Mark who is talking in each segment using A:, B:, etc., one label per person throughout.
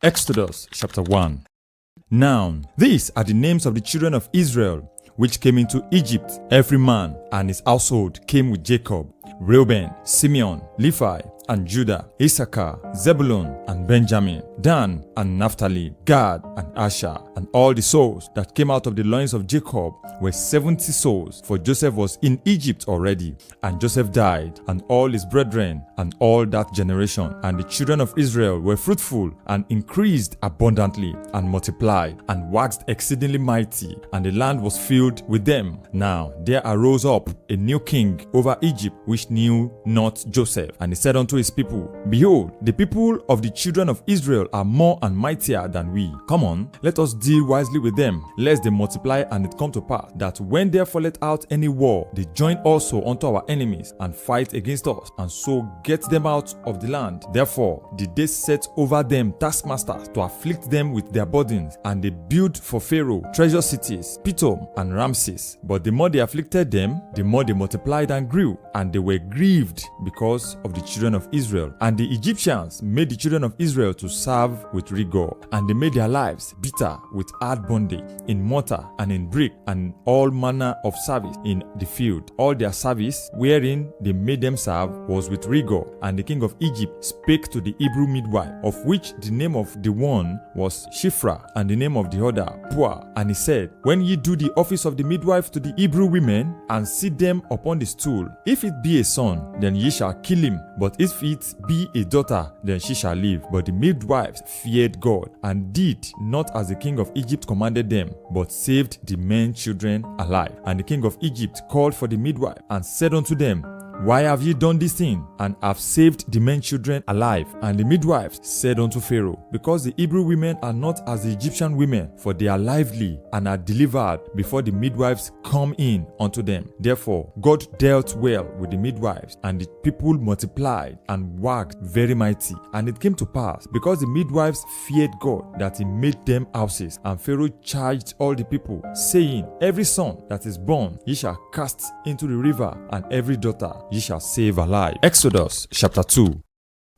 A: Exodus chapter 1. Now, these are the names of the children of Israel which came into Egypt. Every man and his household came with Jacob: Reuben, Simeon, Levi, and Judah, Issachar, Zebulun, and Benjamin, Dan and Naphtali, Gad and Asher. And all the souls that came out of the loins of Jacob were 70 souls, for Joseph was in Egypt already. And Joseph died, and all his brethren, and all that generation. And the children of Israel were fruitful, and increased abundantly, and multiplied, and waxed exceedingly mighty, and the land was filled with them. Now there arose up a new king over Egypt, which knew not Joseph. And he said unto his people, Behold, the people of the children of Israel are more and mightier than we. Come on, let us deal wisely with them, lest they multiply, and it come to pass, that when there falleth out any war, they join also unto our enemies, and fight against us, and so get them out of the land. Therefore did they set over them taskmasters to afflict them with their burdens, and they built for Pharaoh treasure cities, Pithom and Ramses. But the more they afflicted them, the more they multiplied and grew, and they were grieved because of the children of Israel. And the Egyptians made the children of Israel to serve with rigor, and they made their lives bitter with hard bondage, in mortar and in brick, and all manner of service in the field. All their service wherein they made them serve was with rigor. And the king of Egypt spake to the Hebrew midwife, of which the name of the one was Shiphrah, and the name of the other Puah. And he said, When ye do the office of the midwife to the Hebrew women, and sit them upon the stool, if it be a son, then ye shall kill him, but if it be a daughter, then she shall live. But the midwives feared God, and did not as the king of Egypt commanded them, but saved the men children alive. And the king of Egypt called for the midwife, and said unto them, Why have ye done this thing, and have saved the men children alive? And the midwives said unto Pharaoh, Because the Hebrew women are not as the Egyptian women, for they are lively, and are delivered before the midwives come in unto them. Therefore God dealt well with the midwives, and the people multiplied, and waxed very mighty. And it came to pass, because the midwives feared God, that he made them houses. And Pharaoh charged all the people, saying, Every son that is born ye shall cast into the river, and every daughter ye shall save alive. Exodus chapter 2.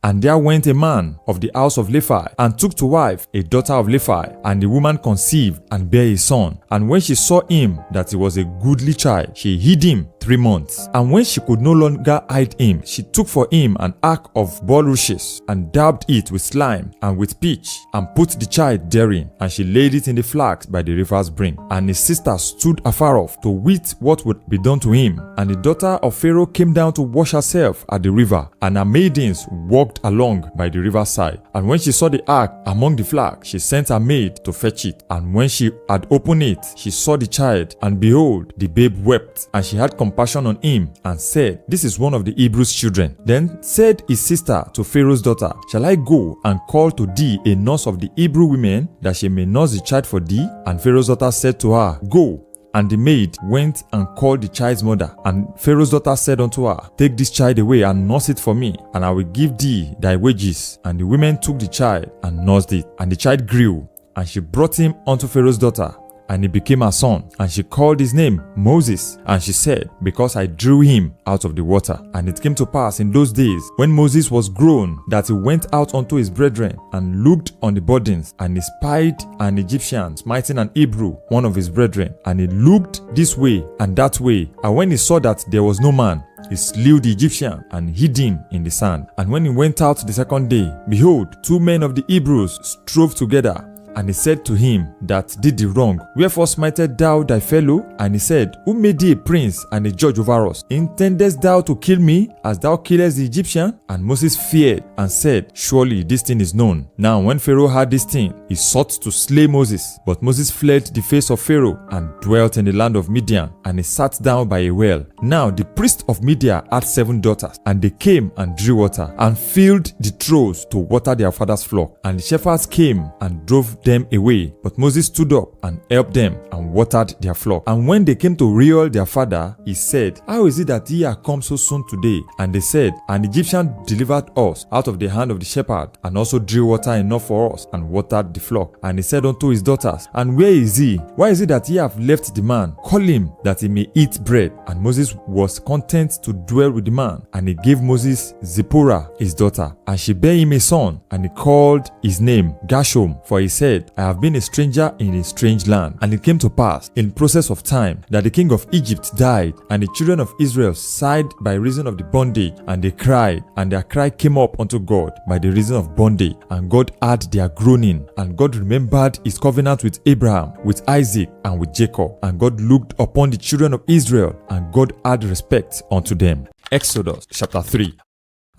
A: And there went a man of the house of Levi, and took to wife a daughter of Levi. And the woman conceived, and bare a son. And when she saw him that he was a goodly child, she hid him 3 months. And when she could no longer hide him, she took for him an ark of bulrushes, and dabbed it with slime and with pitch, and put the child therein. And she laid it in the flax by the river's brink. And his sister stood afar off, to wit what would be done to him. And the daughter of Pharaoh came down to wash herself at the river, and her maidens walked along by the riverside. And when she saw the ark among the flax, she sent her maid to fetch it. And when she had opened it, she saw the child, and behold, the babe wept. And she had compassion on him, and said, This is one of the Hebrews' children. Then said his sister to Pharaoh's daughter, Shall I go and call to thee a nurse of the Hebrew women, that she may nurse the child for thee? And Pharaoh's daughter said to her, Go. And the maid went and called the child's mother. And Pharaoh's daughter said unto her, Take this child away, and nurse it for me, and I will give thee thy wages. And the women took the child, and nursed it. And the child grew, and she brought him unto Pharaoh's daughter, and he became her son. And she called his name Moses. And she said, Because I drew him out of the water. And it came to pass in those days, when Moses was grown, that he went out unto his brethren, and looked on the burdens. And he spied an Egyptian smiting an Hebrew, one of his brethren. And he looked this way and that way. And when he saw that there was no man, he slew the Egyptian, and hid him in the sand. And when he went out the second day, behold, 2 men of the Hebrews strove together. And he said to him that did the wrong, Wherefore smitest thou thy fellow? And he said, Who made thee a prince and a judge over us? Intendest thou to kill me, as thou killest the Egyptian? And Moses feared, and said, Surely this thing is known. Now when Pharaoh heard this thing, he sought to slay Moses. But Moses fled the face of Pharaoh, and dwelt in the land of Midian. And he sat down by a well. Now the priest of Midian had 7 daughters, and they came and drew water, and filled the troughs to water their father's flock. And the shepherds came and drove them away. But Moses stood up and helped them and watered their flock. And when they came to Reuel their father, he said, How is it that ye are come so soon today? And they said, An Egyptian delivered us out of the hand of the shepherd, and also drew water enough for us, and watered the flock. And he said unto his daughters, And where is he? Why is it that ye have left the man? Call him, that he may eat bread. And Moses was content to dwell with the man. And he gave Moses Zipporah his daughter, and she bare him a son, and he called his name Gershom, for he said, I have been a stranger in a strange land. And it came to pass, in process of time, that the king of Egypt died, and the children of Israel sighed by reason of the bondage, and they cried, and their cry came up unto God by the reason of bondage, and God heard their groaning. And God remembered his covenant with Abraham, with Isaac, and with Jacob. And God looked upon the children of Israel, and God had respect unto them. Exodus chapter 3.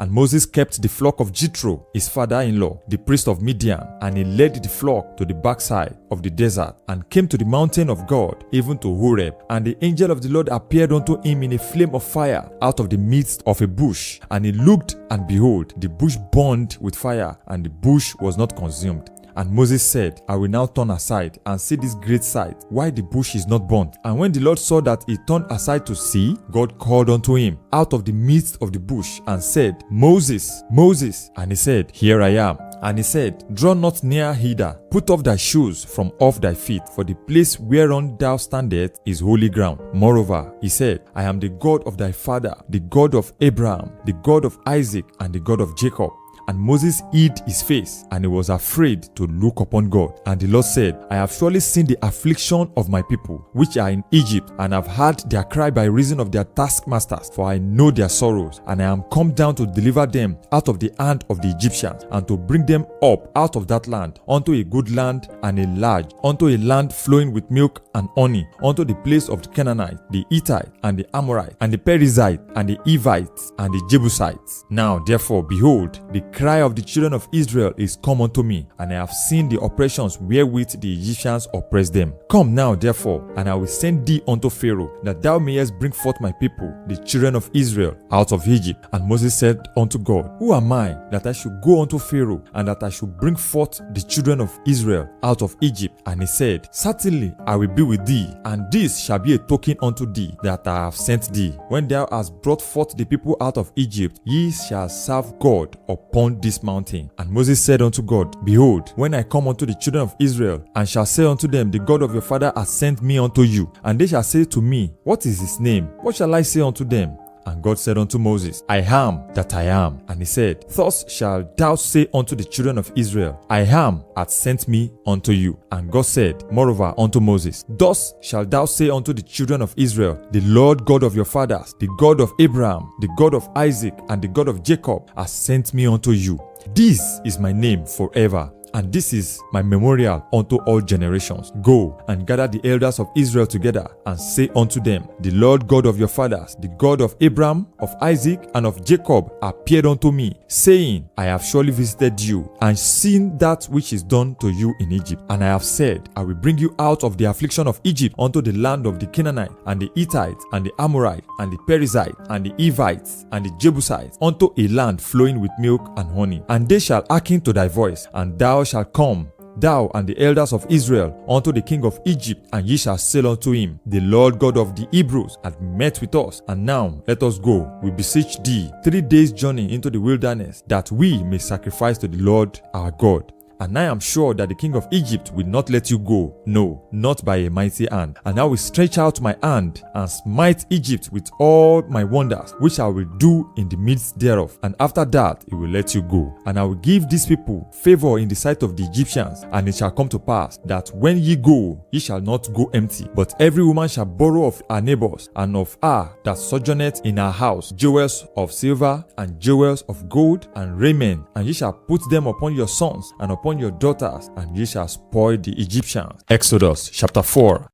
A: And Moses kept the flock of Jethro, his father-in-law, the priest of Midian, and he led the flock to the backside of the desert, and came to the mountain of God, even to Horeb. And the angel of the Lord appeared unto him in a flame of fire out of the midst of a bush. And he looked, and behold, the bush burned with fire, and the bush was not consumed. And Moses said, I will now turn aside and see this great sight, why the bush is not burnt. And when the Lord saw that he turned aside to see, God called unto him out of the midst of the bush, and said, Moses, Moses. And he said, Here I am. And he said, Draw not near hither, put off thy shoes from off thy feet, for the place whereon thou standest is holy ground. Moreover, he said, I am the God of thy father, the God of Abraham, the God of Isaac, and the God of Jacob. And Moses hid his face, and he was afraid to look upon God. And the Lord said, I have surely seen the affliction of my people, which are in Egypt, and have heard their cry by reason of their taskmasters, for I know their sorrows. And I am come down to deliver them out of the hand of the Egyptians, and to bring them up out of that land, unto a good land and a large, unto a land flowing with milk and honey, unto the place of the Canaanite, the Hittite, and the Amorite, and the Perizzite, and the Hivites, and the Jebusites. Now therefore, behold, the cry of the children of Israel is come unto me, and I have seen the oppressions wherewith the Egyptians oppress them. Come now therefore, and I will send thee unto Pharaoh, that thou mayest bring forth my people, the children of Israel, out of Egypt. And Moses said unto God, Who am I, that I should go unto Pharaoh, and that I should bring forth the children of Israel out of Egypt? And he said, Certainly I will be with thee, and this shall be a token unto thee, that I have sent thee. When thou hast brought forth the people out of Egypt, ye shall serve God upon this mountain. And Moses said unto God, Behold, when I come unto the children of Israel, and shall say unto them, The God of your father hath sent me unto you, and they shall say to me, What is his name? What shall I say unto them? And God said unto Moses, I am that I am. And he said, Thus shalt thou say unto the children of Israel, I am hath sent me unto you. And God said, moreover, unto Moses, Thus shalt thou say unto the children of Israel, The Lord God of your fathers, the God of Abraham, the God of Isaac, and the God of Jacob, hath sent me unto you. This is my name forever, and this is my memorial unto all generations. Go and gather the elders of Israel together, and say unto them, The Lord God of your fathers, the God of Abraham, of Isaac, and of Jacob, appeared unto me, saying, I have surely visited you, and seen that which is done to you in Egypt. And I have said, I will bring you out of the affliction of Egypt unto the land of the Canaanite, and the Hittite, and the Amorite, and the Perizzite, and the Hivites, and the Jebusites, unto a land flowing with milk and honey. And they shall hearken to thy voice, and thou shalt come, thou and the elders of Israel, unto the king of Egypt, and ye shall say unto him, The Lord God of the Hebrews hath met with us, and now let us go, we beseech thee, 3 days' journey into the wilderness, that we may sacrifice to the Lord our God. And I am sure that the king of Egypt will not let you go, no, not by a mighty hand. And I will stretch out my hand and smite Egypt with all my wonders, which I will do in the midst thereof. And after that he will let you go. And I will give these people favor in the sight of the Egyptians. And it shall come to pass that when ye go, ye shall not go empty, but every woman shall borrow of her neighbors, and of her that sojourneth in her house, jewels of silver, and jewels of gold, and raiment. And ye shall put them upon your sons, and upon your daughters, and ye shall spoil the Egyptians. Exodus chapter 4.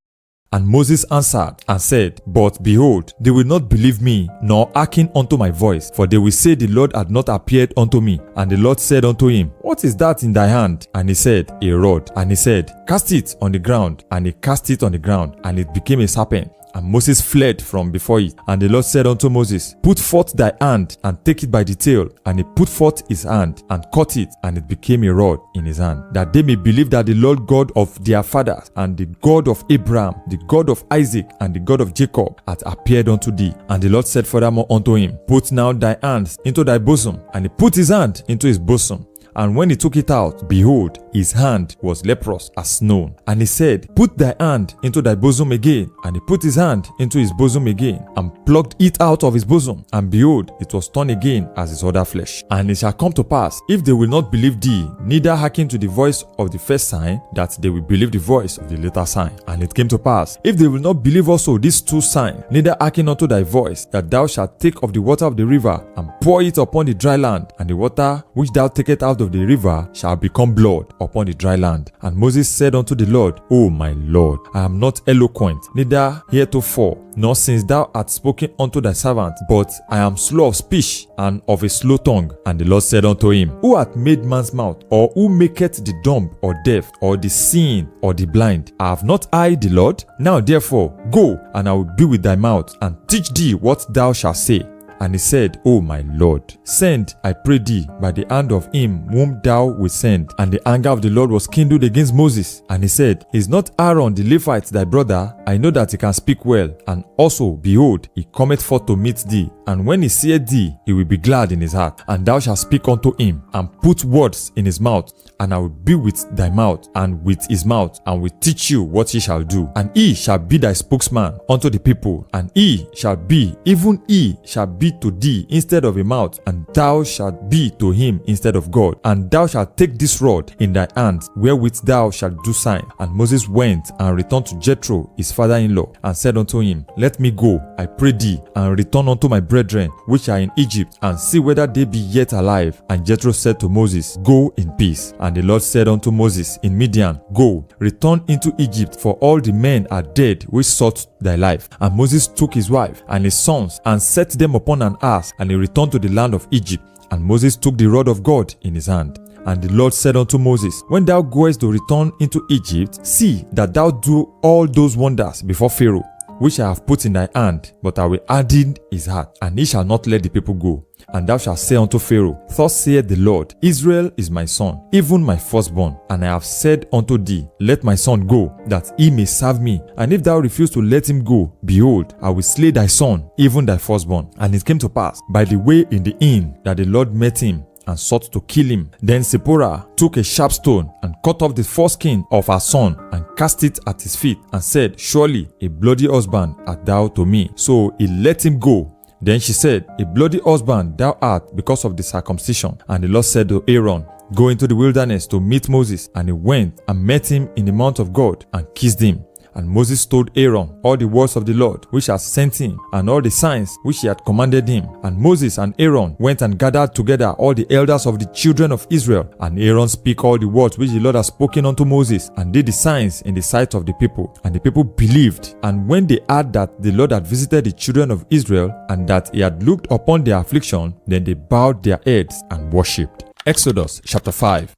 A: And Moses answered and said, But behold, they will not believe me, nor hearken unto my voice, for they will say, The Lord hath not appeared unto me. And the Lord said unto him, What is that in thy hand? And he said, A rod. And he said, Cast it on the ground. And he cast it on the ground, and it became a serpent. and Moses fled from before it. And the Lord said unto Moses, Put forth thy hand, and take it by the tail. And he put forth his hand, and caught it, and it became a rod in his hand, that they may believe that the Lord God of their fathers, and the God of Abraham, the God of Isaac, and the God of Jacob, hath appeared unto thee. And the Lord said furthermore unto him, Put now thy hands into thy bosom. And he put his hand into his bosom. And when he took it out, behold, his hand was leprous as snow. And he said, Put thy hand into thy bosom again. And he put his hand into his bosom again, and plucked it out of his bosom. And behold, it was torn again as his other flesh. And it shall come to pass, if they will not believe thee, neither hearken to the voice of the first sign, that they will believe the voice of the later sign. And it came to pass, if they will not believe also these two signs, neither hearken unto thy voice, that thou shalt take of the water of the river, and pour it upon the dry land, and the water which thou takest out of the river shall become blood upon the dry land. And Moses said unto the Lord, O my Lord, I am not eloquent, neither heretofore, nor since thou art spoken unto thy servant, but I am slow of speech and of a slow tongue. And the Lord said unto him, Who hath made man's mouth, or who maketh the dumb or deaf, or the seeing or the blind? Have not I the Lord? Now therefore go, and I will be with thy mouth, and teach thee what thou shalt say. And he said, O my Lord, send, I pray thee, by the hand of him whom thou wilt send. And the anger of the Lord was kindled against Moses. And he said, Is not Aaron the Levite thy brother? I know that he can speak well. And also, behold, he cometh forth to meet thee. And when he seeth thee, he will be glad in his heart. And thou shalt speak unto him, and put words in his mouth. And I will be with thy mouth, and with his mouth, and will teach you what he shall do. And he shall be thy spokesman unto the people. And he shall be, even he shall be to thee instead of a mouth, and thou shalt be to him instead of God. And thou shalt take this rod in thy hand, wherewith thou shalt do sign. And Moses went and returned to Jethro his father-in-law, and said unto him, Let me go, I pray thee, and return unto my brethren which are in Egypt, and see whether they be yet alive. And Jethro said to Moses, Go in peace. And the Lord said unto Moses in Midian, Go, return into Egypt, for all the men are dead which sought thy life. And Moses took his wife and his sons, and set them upon an ass, and he returned to the land of Egypt. And Moses took the rod of God in his hand. And the Lord said unto Moses, When thou goest to return into Egypt, see that thou do all those wonders before Pharaoh, which I have put in thy hand, but I will harden his heart, and he shall not let the people go. And thou shalt say unto Pharaoh, Thus saith the Lord, Israel is my son, even my firstborn. And I have said unto thee, Let my son go, that he may serve me. And if thou refuse to let him go, behold, I will slay thy son, even thy firstborn. And it came to pass, by the way in the inn, that the Lord met him, and sought to kill him. Then Zipporah took a sharp stone, and cut off the foreskin of her son, and cast it at his feet, and said, Surely a bloody husband art thou to me. So he let him go. Then she said, A bloody husband thou art because of the circumcision. And the Lord said to Aaron, Go into the wilderness to meet Moses. And he went and met him in the mount of God, and kissed him. And Moses told Aaron all the words of the Lord which had sent him, and all the signs which he had commanded him. And Moses and Aaron went and gathered together all the elders of the children of Israel. And Aaron spake all the words which the Lord had spoken unto Moses, and did the signs in the sight of the people. And the people believed. And when they heard that the Lord had visited the children of Israel, and that he had looked upon their affliction, then they bowed their heads and worshipped. Exodus chapter 5.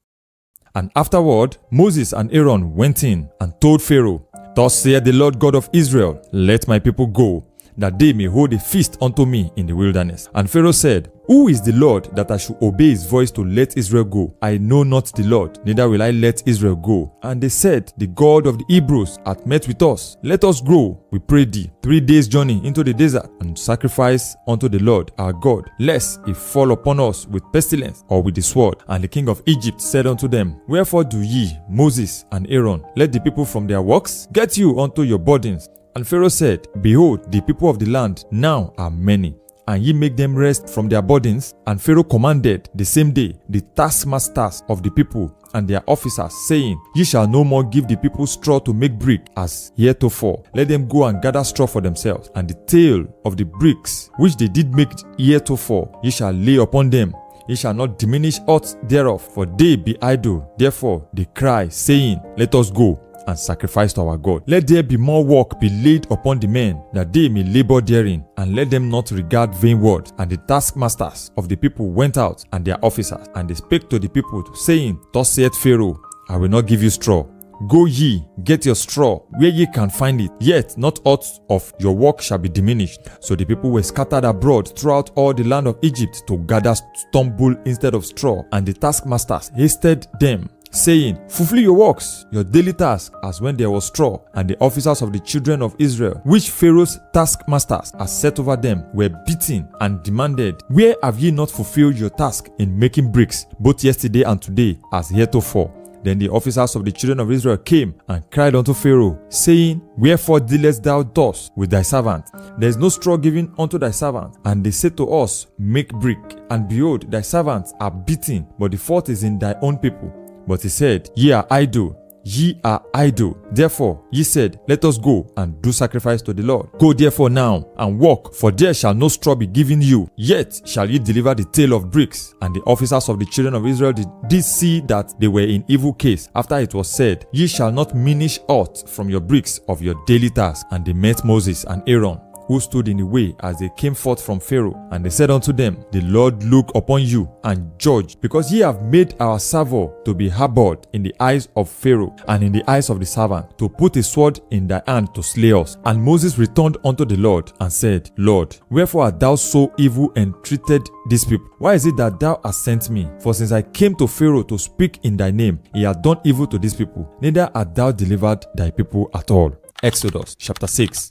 A: And afterward Moses and Aaron went in and told Pharaoh, Thus saith the Lord God of Israel, Let my people go, that they may hold a feast unto me in the wilderness. And Pharaoh said, Who is the Lord that I should obey his voice to let Israel go? I know not the Lord, neither will I let Israel go. And they said, The God of the Hebrews hath met with us. Let us go, we pray thee, 3 days' journey into the desert, and sacrifice unto the Lord our God, lest he fall upon us with pestilence or with the sword. And the king of Egypt said unto them, Wherefore do ye, Moses and Aaron, let the people from their works? Get you unto your burdens. And Pharaoh said, Behold, the people of the land now are many, and ye make them rest from their burdens. And Pharaoh commanded the same day the taskmasters of the people and their officers, saying, Ye shall no more give the people straw to make brick as heretofore. Let them go and gather straw for themselves, and the tail of the bricks which they did make heretofore ye shall lay upon them. Ye shall not diminish aught thereof, for they be idle. Therefore they cry, saying, Let us go and sacrifice to our God. Let there be more work be laid upon the men, that they may labor therein, and let them not regard vain words. And the taskmasters of the people went out, and their officers, and they spake to the people, saying, Thus saith Pharaoh, I will not give you straw, Go ye, get your straw, where ye can find it, yet not aught of your work shall be diminished. So the people were scattered abroad throughout all the land of Egypt to gather stubble instead of straw, and the taskmasters hasted them, saying, Fulfill your works, your daily task, as when there was straw. And the officers of the children of Israel, which Pharaoh's taskmasters had set over them, were beaten and demanded, Where have ye not fulfilled your task in making bricks, both yesterday and today, as heretofore? Then the officers of the children of Israel came and cried unto Pharaoh, saying, Wherefore dealest thou thus with thy servant? There is no straw given unto thy servant. And they said to us, Make brick. And behold, thy servants are beaten, but the fault is in thy own people. But he said, Ye are idle. Ye are idle. Therefore ye said, Let us go and do sacrifice to the Lord. Go therefore now and walk, for there shall no straw be given you, yet shall ye deliver the tale of bricks. And the officers of the children of Israel did see that they were in evil case, after it was said, Ye shall not minish aught from your bricks of your daily task. And they met Moses and Aaron, who stood in the way as they came forth from Pharaoh. And they said unto them, The Lord look upon you and judge, because ye have made our savour to be harbored in the eyes of Pharaoh and in the eyes of the servant, to put a sword in thy hand to slay us. And Moses returned unto the Lord and said, Lord, wherefore art thou so evil entreated these people? Why is it that thou hast sent me? For since I came to Pharaoh to speak in thy name, he hath done evil to these people, neither art thou delivered thy people at all. Exodus chapter 6.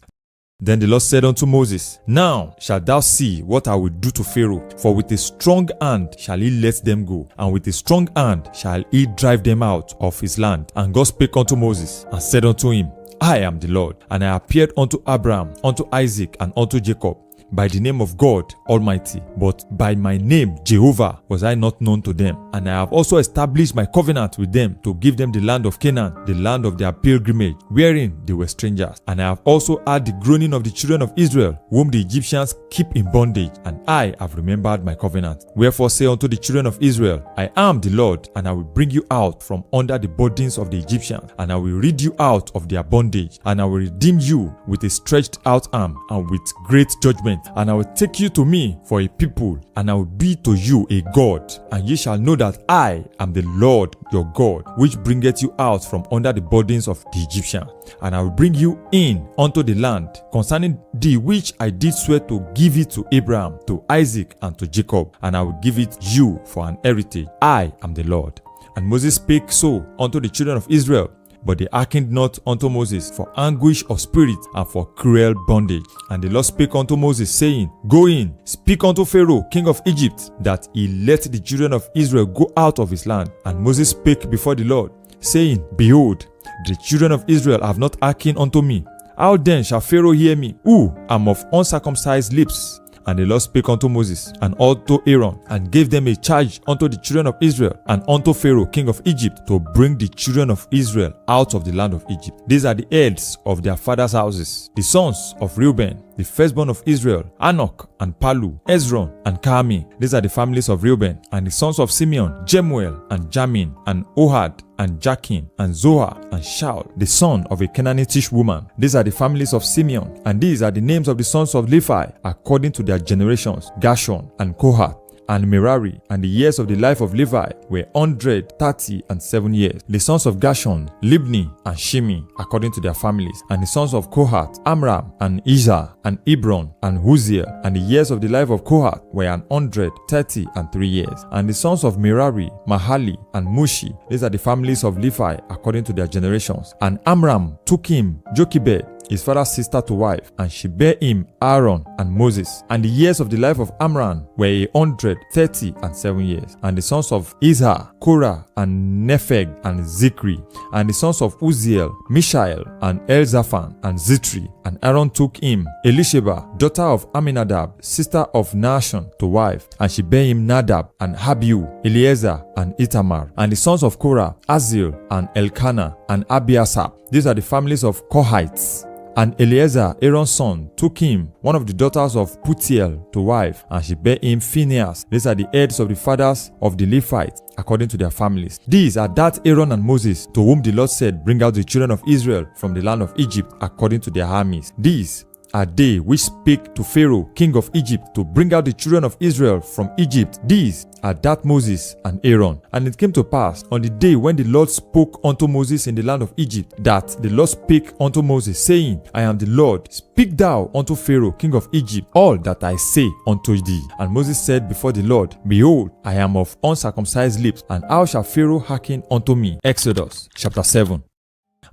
A: Then the Lord said unto Moses, Now shalt thou see what I will do to Pharaoh, for with a strong hand shall he let them go, and with a strong hand shall he drive them out of his land. And God spake unto Moses, and said unto him, I am the Lord, and I appeared unto Abraham, unto Isaac, and unto Jacob, by the name of God Almighty, but by my name Jehovah was I not known to them. And I have also established my covenant with them to give them the land of Canaan, the land of their pilgrimage, wherein they were strangers. And I have also heard the groaning of the children of Israel, whom the Egyptians keep in bondage, and I have remembered my covenant. Wherefore say unto the children of Israel, I am the Lord, and I will bring you out from under the burdens of the Egyptians, and I will rid you out of their bondage, and I will redeem you with a stretched out arm and with great judgment. And I will take you to me for a people, and I will be to you a God. And ye shall know that I am the Lord your God, which bringeth you out from under the burdens of the Egyptians. And I will bring you in unto the land concerning thee which I did swear to give it to Abraham, to Isaac, and to Jacob, and I will give it you for an heritage. I am the Lord. And Moses spake so unto the children of Israel, but they hearkened not unto Moses for anguish of spirit and for cruel bondage. And the Lord spake unto Moses, saying, Go in, speak unto Pharaoh, king of Egypt, that he let the children of Israel go out of his land. And Moses spake before the Lord, saying, Behold, the children of Israel have not hearkened unto me. How then shall Pharaoh hear me, who am of uncircumcised lips? And the Lord spake unto Moses and unto Aaron, and gave them a charge unto the children of Israel and unto Pharaoh king of Egypt, to bring the children of Israel out of the land of Egypt. These are the heads of their fathers' houses, the sons of Reuben, the firstborn of Israel, Anak and Palu, Hezron and Carmi. These are the families of Reuben. And the sons of Simeon, Jemuel and Jamin and Ohad and Jachin and Zohar and Shaul, the son of a Canaanitish woman. These are the families of Simeon. And these are the names of the sons of Levi according to their generations, Gershon and Kohath and Merari. And the years of the life of Levi were 137 years. The sons of Gershon, Libni and Shimi, according to their families. And the sons of Kohath, Amram and Izhar and Hebron and Huziel. And the years of the life of Kohath were 133 years. And the sons of Merari, Mahali and Mushi. These are the families of Levi according to their generations. And Amram took him Jochebed, his father's sister, to wife, and she bare him Aaron and Moses. And the years of the life of Amram were 137 years. And the sons of Izhar, Korah and Nepheg and Zikri. And the sons of Uziel, Mishael and Elzaphan and Zitri. And Aaron took him Elisheba, daughter of Aminadab, sister of Nahshon, to wife, and she bare him Nadab and Abihu, Eleazar and Itamar. And the sons of Korah, Azil and Elkanah and Abiasap. These are the families of Kohites. And Eleazar, Aaron's son, took him, one of the daughters of Putiel, to wife, and she bare him Phinehas. These are the heads of the fathers of the Levites, according to their families. These are that Aaron and Moses, to whom the Lord said, Bring out the children of Israel from the land of Egypt, according to their armies. These are they which spake to Pharaoh, king of Egypt, to bring out the children of Israel from Egypt. These are that Moses and Aaron. And it came to pass on the day when the Lord spoke unto Moses in the land of Egypt, that the Lord spake unto Moses, saying, I am the Lord. Speak thou unto Pharaoh, king of Egypt, all that I say unto thee. And Moses said before the Lord, Behold, I am of uncircumcised lips, and how shall Pharaoh hearken unto me? Exodus chapter 7.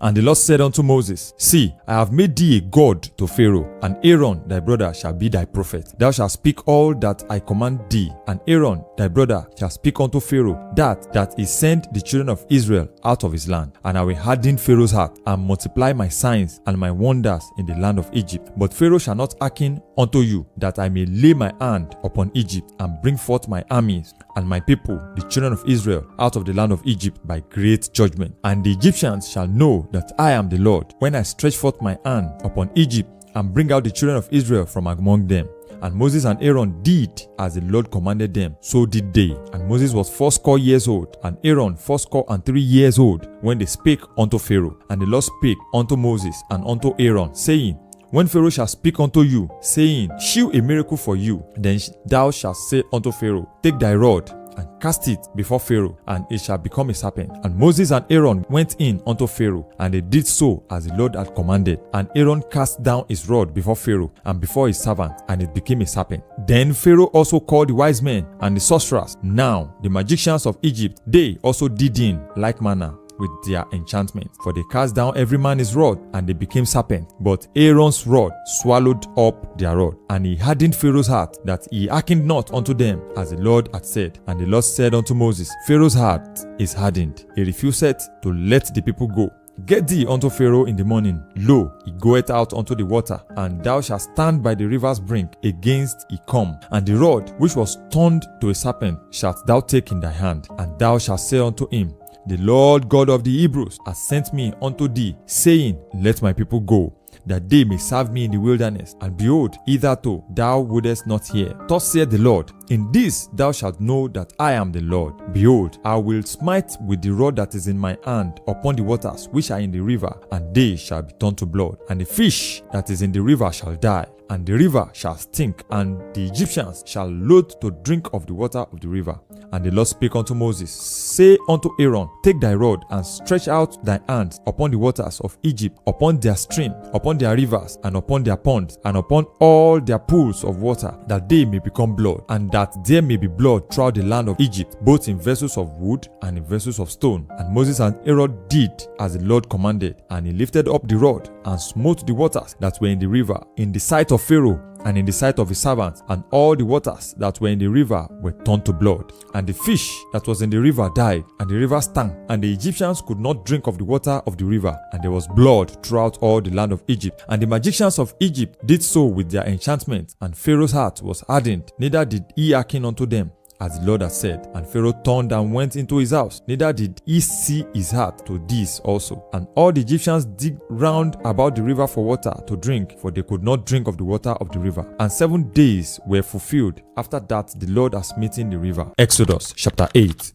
A: And the Lord said unto Moses, See, I have made thee a god to Pharaoh, and Aaron thy brother shall be thy prophet. Thou shalt speak all that I command thee, and Aaron thy brother shall speak unto Pharaoh, that he send the children of Israel out of his land. And I will harden Pharaoh's heart, and multiply my signs and my wonders in the land of Egypt. But Pharaoh shall not hearken unto you, that I may lay my hand upon Egypt, and bring forth my armies and my people, the children of Israel, out of the land of Egypt by great judgment. And the Egyptians shall know that I am the Lord, when I stretch forth my hand upon Egypt, and bring out the children of Israel from among them. And Moses and Aaron did as the Lord commanded them, so did they. And Moses was 80 years old, and Aaron 83 years old, when they spake unto Pharaoh. And the Lord spake unto Moses and unto Aaron, saying, When Pharaoh shall speak unto you, saying, Shew a miracle for you, then thou shalt say unto Pharaoh, Take thy rod, and cast it before Pharaoh, and it shall become a serpent. And Moses and Aaron went in unto Pharaoh, and they did so as the Lord had commanded. And Aaron cast down his rod before Pharaoh and before his servant, and it became a serpent. Then Pharaoh also called the wise men and the sorcerers. Now the magicians of Egypt, they also did in like manner with their enchantment, for they cast down every man his rod, and they became serpents. But Aaron's rod swallowed up their rod, and he hardened Pharaoh's heart, that he hearkened not unto them, as the Lord had said. And the Lord said unto Moses, Pharaoh's heart is hardened, he refuseth to let the people go. Get thee unto Pharaoh in the morning. Lo, he goeth out unto the water, and thou shalt stand by the river's brink against he come. And the rod which was turned to a serpent shalt thou take in thy hand, and thou shalt say unto him, The Lord God of the Hebrews has sent me unto thee, saying, Let my people go, that they may serve me in the wilderness. And behold, hitherto thou wouldest not hear. Thus saith the Lord, In this thou shalt know that I am the Lord. Behold, I will smite with the rod that is in my hand upon the waters which are in the river, and they shall be turned to blood. And the fish that is in the river shall die, and the river shall stink, and the Egyptians shall loathe to drink of the water of the river. And the Lord spake unto Moses, Say unto Aaron, Take thy rod, and stretch out thy hands upon the waters of Egypt, upon their stream, upon their rivers, and upon their ponds, and upon all their pools of water, that they may become blood, and that there may be blood throughout the land of Egypt, both in vessels of wood and in vessels of stone. And Moses and Aaron did as the Lord commanded, and he lifted up the rod, and smote the waters that were in the river, in the sight of Pharaoh, and in the sight of his servants, and all the waters that were in the river were turned to blood. And the fish that was in the river died, and the river stank, and the Egyptians could not drink of the water of the river, and there was blood throughout all the land of Egypt. And the magicians of Egypt did so with their enchantment, and Pharaoh's heart was hardened, neither did he hearken unto them, as the Lord had said. And Pharaoh turned and went into his house, neither did he see his heart to this also. And all the Egyptians digged round about the river for water to drink, for they could not drink of the water of the river. And 7 days were fulfilled after that the Lord had smitten the river. Exodus chapter 8.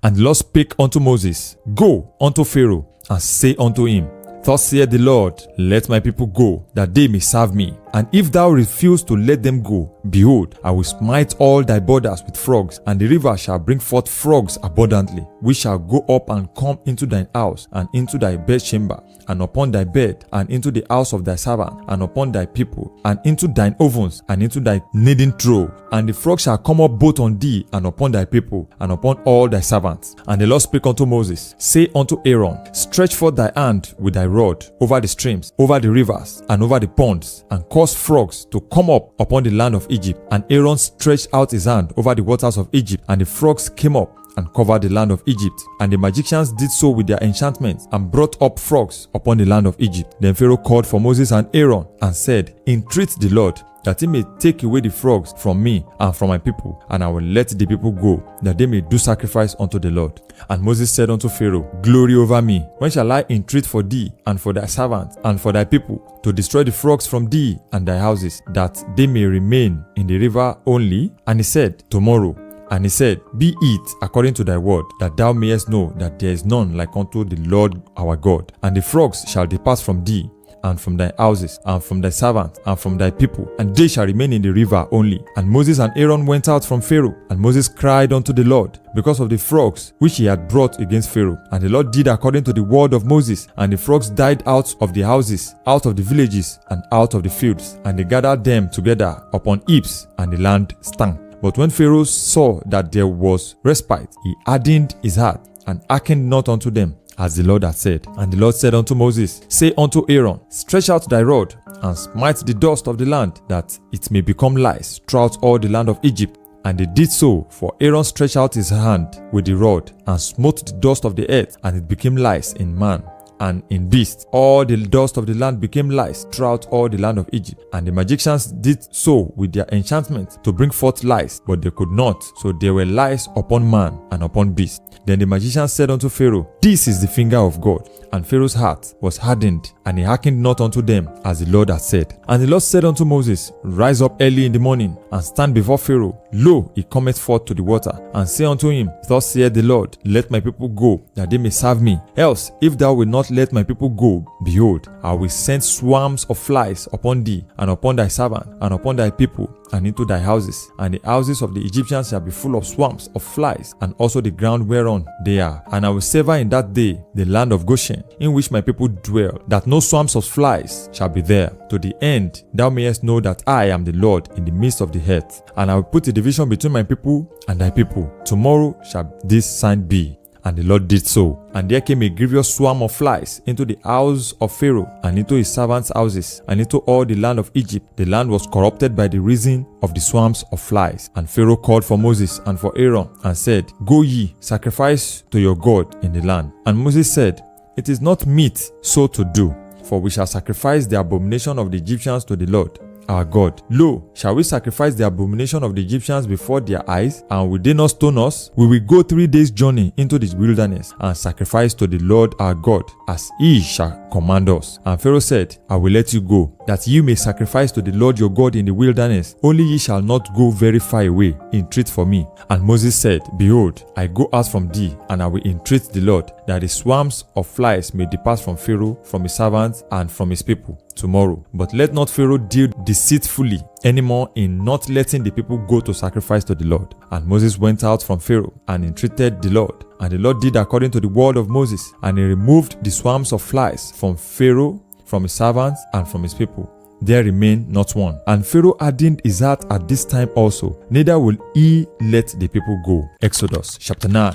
A: And the Lord spake unto Moses, Go unto Pharaoh, and say unto him, Thus saith the Lord, Let my people go, that they may serve me. And if thou refuse to let them go, behold, I will smite all thy borders with frogs, and the river shall bring forth frogs abundantly, which shall go up and come into thine house, and into thy bedchamber, and upon thy bed, and into the house of thy servant, and upon thy people, and into thine ovens, and into thy kneading trough. And the frogs shall come up both on thee, and upon thy people, and upon all thy servants. And the Lord spake unto Moses, Say unto Aaron, Stretch forth thy hand with thy rod over the streams, over the rivers, and over the ponds, and cause frogs to come up upon the land of Egypt. And Aaron stretched out his hand over the waters of Egypt, and the frogs came up and covered the land of Egypt. And the magicians did so with their enchantments, and brought up frogs upon the land of Egypt. Then Pharaoh called for Moses and Aaron, and said, Entreat the Lord, that he may take away the frogs from me and from my people, and I will let the people go, that they may do sacrifice unto the Lord. And Moses said unto Pharaoh, Glory over me, when shall I entreat for thee, and for thy servants, and for thy people, to destroy the frogs from thee and thy houses, that they may remain in the river only? And he said, Tomorrow. And he said, Be it according to thy word, that thou mayest know that there is none like unto the Lord our God. And the frogs shall depart from thee, and from thy houses, and from thy servants, and from thy people, and they shall remain in the river only. And Moses and Aaron went out from Pharaoh, and Moses cried unto the Lord because of the frogs which he had brought against Pharaoh. And the Lord did according to the word of Moses, and the frogs died out of the houses, out of the villages, and out of the fields, and they gathered them together upon heaps, and the land stank. But when Pharaoh saw that there was respite, he hardened his heart, and hearkened not unto them, as the Lord had said. And the Lord said unto Moses, Say unto Aaron, Stretch out thy rod, and smite the dust of the land, that it may become lice throughout all the land of Egypt. And they did so, for Aaron stretched out his hand with the rod, and smote the dust of the earth, and it became lice in man and in beast. All the dust of the land became lice throughout all the land of Egypt. And the magicians did so with their enchantment to bring forth lice, but they could not. So there were lice upon man and upon beast. Then the magicians said unto Pharaoh, This is the finger of God. And Pharaoh's heart was hardened, and he hearkened not unto them, as the Lord had said. And the Lord said unto Moses, Rise up early in the morning, and stand before Pharaoh. Lo, he cometh forth to the water. And say unto him, Thus saith the Lord, Let my people go, that they may serve me. Else, if thou wilt not let my people go, behold, I will send swarms of flies upon thee, and upon thy servant, and upon thy people, and into thy houses. And the houses of the Egyptians shall be full of swarms of flies, and also the ground whereon they are. And I will sever in that day the land of Goshen, in which my people dwell, that no swarms of flies shall be there, to the end thou mayest know that I am the Lord in the midst of the earth. And I will put a division between my people and thy people. Tomorrow shall this sign be. And the Lord did so. And there came a grievous swarm of flies into the house of Pharaoh, and into his servants' houses, and into all the land of Egypt. The land was corrupted by the reason of the swarms of flies. And Pharaoh called for Moses and for Aaron, and said, Go ye, sacrifice to your God in the land. And Moses said, It is not meet so to do, for we shall sacrifice the abomination of the Egyptians to the Lord our God. Lo, shall we sacrifice the abomination of the Egyptians before their eyes? And will they not stone us? We will go 3 days' journey into the wilderness, and sacrifice to the Lord our God, as he shall command us. And Pharaoh said, I will let you go, that you may sacrifice to the Lord your God in the wilderness. Only ye shall not go very far away. Entreat for me. And Moses said, Behold, I go out from thee, and I will entreat the Lord, that the swarms of flies may depart from Pharaoh, from his servants, and from his people tomorrow. But let not Pharaoh deal deceitfully anymore in not letting the people go to sacrifice to the Lord. And Moses went out from Pharaoh and entreated the Lord. And the Lord did according to the word of Moses, and he removed the swarms of flies from Pharaoh, from his servants, and from his people. There remained not one. And Pharaoh hardened his heart at this time also, neither will he let the people go. Exodus chapter 9.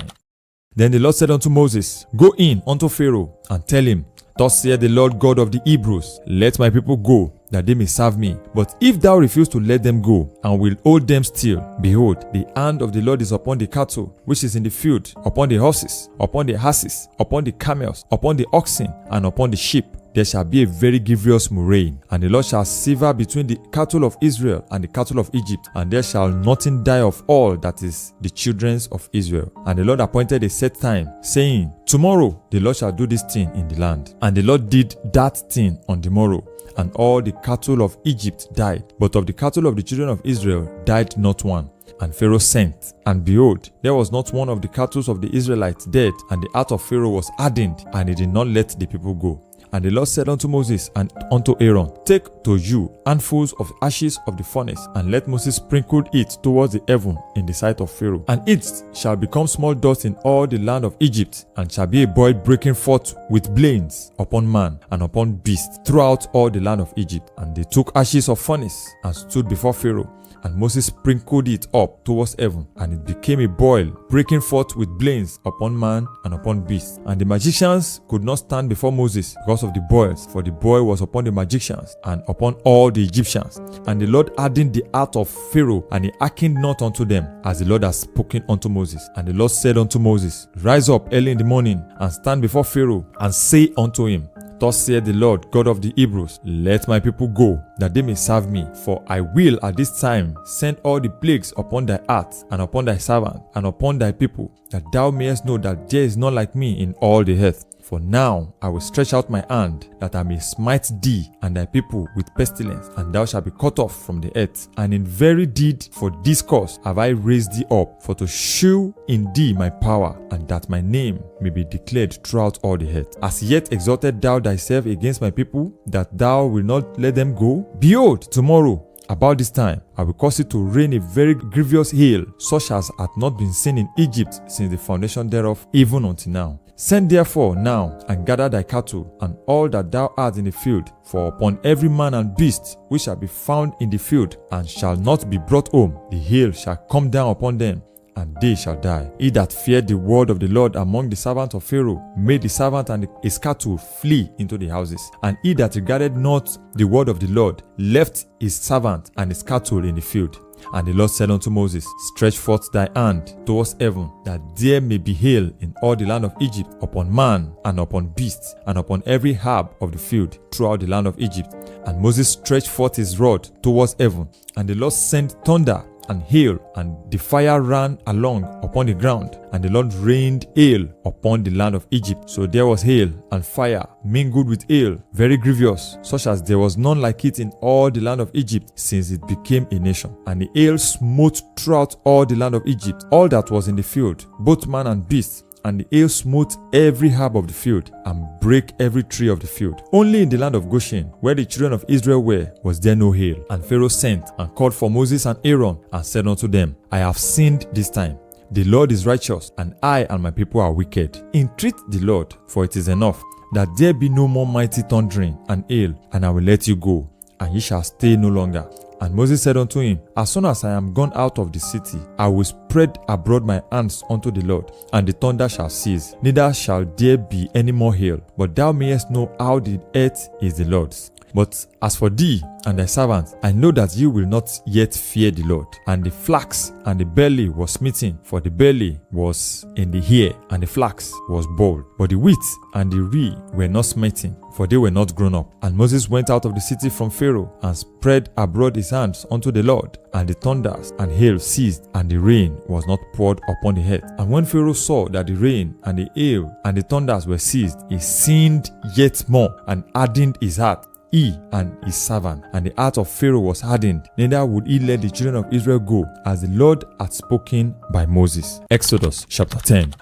A: Then the Lord said unto Moses, Go in unto Pharaoh, and tell him, Thus saith the Lord God of the Hebrews, Let my people go, that they may serve me. But if thou refuse to let them go, and will hold them still, behold, the hand of the Lord is upon the cattle which is in the field, upon the horses, upon the asses, upon the camels, upon the oxen, and upon the sheep. There shall be a very grievous murrain, and the Lord shall sever between the cattle of Israel and the cattle of Egypt, and there shall nothing die of all that is the children of Israel. And the Lord appointed a set time, saying, Tomorrow the Lord shall do this thing in the land. And the Lord did that thing on the morrow, and all the cattle of Egypt died, but of the cattle of the children of Israel died not one. And Pharaoh sent, and behold, there was not one of the cattle of the Israelites dead, and the heart of Pharaoh was hardened, and he did not let the people go. And the Lord said unto Moses and unto Aaron, Take to you handfuls of ashes of the furnace, and let Moses sprinkle it towards the heaven in the sight of Pharaoh. And it shall become small dust in all the land of Egypt, and shall be a boil breaking forth with blains upon man and upon beast throughout all the land of Egypt. And they took ashes of furnace and stood before Pharaoh. And Moses sprinkled it up towards heaven, and it became a boil, breaking forth with blains upon man and upon beast. And the magicians could not stand before Moses because of the boils, for the boil was upon the magicians and upon all the Egyptians. And the Lord hardened the heart of Pharaoh, and he hearkened not unto them, as the Lord had spoken unto Moses. And the Lord said unto Moses, Rise up early in the morning, and stand before Pharaoh, and say unto him, Thus saith the Lord God of the Hebrews, Let my people go, that they may serve me. For I will at this time send all the plagues upon thy heart, and upon thy servant, and upon thy people, that thou mayest know that there is none like me in all the earth. For now I will stretch out my hand, that I may smite thee and thy people with pestilence, and thou shalt be cut off from the earth. And in very deed for this cause have I raised thee up, for to shew in thee my power, and that my name may be declared throughout all the earth. As yet exalted thou thyself against my people, that thou wilt not let them go? Behold, tomorrow about this time I will cause it to rain a very grievous hail, such as hath not been seen in Egypt since the foundation thereof, even until now. Send therefore now, and gather thy cattle, and all that thou art in the field, for upon every man and beast which shall be found in the field, and shall not be brought home, the hail shall come down upon them, and they shall die. He that feared the word of the Lord among the servants of Pharaoh made the servant and his cattle flee into the houses. And he that regarded not the word of the Lord left his servant and his cattle in the field. And the Lord said unto Moses, Stretch forth thy hand towards heaven, that there may be hail in all the land of Egypt, upon man, and upon beast, and upon every herb of the field throughout the land of Egypt. And Moses stretched forth his rod towards heaven, and the Lord sent thunder and hail, and the fire ran along upon the ground, and the Lord rained hail upon the land of Egypt. So there was hail and fire mingled with hail, very grievous, such as there was none like it in all the land of Egypt since it became a nation. And the hail smote throughout all the land of Egypt, all that was in the field, both man and beast. And the hail smote every herb of the field, and brake every tree of the field. Only in the land of Goshen, where the children of Israel were, was there no hail. And Pharaoh sent and called for Moses and Aaron, and said unto them, I have sinned this time. The Lord is righteous, and I and my people are wicked. Entreat the Lord, for it is enough, that there be no more mighty thundering and hail, and I will let you go, and ye shall stay no longer. And Moses said unto him, As soon as I am gone out of the city, I will spread abroad my hands unto the Lord, and the thunder shall cease, neither shall there be any more hail. But thou mayest know how the earth is the Lord's. But as for thee and thy servants, I know that you will not yet fear the Lord. And the flax and the barley was smitten, for the barley was in the ear, and the flax was boiled. But the wheat and the rye were not smitten, for they were not grown up. And Moses went out of the city from Pharaoh, and spread abroad his hands unto the Lord. And the thunders and hail ceased, and the rain was not poured upon the earth. And when Pharaoh saw that the rain and the hail and the thunders were ceased, he sinned yet more, and hardened his heart, he and his servant. And the heart of Pharaoh was hardened, neither would he let the children of Israel go, as the Lord had spoken by Moses. Exodus chapter 10.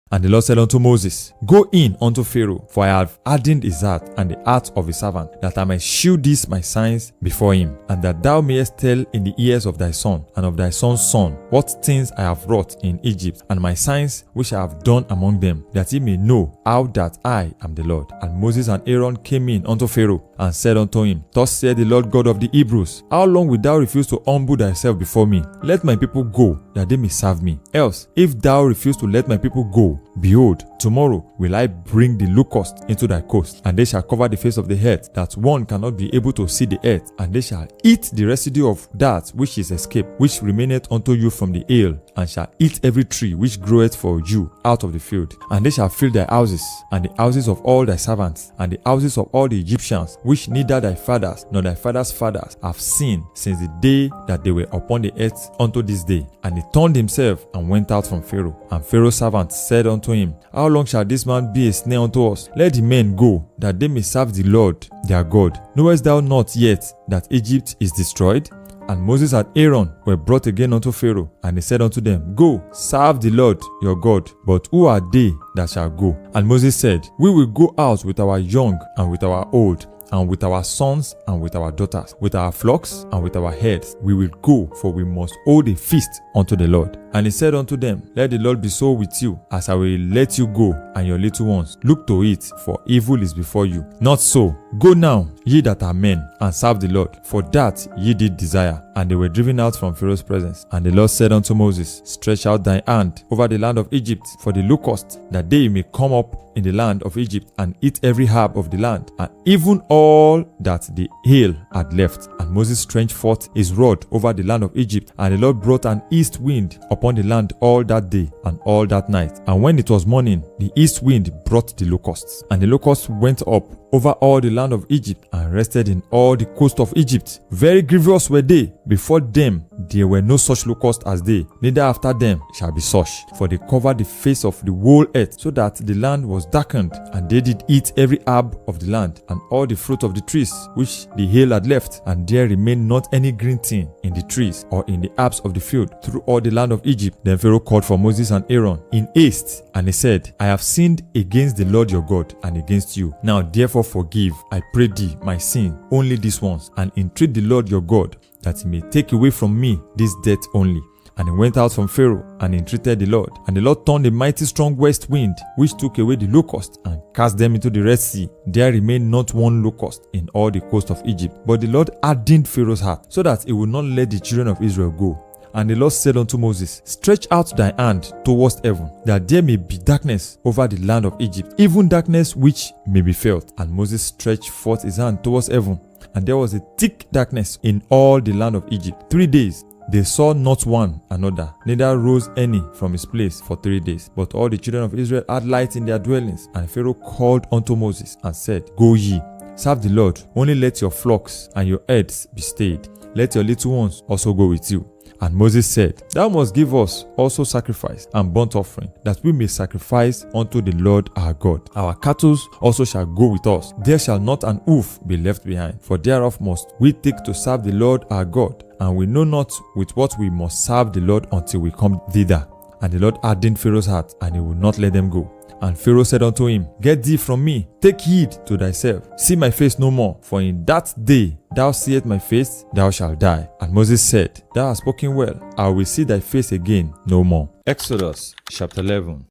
A: And the Lord said unto Moses, Go in unto Pharaoh, for I have hardened his heart and the heart of his servant, that I might shew these my signs before him, and that thou mayest tell in the ears of thy son and of thy son's son what things I have wrought in Egypt, and my signs which I have done among them, that he may know how that I am the Lord. And Moses and Aaron came in unto Pharaoh, and said unto him, Thus saith the Lord God of the Hebrews, How long wilt thou refuse to humble thyself before me? Let my people go, that they may serve me. Else, if thou refuse to let my people go, behold, tomorrow will I bring the locust into thy coast, and they shall cover the face of the earth, that one cannot be able to see the earth, and they shall eat the residue of that which is escaped, which remaineth unto you from the hail, and shall eat every tree which groweth for you out of the field. And they shall fill thy houses, and the houses of all thy servants, and the houses of all the Egyptians, which neither thy fathers nor thy fathers' fathers have seen since the day that they were upon the earth unto this day. And he turned himself and went out from Pharaoh. And Pharaoh's servant said unto him, How long shall this man be a snare unto us? Let the men go, that they may serve the Lord their God. Knowest thou not yet that Egypt is destroyed? And Moses and Aaron were brought again unto Pharaoh, and he said unto them, Go, serve the Lord your God. But who are they that shall go? And Moses said, We will go out with our young and with our old, and with our sons and with our daughters, with our flocks and with our herds. We will go, for we must hold a feast unto the Lord. And he said unto them, Let the Lord be so with you, as I will let you go, and your little ones. Look to it, for evil is before you. Not so. Go now, ye that are men, and serve the Lord, for that ye did desire. And they were driven out from Pharaoh's presence. And the Lord said unto Moses, Stretch out thy hand over the land of Egypt, for the locust, that they may come up in the land of Egypt, and eat every herb of the land, and even all that the hail had left. And Moses stretched forth his rod over the land of Egypt, and the Lord brought an east wind upon upon the land all that day and all that night. And when it was morning, the east wind brought the locusts. And the locusts went up over all the land of Egypt and rested in all the coast of Egypt. Very grievous were they. Before them there were no such locusts as they, neither after them shall be such. For they covered the face of the whole earth, so that the land was darkened. And they did eat every herb of the land, and all the fruit of the trees which the hail had left. And there remained not any green thing in the trees or in the herbs of the field through all the land of Egypt. Then Pharaoh called for Moses and Aaron in haste, and he said, I have sinned against the Lord your God and against you. Now therefore forgive, I pray thee, my sin only this once, and entreat the Lord your God that he may take away from me this death only. And he went out from Pharaoh and entreated the Lord. And the Lord turned a mighty strong west wind, which took away the locusts and cast them into the Red Sea. There remained not one locust in all the coast of Egypt. But the Lord hardened Pharaoh's heart, so that he would not let the children of Israel go. And the Lord said unto Moses, stretch out thy hand towards heaven, that there may be darkness over the land of Egypt, even darkness which may be felt. And Moses stretched forth his hand towards heaven, and there was a thick darkness in all the land of Egypt 3 days. They saw not one another, neither rose any from his place for 3 days. But all the children of Israel had light in their dwellings. And Pharaoh called unto Moses and said, go ye, serve the Lord, only let your flocks and your herds be stayed. Let your little ones also go with you. And Moses said, thou must give us also sacrifice and burnt offering, that we may sacrifice unto the Lord our God. Our cattle also shall go with us. There shall not an hoof be left behind, for thereof must we take to serve the Lord our God. And we know not with what we must serve the Lord until we come thither. And the Lord hardened Pharaoh's heart, and he would not let them go. And Pharaoh said unto him, get thee from me, take heed to thyself, see my face no more, for in that day thou seest my face, thou shalt die. And Moses said, thou hast spoken well, I will see thy face again no more. Exodus chapter 11.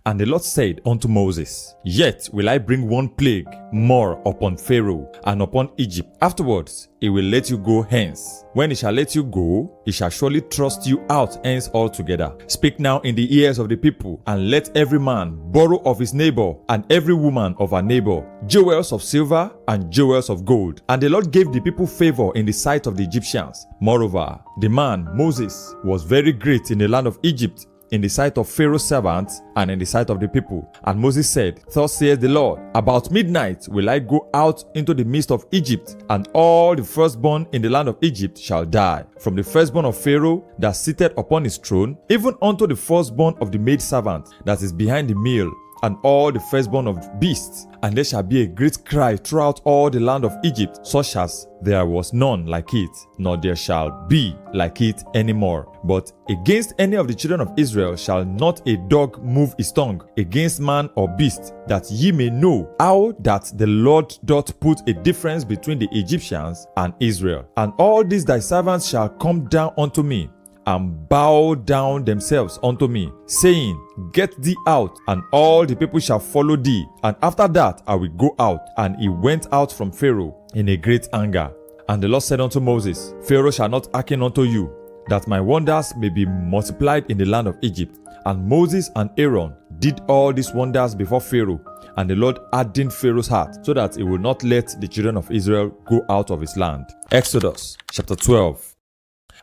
A: And the Lord said unto Moses, yet will I bring one plague more upon Pharaoh and upon Egypt. Afterwards he will let you go hence. When he shall let you go, he shall surely thrust you out hence altogether. Speak now in the ears of the people, and let every man borrow of his neighbor, and every woman of her neighbor, jewels of silver and jewels of gold. And the Lord gave the people favor in the sight of the Egyptians. Moreover, the man Moses was very great in the land of Egypt, in the sight of Pharaoh's servants and in the sight of the people. And Moses said, thus saith the Lord, about midnight will I go out into the midst of Egypt, and all the firstborn in the land of Egypt shall die, from the firstborn of Pharaoh that sitteth upon his throne, even unto the firstborn of the maidservant that is behind the mill, and all the firstborn of beasts. And there shall be a great cry throughout all the land of Egypt, such as there was none like it, nor there shall be like it any more. But against any of the children of Israel shall not a dog move his tongue against man or beast, that ye may know how that the Lord doth put a difference between the Egyptians and Israel. And all these thy servants shall come down unto me, and bow down themselves unto me, saying, get thee out, and all the people shall follow thee. And after that I will go out. And he went out from Pharaoh in a great anger. And the Lord said unto Moses, Pharaoh shall not hearken unto you, that my wonders may be multiplied in the land of Egypt. And Moses and Aaron did all these wonders before Pharaoh. And the Lord hardened Pharaoh's heart, so that he would not let the children of Israel go out of his land. Exodus chapter 12.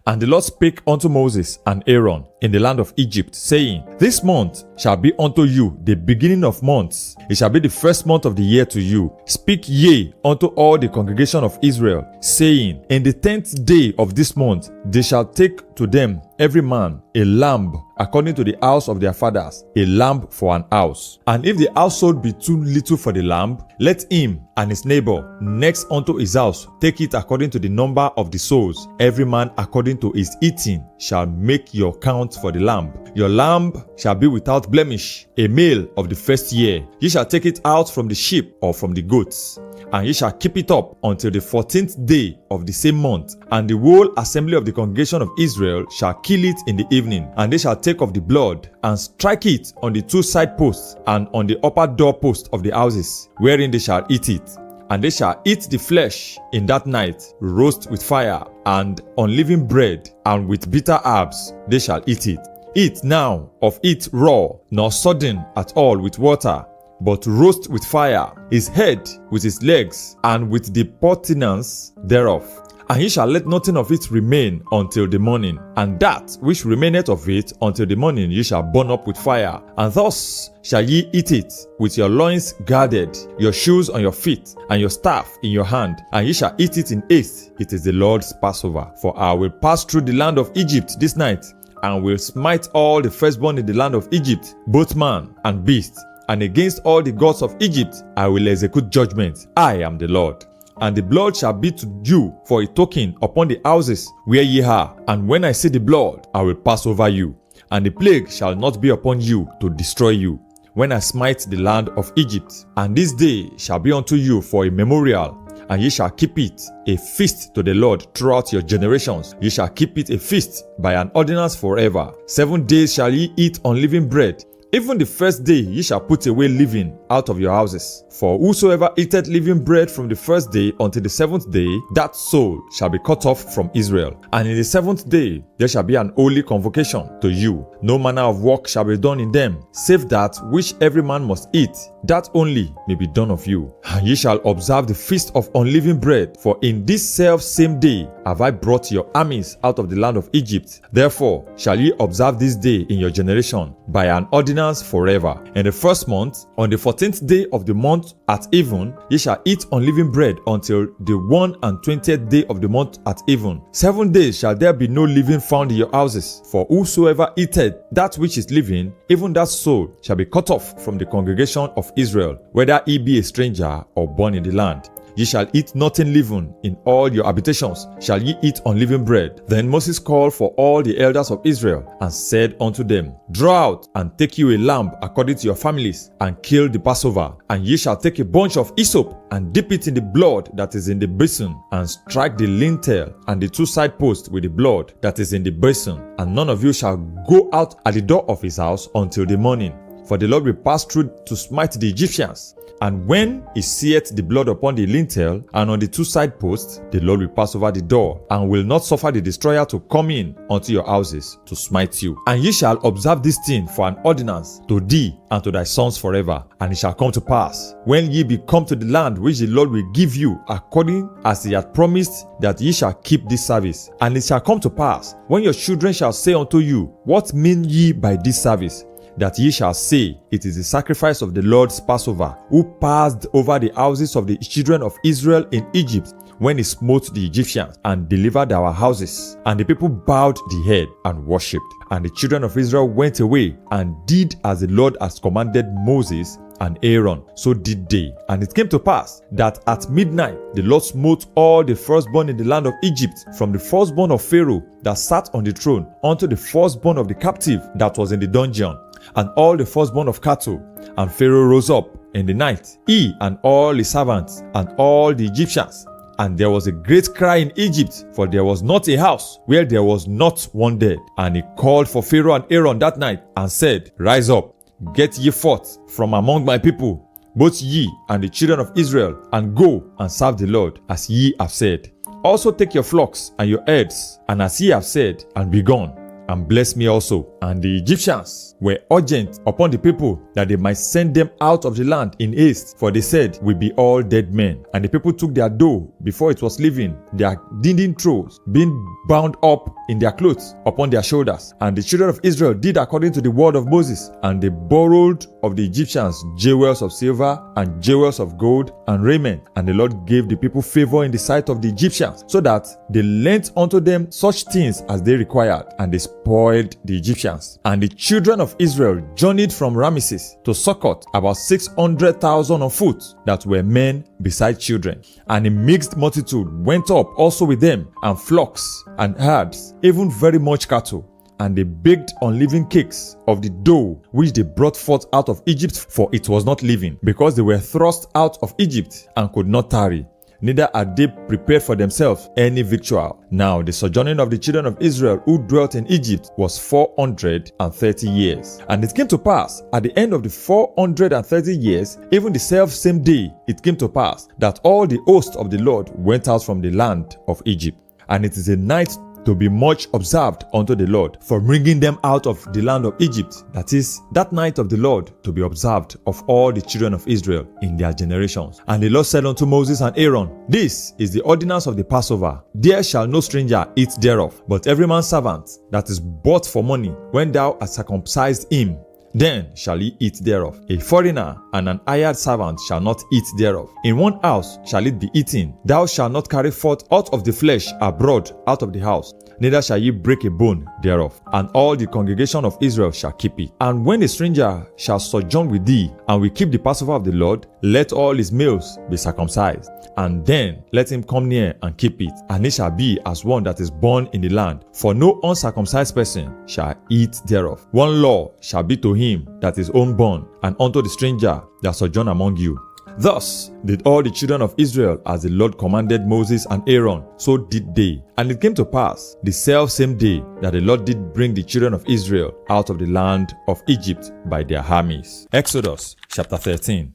A: And the Lord spake unto Moses and Aaron in the land of Egypt, saying, this month shall be unto you the beginning of months. It shall be the first month of the year to you. Speak ye unto all the congregation of Israel, saying, in the 10th day of this month they shall take to them every man a lamb according to the house of their fathers, a lamb for an house. And if the household be too little for the lamb, let him and his neighbor next unto his house take it according to the number of the souls. Every man according to his eating shall make your count for the lamb. Your lamb shall be without blemish, a male of the first year. Ye shall take it out from the sheep or from the goats, and ye shall keep it up until the 14th day of the same month. And the whole assembly of the congregation of Israel shall kill it in the evening. And they shall take of the blood, and strike it on the 2 side posts, and on the upper door post of the houses, wherein they shall eat it. And they shall eat the flesh in that night, roast with fire, and unleavened bread, and with bitter herbs they shall eat it. Eat now of it raw, nor sodden at all with water, but roast with fire, his head with his legs, and with the purtenance thereof. And ye shall let nothing of it remain until the morning, and that which remaineth of it until the morning ye shall burn up with fire. And thus shall ye eat it, with your loins girded, your shoes on your feet, and your staff in your hand, and ye shall eat it in haste. It is the Lord's Passover. For I will pass through the land of Egypt this night, and will smite all the firstborn in the land of Egypt, both man and beast. And against all the gods of Egypt I will execute judgment. I am the Lord. And the blood shall be to you for a token upon the houses where ye are. And when I see the blood, I will pass over you. And the plague shall not be upon you to destroy you, when I smite the land of Egypt. And this day shall be unto you for a memorial, and ye shall keep it a feast to the Lord throughout your generations. Ye shall keep it a feast by an ordinance forever. 7 days shall ye eat unleavened bread. Even the first day ye shall put away leaven out of your houses. For whosoever eateth leavened bread from the first day until the 7th day, that soul shall be cut off from Israel. And in the 7th day there shall be an holy convocation to you. No manner of work shall be done in them, save that which every man must eat, that only may be done of you. And ye shall observe the feast of unleavened bread, for in this self same day have I brought your armies out of the land of Egypt. Therefore shall ye observe this day in your generation by an ordinance forever. In the first month, on the 14th day of the month at even, ye shall eat unleavened bread until the 21st day of the month at even. 7 days shall there be no leaven found in your houses. For whosoever eateth that which is living, even that soul shall be cut off from the congregation of Israel, whether he be a stranger or born in the land. Ye shall eat nothing leaven in all your habitations, shall ye eat unleavened bread. Then Moses called for all the elders of Israel, and said unto them, Draw out, and take you a lamb according to your families, and kill the Passover. And ye shall take a bunch of hyssop, and dip it in the blood that is in the basin, and strike the lintel and the 2 side posts with the blood that is in the basin. And none of you shall go out at the door of his house until the morning. For the Lord will pass through to smite the Egyptians. And when he seeth the blood upon the lintel and on the 2 side posts, the Lord will pass over the door, and will not suffer the destroyer to come in unto your houses to smite you. And ye shall observe this thing for an ordinance to thee and to thy sons forever. And it shall come to pass, when ye be come to the land which the Lord will give you, according as he hath promised, that ye shall keep this service. And it shall come to pass, when your children shall say unto you, What mean ye by this service? That ye shall say, It is the sacrifice of the Lord's Passover, who passed over the houses of the children of Israel in Egypt, when he smote the Egyptians, and delivered our houses. And the people bowed the head and worshipped. And the children of Israel went away, and did as the Lord has commanded Moses and Aaron, so did they. And it came to pass, that at midnight the Lord smote all the firstborn in the land of Egypt, from the firstborn of Pharaoh that sat on the throne, unto the firstborn of the captive that was in the dungeon, and all the firstborn of cattle. And Pharaoh rose up in the night, he and all his servants, and all the Egyptians. And there was a great cry in Egypt, for there was not a house where there was not one dead. And he called for Pharaoh and Aaron that night, and said, Rise up, get ye forth from among my people, both ye and the children of Israel, and go and serve the Lord, as ye have said. Also take your flocks and your herds, and as ye have said, and be gone, and bless me also. And the Egyptians were urgent upon the people that they might send them out of the land in haste, for they said, We be all dead men. And the people took their dough before it was leavened, their didding troughs being bound up in their clothes upon their shoulders. And the children of Israel did according to the word of Moses, and they borrowed of the Egyptians jewels of silver and jewels of gold and raiment. And the Lord gave the people favor in the sight of the Egyptians, so that they lent unto them such things as they required, and they spoiled the Egyptians. And the children of Israel journeyed from Ramesses to Succoth, about 600,000 on foot, that were men beside children. And a mixed multitude went up also with them, and flocks and herds, even very much cattle. And they baked unleavened cakes of the dough which they brought forth out of Egypt, for it was not leavened, because they were thrust out of Egypt and could not tarry. Neither had they prepared for themselves any victual. Now the sojourning of the children of Israel who dwelt in Egypt was 430 years. And it came to pass, at the end of the 430 years, even the self same day, it came to pass, that all the host of the Lord went out from the land of Egypt. And it is a night to be much observed unto the Lord, for bringing them out of the land of Egypt. That is, that night of the Lord to be observed of all the children of Israel in their generations. And the Lord said unto Moses and Aaron, This is the ordinance of the Passover. There shall no stranger eat thereof, but every man's servant that is bought for money, when thou hast circumcised him, then shall he eat thereof. A foreigner and an hired servant shall not eat thereof. In one house shall it be eaten. Thou shalt not carry forth out of the flesh abroad out of the house, neither shall ye break a bone thereof. And all the congregation of Israel shall keep it. And when a stranger shall sojourn with thee, and will keep the Passover of the Lord, let all his males be circumcised. And then let him come near and keep it. And it shall be as one that is born in the land. For no uncircumcised person shall eat thereof. One law shall be to him that is homeborn, and unto the stranger that sojourn among you. Thus did all the children of Israel as the Lord commanded Moses and Aaron, so did they. And it came to pass the selfsame day that the Lord did bring the children of Israel out of the land of Egypt by their armies. Exodus chapter 13.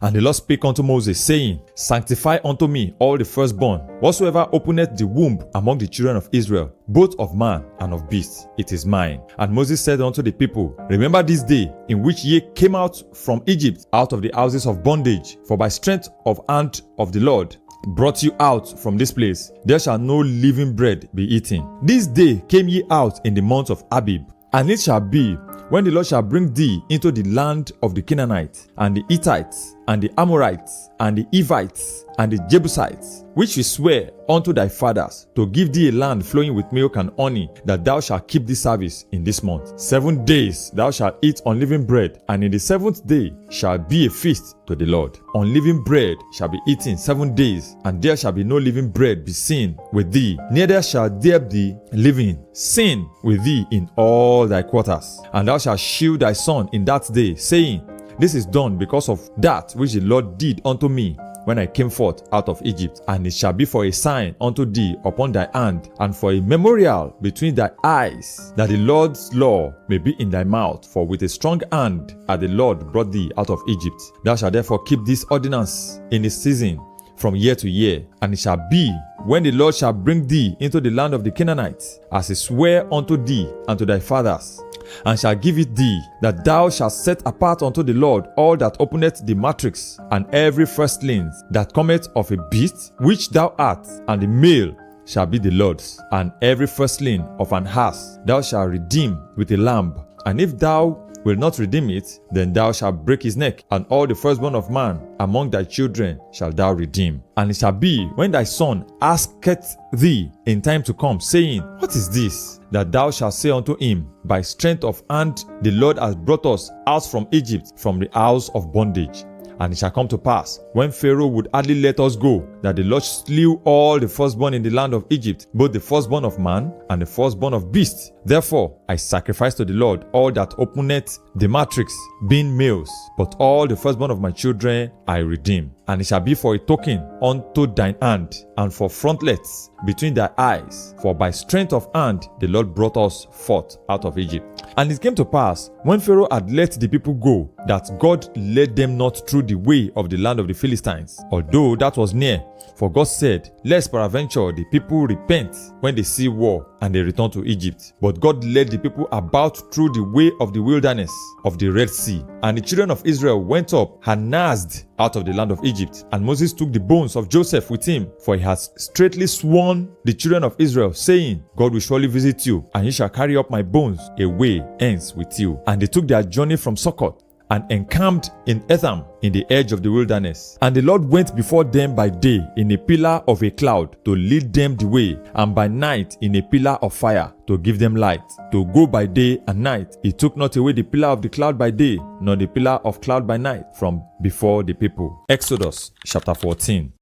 A: And the Lord spake unto Moses, saying, Sanctify unto me all the firstborn, whatsoever openeth the womb among the children of Israel, both of man and of beast, it is mine. And Moses said unto the people, Remember this day in which ye came out from Egypt, out of the houses of bondage, for by strength of hand of the Lord brought you out from this place. There shall no living bread be eaten. This day came ye out in the month of Abib. And it shall be, when the Lord shall bring thee into the land of the Canaanites, and the Hittites, and the Amorites, and the Hivites, and the Jebusites, which we swear unto thy fathers, to give thee a land flowing with milk and honey, that thou shalt keep this service in this month. 7 days thou shalt eat unleavened bread, and in the 7th day shall be a feast to the Lord. Unleavened bread shall be eaten 7 days, and there shall be no living bread be seen with thee, neither shall there be living sin with thee in all thy quarters. And thou shalt shield thy son in that day, saying, This is done because of that which the Lord did unto me when I came forth out of Egypt. And it shall be for a sign unto thee upon thy hand, and for a memorial between thy eyes, that the Lord's law may be in thy mouth. For with a strong hand hath the Lord brought thee out of Egypt. Thou shalt therefore keep this ordinance in its season from year to year. And it shall be, when the Lord shall bring thee into the land of the Canaanites, as he sware unto thee and to thy fathers, and shall give it thee, that thou shalt set apart unto the Lord all that openeth the matrix, and every firstling that cometh of a beast which thou art, and the male shall be the Lord's. And every firstling of an ass thou shalt redeem with a lamb. And if thou wilt not redeem it, then thou shalt break his neck, and all the firstborn of man among thy children shalt thou redeem. And it shall be, when thy son asketh thee in time to come, saying, What is this? That thou shalt say unto him, By strength of hand the Lord has brought us out from Egypt, from the house of bondage. And it shall come to pass, when Pharaoh would hardly let us go, that the Lord slew all the firstborn in the land of Egypt, both the firstborn of man and the firstborn of beasts. Therefore I sacrifice to the Lord all that openeth the matrix, being males, but all the firstborn of my children I redeem. And it shall be for a token unto thine hand, and for frontlets between thy eyes. For by strength of hand the Lord brought us forth out of Egypt. And it came to pass, when Pharaoh had let the people go, that God led them not through the way of the land of the Philistines, although that was near. For God said, Lest peradventure the people repent when they see war, and they return to Egypt. But God led the people about through the way of the wilderness of the Red Sea. And the children of Israel went up and nased out of the land of Egypt. And Moses took the bones of Joseph with him, for he has straitly sworn the children of Israel, saying, God will surely visit you, and ye shall carry up my bones away hence with you. And they took their journey from Succoth, and encamped in Etham in the edge of the wilderness. And the Lord went before them by day in a pillar of a cloud to lead them the way, and by night in a pillar of fire to give them light, to go by day and night. He took not away the pillar of the cloud by day, nor the pillar of cloud by night from before the people. Exodus chapter 14.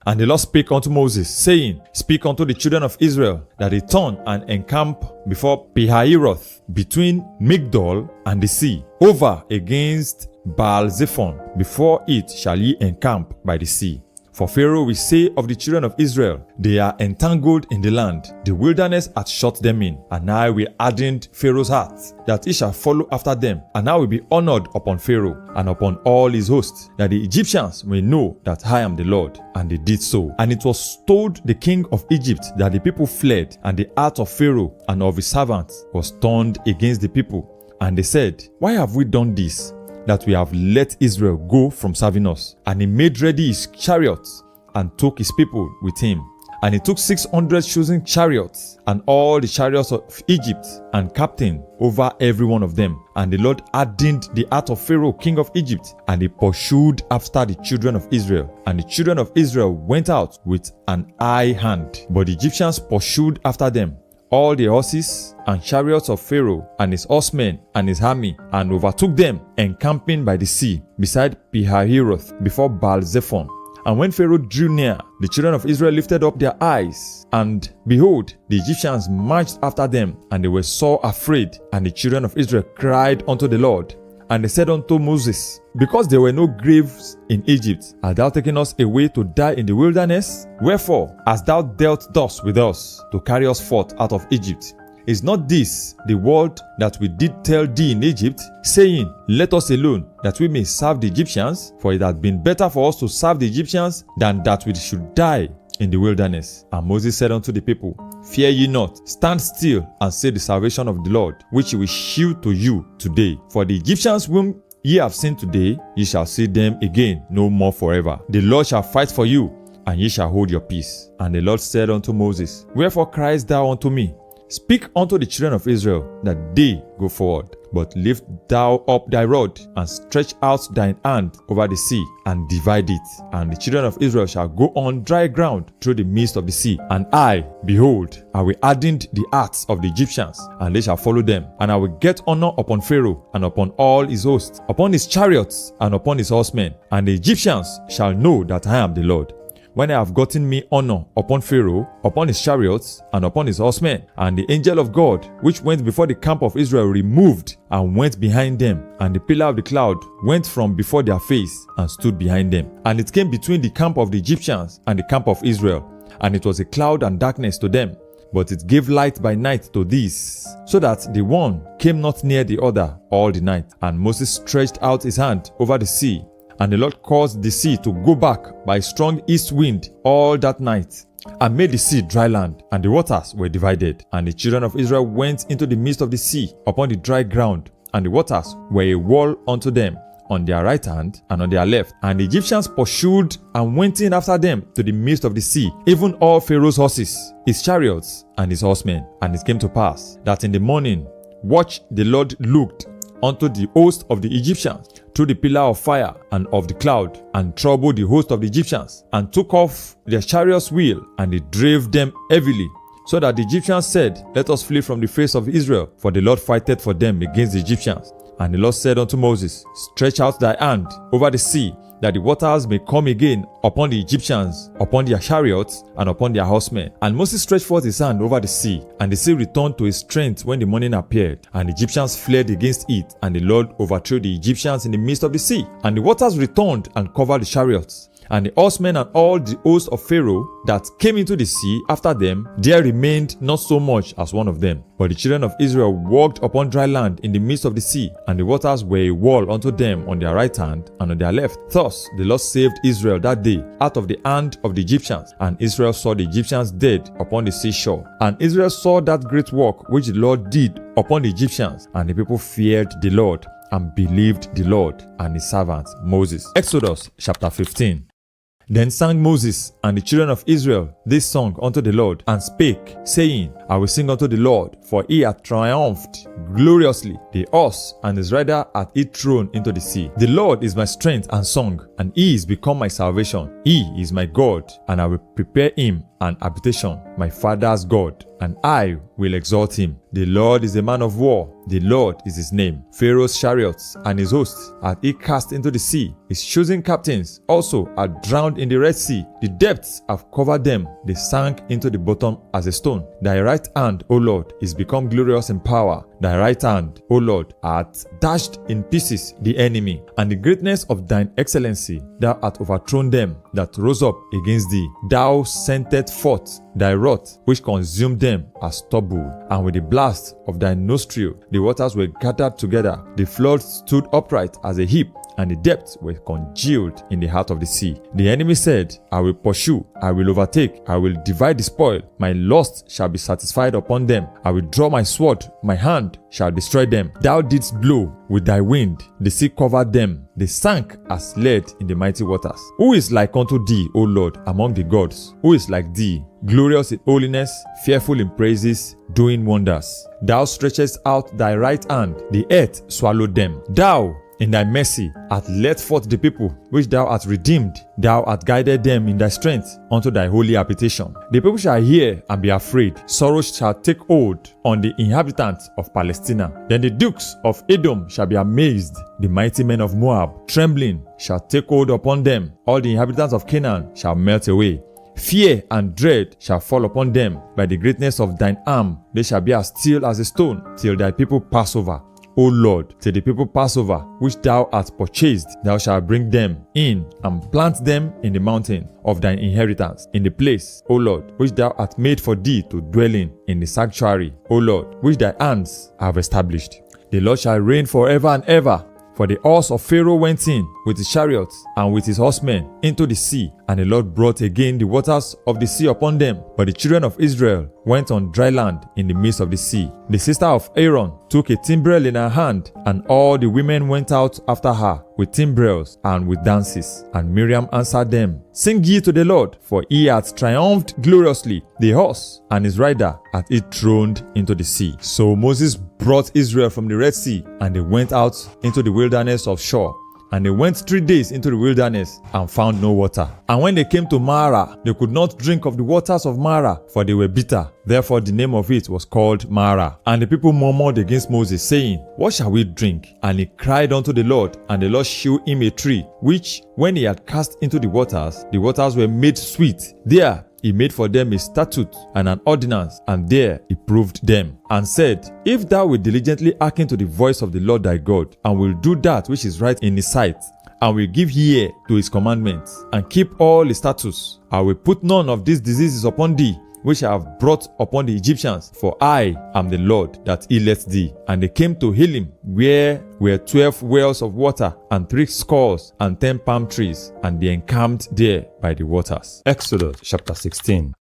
A: And the Lord spake unto Moses, saying, Speak unto the children of Israel, that they turn and encamp before Pihahiroth, between Migdol and the sea, over against Baal-Zephon. Before it shall ye encamp by the sea. For Pharaoh will say of the children of Israel, they are entangled in the land. The wilderness hath shut them in, and I will harden Pharaoh's heart, that he shall follow after them. And I will be honored upon Pharaoh and upon all his hosts, that the Egyptians may know that I am the Lord. And they did so. And it was told the king of Egypt that the people fled, and the heart of Pharaoh and of his servants was turned against the people. And they said, Why have we done this, that we have let Israel go from serving us? And he made ready his chariots and took his people with him. And he took 600 chosen chariots and all the chariots of Egypt and captain over every one of them. And the Lord hardened the heart of Pharaoh, king of Egypt, and he pursued after the children of Israel. And the children of Israel went out with an high hand, but the Egyptians pursued after them all the horses and chariots of Pharaoh and his horsemen and his army, and overtook them, encamping by the sea beside Pihahiroth before Baal-zephon. And when Pharaoh drew near, the children of Israel lifted up their eyes, and behold, the Egyptians marched after them, and they were sore afraid. And the children of Israel cried unto the Lord. And they said unto Moses, Because there were no graves in Egypt, hast thou taken us away to die in the wilderness? Wherefore hast thou dealt thus with us, to carry us forth out of Egypt? Is not this the word that we did tell thee in Egypt, saying, Let us alone, that we may serve the Egyptians? For it had been better for us to serve the Egyptians than that we should die in the wilderness. And Moses said unto the people, Fear ye not, stand still and see the salvation of the Lord, which he will shew to you today. For the Egyptians whom ye have seen today, ye shall see them again no more forever. The Lord shall fight for you, and ye shall hold your peace. And the Lord said unto Moses, Wherefore criest thou unto me? Speak unto the children of Israel, that they go forward. But lift thou up thy rod, and stretch out thine hand over the sea, and divide it. And the children of Israel shall go on dry ground through the midst of the sea. And I, behold, I will harden the hearts of the Egyptians, and they shall follow them. And I will get honor upon Pharaoh, and upon all his hosts, upon his chariots, and upon his horsemen. And the Egyptians shall know that I am the Lord, when I have gotten me honor upon Pharaoh, upon his chariots, and upon his horsemen. And the angel of God, which went before the camp of Israel, removed and went behind them. And the pillar of the cloud went from before their face and stood behind them. And it came between the camp of the Egyptians and the camp of Israel. And it was a cloud and darkness to them, but it gave light by night to these, so that the one came not near the other all the night. And Moses stretched out his hand over the sea, and the Lord caused the sea to go back by a strong east wind all that night, and made the sea dry land, and the waters were divided. And the children of Israel went into the midst of the sea upon the dry ground, and the waters were a wall unto them on their right hand and on their left. And the Egyptians pursued and went in after them to the midst of the sea, even all Pharaoh's horses, his chariots, and his horsemen. And it came to pass that in the morning watch the Lord looked unto the host of the Egyptians through the pillar of fire and of the cloud, and troubled the host of the Egyptians, and took off their chariots' wheel, and they drave them heavily, so that the Egyptians said, Let us flee from the face of Israel, for the Lord fighteth for them against the Egyptians. And the Lord said unto Moses, Stretch out thy hand over the sea, that the waters may come again upon the Egyptians, upon their chariots, and upon their horsemen. And Moses stretched forth his hand over the sea, and the sea returned to its strength when the morning appeared. And the Egyptians fled against it, and the Lord overthrew the Egyptians in the midst of the sea. And the waters returned and covered the chariots. And the horsemen and all the host of Pharaoh that came into the sea after them, there remained not so much as one of them. But the children of Israel walked upon dry land in the midst of the sea, and the waters were a wall unto them on their right hand and on their left. Thus the Lord saved Israel that day out of the hand of the Egyptians. And Israel saw the Egyptians dead upon the seashore. And Israel saw that great work which the Lord did upon the Egyptians, and the people feared the Lord and believed the Lord and his servant Moses. Exodus chapter 15. Then sang Moses and the children of Israel this song unto the Lord, and spake, saying, I will sing unto the Lord, for he hath triumphed gloriously. The horse and his rider hath he thrown into the sea. The Lord is my strength and song, and he is become my salvation. He is my God, and I will prepare him an habitation, my father's God, and I will exalt him. The Lord is a man of war, the Lord is his name. Pharaoh's chariots and his hosts hath he cast into the sea. His chosen captains also are drowned in the Red Sea. The depths have covered them, they sank into the bottom as a stone. Thy right hand, O Lord, is become glorious in power. thy right hand, O Lord, hath dashed in pieces the enemy, and the greatness of thine excellency thou hast overthrown them that rose up against thee. Thou sentest forth thy wrath, which consumed them as stubble, and with the blast of thy nostril the waters were gathered together. The floods stood upright as a heap, and the depths were congealed in the heart of the sea. The enemy said, I will pursue, I will overtake, I will divide the spoil. My lust shall be satisfied upon them. I will draw my sword, my hand shall destroy them. Thou didst blow with thy wind, the sea covered them. They sank as lead in the mighty waters. Who is like unto thee, O Lord, among the gods? Who is like thee, glorious in holiness, fearful in praises, doing wonders? Thou stretchest out thy right hand, the earth swallowed them. Thou, in thy mercy, hast led forth the people which thou hast redeemed. Thou hast guided them in thy strength unto thy holy habitation. The people shall hear and be afraid. Sorrow shall take hold on the inhabitants of Palestina. Then the dukes of Edom shall be amazed. The mighty men of Moab, trembling, shall take hold upon them. All the inhabitants of Canaan shall melt away. Fear and dread shall fall upon them. By the greatness of thine arm, they shall be as still as a stone, till thy people pass over. O Lord, till the people pass over, which thou hast purchased, thou shalt bring them in and plant them in the mountain of thine inheritance, in the place, O Lord, which thou hast made for thee to dwell in the sanctuary, O Lord, which thy hands have established. The Lord shall reign forever and ever. For the horse of Pharaoh went in with his chariots and with his horsemen into the sea, and the Lord brought again the waters of the sea upon them. But the children of Israel went on dry land in the midst of the sea. The sister of Aaron took a timbrel in her hand, and all the women went out after her with timbrels and with dances. And Miriam answered them, Sing ye to the Lord, for he hath triumphed gloriously. The horse and his rider hath he thrown into the sea. So Moses brought Israel from the Red Sea, and they went out into the wilderness of Shur. And they went 3 days into the wilderness and found no water. And when they came to Marah, they could not drink of the waters of Marah, for they were bitter. Therefore the name of it was called Marah. And the people murmured against Moses, saying, What shall we drink? And he cried unto the Lord, and the Lord shewed him a tree, which, when he had cast into the waters were made sweet. There he made for them a statute and an ordinance, and there he proved them, and said, If thou wilt diligently hearken to the voice of the Lord thy God, and will do that which is right in his sight, and will give ear to his commandments, and keep all his statutes, I will put none of these diseases upon thee, which I have brought upon the Egyptians, for I am the Lord that healeth thee. And they came to Helim, where were 12 wells of water, and 60 palm trees, and they encamped there by the waters. Exodus chapter 16.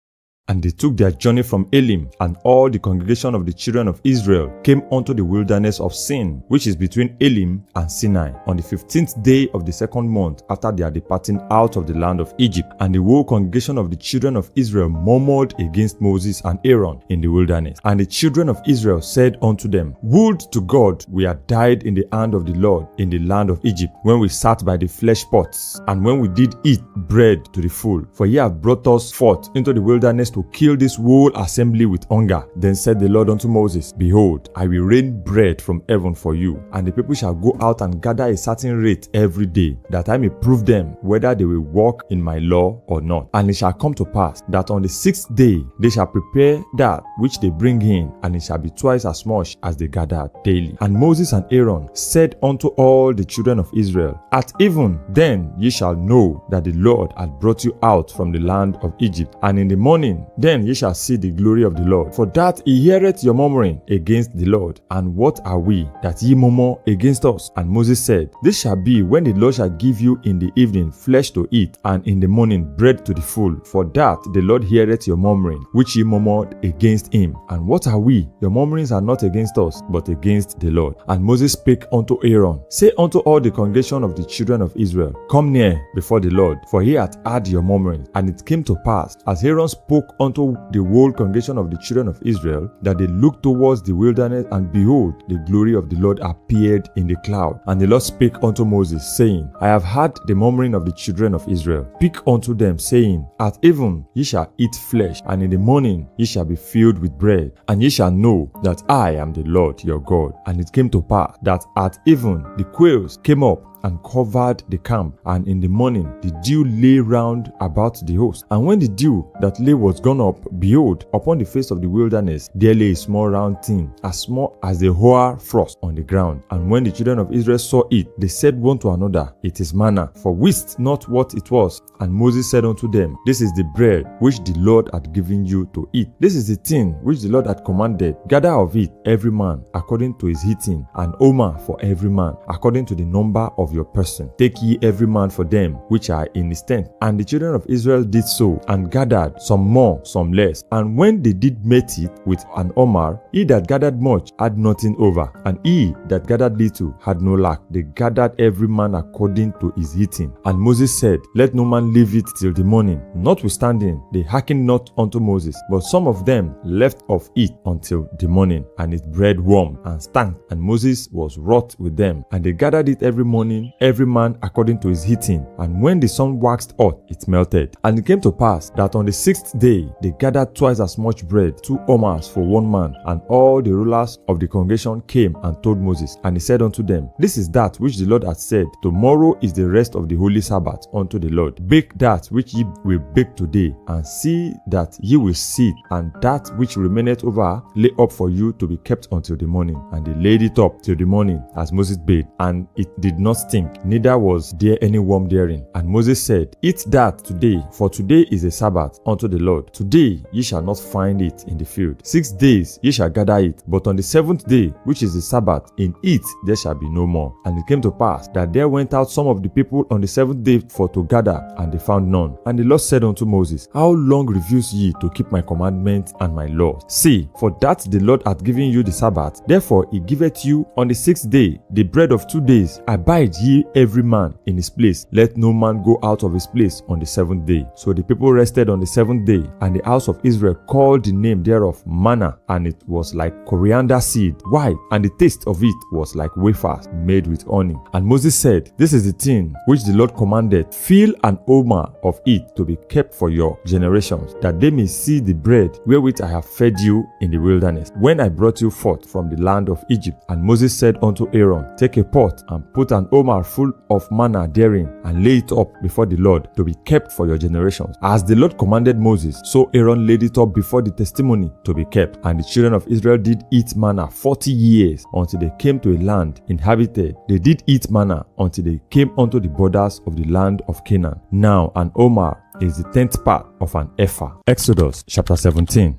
A: And they took their journey from Elim, and all the congregation of the children of Israel came unto the wilderness of Sin, which is between Elim and Sinai, on the 15th day of the 2nd month after their departing out of the land of Egypt. And the whole congregation of the children of Israel murmured against Moses and Aaron in the wilderness. And the children of Israel said unto them, Would to God we had died in the hand of the Lord in the land of Egypt, when we sat by the flesh pots, and when we did eat bread to the full. For ye have brought us forth into the wilderness to kill this whole assembly with hunger. Then said the Lord unto Moses, Behold, I will rain bread from heaven for you, and the people shall go out and gather a certain rate every day, that I may prove them whether they will walk in my law or not. And it shall come to pass that on the 6th day they shall prepare that which they bring in, and it shall be twice as much as they gather daily. And Moses and Aaron said unto all the children of Israel, At even then ye shall know that the Lord hath brought you out from the land of Egypt. And in the morning then ye shall see the glory of the Lord. For that he heareth your murmuring against the Lord. And what are we that ye murmur against us? And Moses said, This shall be when the Lord shall give you in the evening flesh to eat, and in the morning bread to the full. For that the Lord heareth your murmuring, which ye murmured against him. And what are we? Your murmurings are not against us, but against the Lord. And Moses spake unto Aaron, Say unto all the congregation of the children of Israel, Come near before the Lord, for he hath heard your murmuring. And it came to pass, as Aaron spoke unto the whole congregation of the children of Israel, that they looked towards the wilderness, and behold, the glory of the Lord appeared in the cloud. And the Lord spake unto Moses, saying, I have heard the murmuring of the children of Israel. Speak unto them, saying, At even ye shall eat flesh, and in the morning ye shall be filled with bread, and ye shall know that I am the Lord your God. And it came to pass that at even the quails came up and covered the camp, and in the morning the dew lay round about the host. And when the dew that lay was gone up, behold, upon the face of the wilderness there lay a small round thing, as small as the hoar frost on the ground. And when the children of Israel saw it, they said one to another, It is manna, for wist not what it was. And Moses said unto them, This is the bread which the Lord had given you to eat. This is the thing which the Lord had commanded. Gather of it every man according to his eating, and omer for every man according to the number of your person. Take ye every man for them which are in his tent. And the children of Israel did so, and gathered, some more, some less. And when they did mete it with an omer, he that gathered much had nothing over, and he that gathered little had no lack. They gathered every man according to his eating. And Moses said, Let no man leave it till the morning. Notwithstanding, they hearkened not unto Moses, but some of them left of it until the morning, and its bread warmed and stank, and Moses was wroth with them. And they gathered it every morning, every man according to his eating. And when the sun waxed hot, it melted. And it came to pass that on the 6th day they gathered twice as much bread, 2 omers for one man. And all the rulers of the congregation came and told Moses. And he said unto them, This is that which the Lord hath said, Tomorrow is the rest of the holy Sabbath unto the Lord. Bake that which ye will bake today, and see that ye will see it, and that which remaineth over lay up for you to be kept until the morning. And they laid it up till the morning, as Moses bade, and it did not stink, neither was there any worm therein. And Moses said, Eat that today, for today is a Sabbath unto the Lord. Today ye shall not find it in the field. 6 days ye shall gather it, but on the 7th day, which is the Sabbath, in it there shall be no more. And it came to pass that there went out some of the people on the 7th day for to gather, and they found none. And the Lord said unto Moses, How long refuse ye to keep my commandments and my laws? See, for that the Lord hath given you the Sabbath, therefore he giveth you on the 6th day the bread of 2 days. Abide ye every man in his place. Let no man go out of his place on the 7th day. So the people rested on the 7th day, and the house of Israel called the name thereof manna, and it was like coriander seed, white, and the taste of it was like wafers made with honey. And Moses said, This is the thing which the Lord commanded, fill an omer of it to be kept for your generations, that they may see the bread wherewith I have fed you in the wilderness, when I brought you forth from the land of Egypt. And Moses said unto Aaron, Take a pot, and put an omer full of manna therein, and lay it up before the Lord to be kept for your generations. As the Lord commanded Moses, so Aaron laid it up before the testimony to be kept. And the children of Israel did eat manna 40 years, until they came to a land inhabited. They did eat manna until they came unto the borders of the land of Canaan. Now an omer is the 10th part of an ephah. Exodus chapter 17.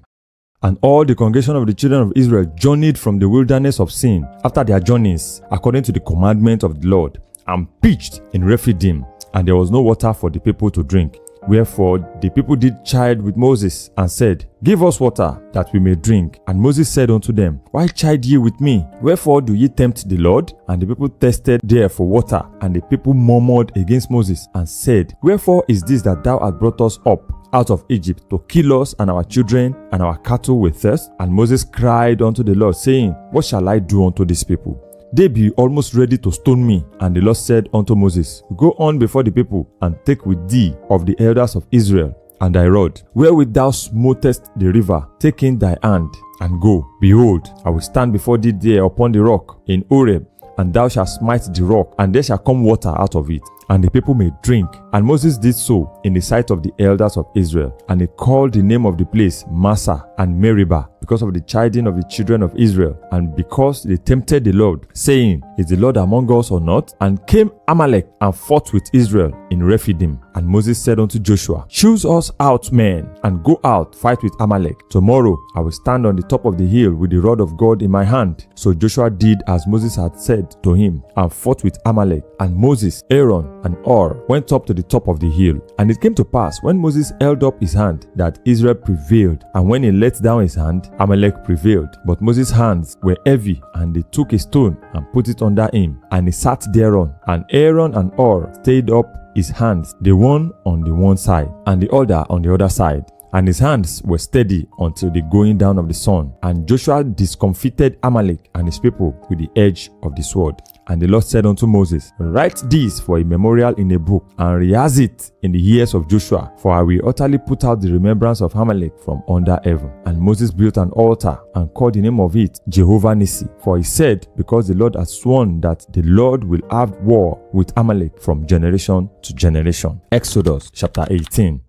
A: And all the congregation of the children of Israel journeyed from the wilderness of Sin after their journeys, according to the commandment of the Lord, and pitched in Rephidim, and there was no water for the people to drink. Wherefore the people did chide with Moses, and said, Give us water, that we may drink. And Moses said unto them, Why chide ye with me? Wherefore do ye tempt the Lord? And the people thirsted there for water. And the people murmured against Moses, and said, Wherefore is this that thou hast brought us up out of Egypt, to kill us and our children and our cattle with thirst? And Moses cried unto the Lord, saying, What shall I do unto this people? They be almost ready to stone me. And the Lord said unto Moses, Go on before the people, and take with thee of the elders of Israel and thy rod, wherewith thou smotest the river, take in thy hand, and go. Behold, I will stand before thee there upon the rock in Horeb, and thou shalt smite the rock, and there shall come water out of it, and the people may drink. And Moses did so in the sight of the elders of Israel. And he called the name of the place Massah and Meribah, because of the chiding of the children of Israel, and because they tempted the Lord, saying, Is the Lord among us or not? And came Amalek and fought with Israel in Rephidim. And Moses said unto Joshua, Choose us out men, and go out, fight with Amalek. Tomorrow I will stand on the top of the hill with the rod of God in my hand. So Joshua did as Moses had said to him, and fought with Amalek. And Moses, Aaron, and Hur went up to the top of the hill. And it came to pass, when Moses held up his hand, that Israel prevailed, and when he let down his hand, Amalek prevailed. But Moses' hands were heavy, and they took a stone and put it under him, and he sat thereon. And Aaron and Hur stayed up his hands, the one on the one side, and the other on the other side. and his hands were steady until the going down of the sun. And Joshua discomfited Amalek and his people with the edge of the sword. And the Lord said unto Moses, Write this for a memorial in a book, and rehearse it in the ears of Joshua, for I will utterly put out the remembrance of Amalek from under heaven. And Moses built an altar, and called the name of it Jehovah Nissi. For he said, Because the Lord has sworn that the Lord will have war with Amalek from generation to generation. Exodus chapter 18.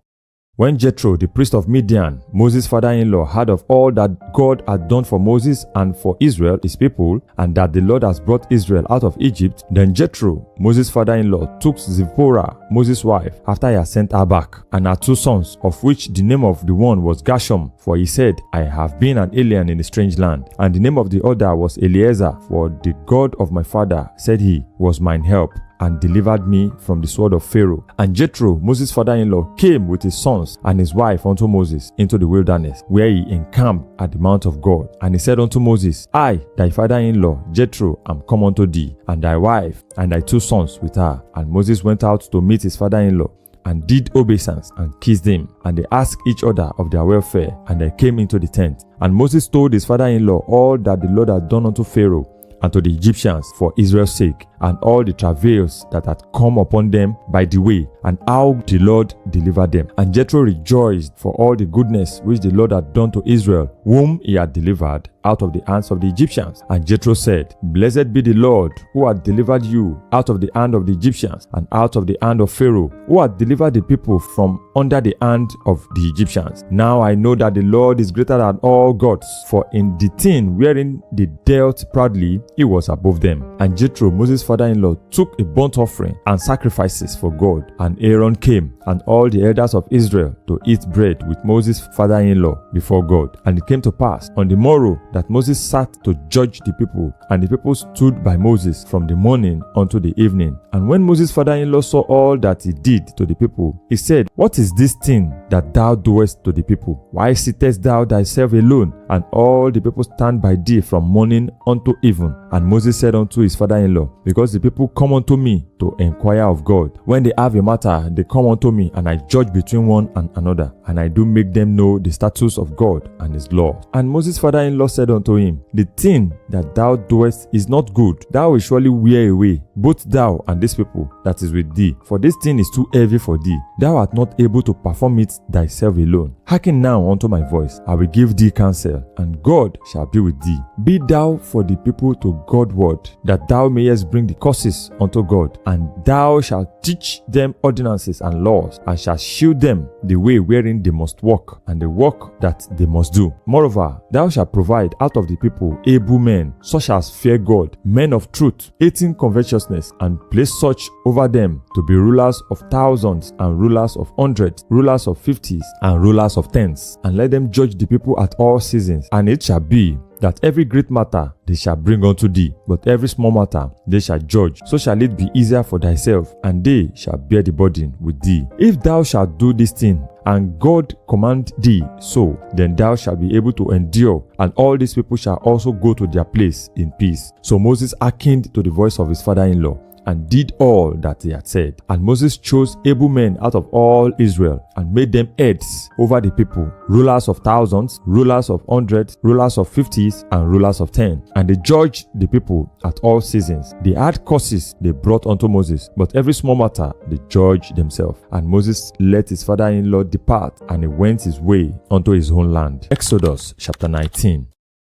A: When Jethro, the priest of Midian, Moses' father-in-law, heard of all that God had done for Moses and for Israel, his people, and that the Lord has brought Israel out of Egypt, then Jethro, Moses' father-in-law, took Zipporah, Moses' wife, after he had sent her back, and her 2 sons, of which the name of the one was Gershom, for he said, I have been an alien in a strange land. And the name of the other was Eliezer, for the God of my father, said he, was mine help, and delivered me from the sword of Pharaoh. And Jethro, Moses' father-in-law, came with his sons and his wife unto Moses into the wilderness, where he encamped at the mount of God. And he said unto Moses, I, thy father-in-law, Jethro, am come unto thee, and thy wife, and thy 2 sons with her. And Moses went out to meet his father-in-law, and did obeisance, and kissed him. And they asked each other of their welfare, and they came into the tent. And Moses told his father-in-law all that the Lord had done unto Pharaoh, and to the Egyptians for Israel's sake, and all the travails that had come upon them by the way, and how the Lord delivered them. And Jethro rejoiced for all the goodness which the Lord had done to Israel, whom he had delivered out of the hands of the Egyptians. And Jethro said, Blessed be the Lord, who had delivered you out of the hand of the Egyptians, and out of the hand of Pharaoh, who had delivered the people from under the hand of the Egyptians. Now I know that the Lord is greater than all gods, for in the thing wherein they dealt proudly, he was above them. And Jethro, Moses' father-in-law, took a burnt offering and sacrifices for God. And Aaron came, and all the elders of Israel, to eat bread with Moses' father-in-law before God. And it came to pass on the morrow that Moses sat to judge the people, and the people stood by Moses from the morning unto the evening. And when Moses' father-in-law saw all that he did to the people, he said, What is this thing that thou doest to the people? Why sittest thou thyself alone, and all the people stand by thee from morning unto even? And Moses said unto his father-in-law, Because the people come unto me to inquire of God. When they have a matter, they come unto me, and I judge between one and another, and I do make them know the statutes of God and his law. And Moses' father-in-law said unto him, The thing that thou doest is not good. Thou wilt surely wear away, both thou and this people that is with thee, for this thing is too heavy for thee. Thou art not able to perform it thyself alone. Hearken now unto my voice. I will give thee counsel, and God shall be with thee. Be thou for the people to Godward, that thou mayest bring the causes unto God, and thou shalt teach them ordinances and laws, and shalt shew them the way wherein they must walk, and the work that they must do. Moreover, thou shalt provide out of the people able men, such as fear God, men of truth, hating covetousness, and place such over them to be rulers of thousands, and rulers of hundreds, rulers of 50s, and rulers of 10s. And let them judge the people at all seasons. And it shall be that every great matter they shall bring unto thee, but every small matter they shall judge. So shall it be easier for thyself, and they shall bear the burden with thee. If thou shalt do this thing, and God command thee so, then thou shalt be able to endure, and all these people shall also go to their place in peace. So Moses hearkened to the voice of his father-in-law, and did all that he had said. And Moses chose able men out of all Israel, and made them heads over the people, rulers of thousands, rulers of hundreds, rulers of 50s, and rulers of 10. And they judged the people at all seasons. They had causes they brought unto Moses, but every small matter they judged themselves. And Moses let his father-in-law depart, and he went his way unto his own land. Exodus chapter 19.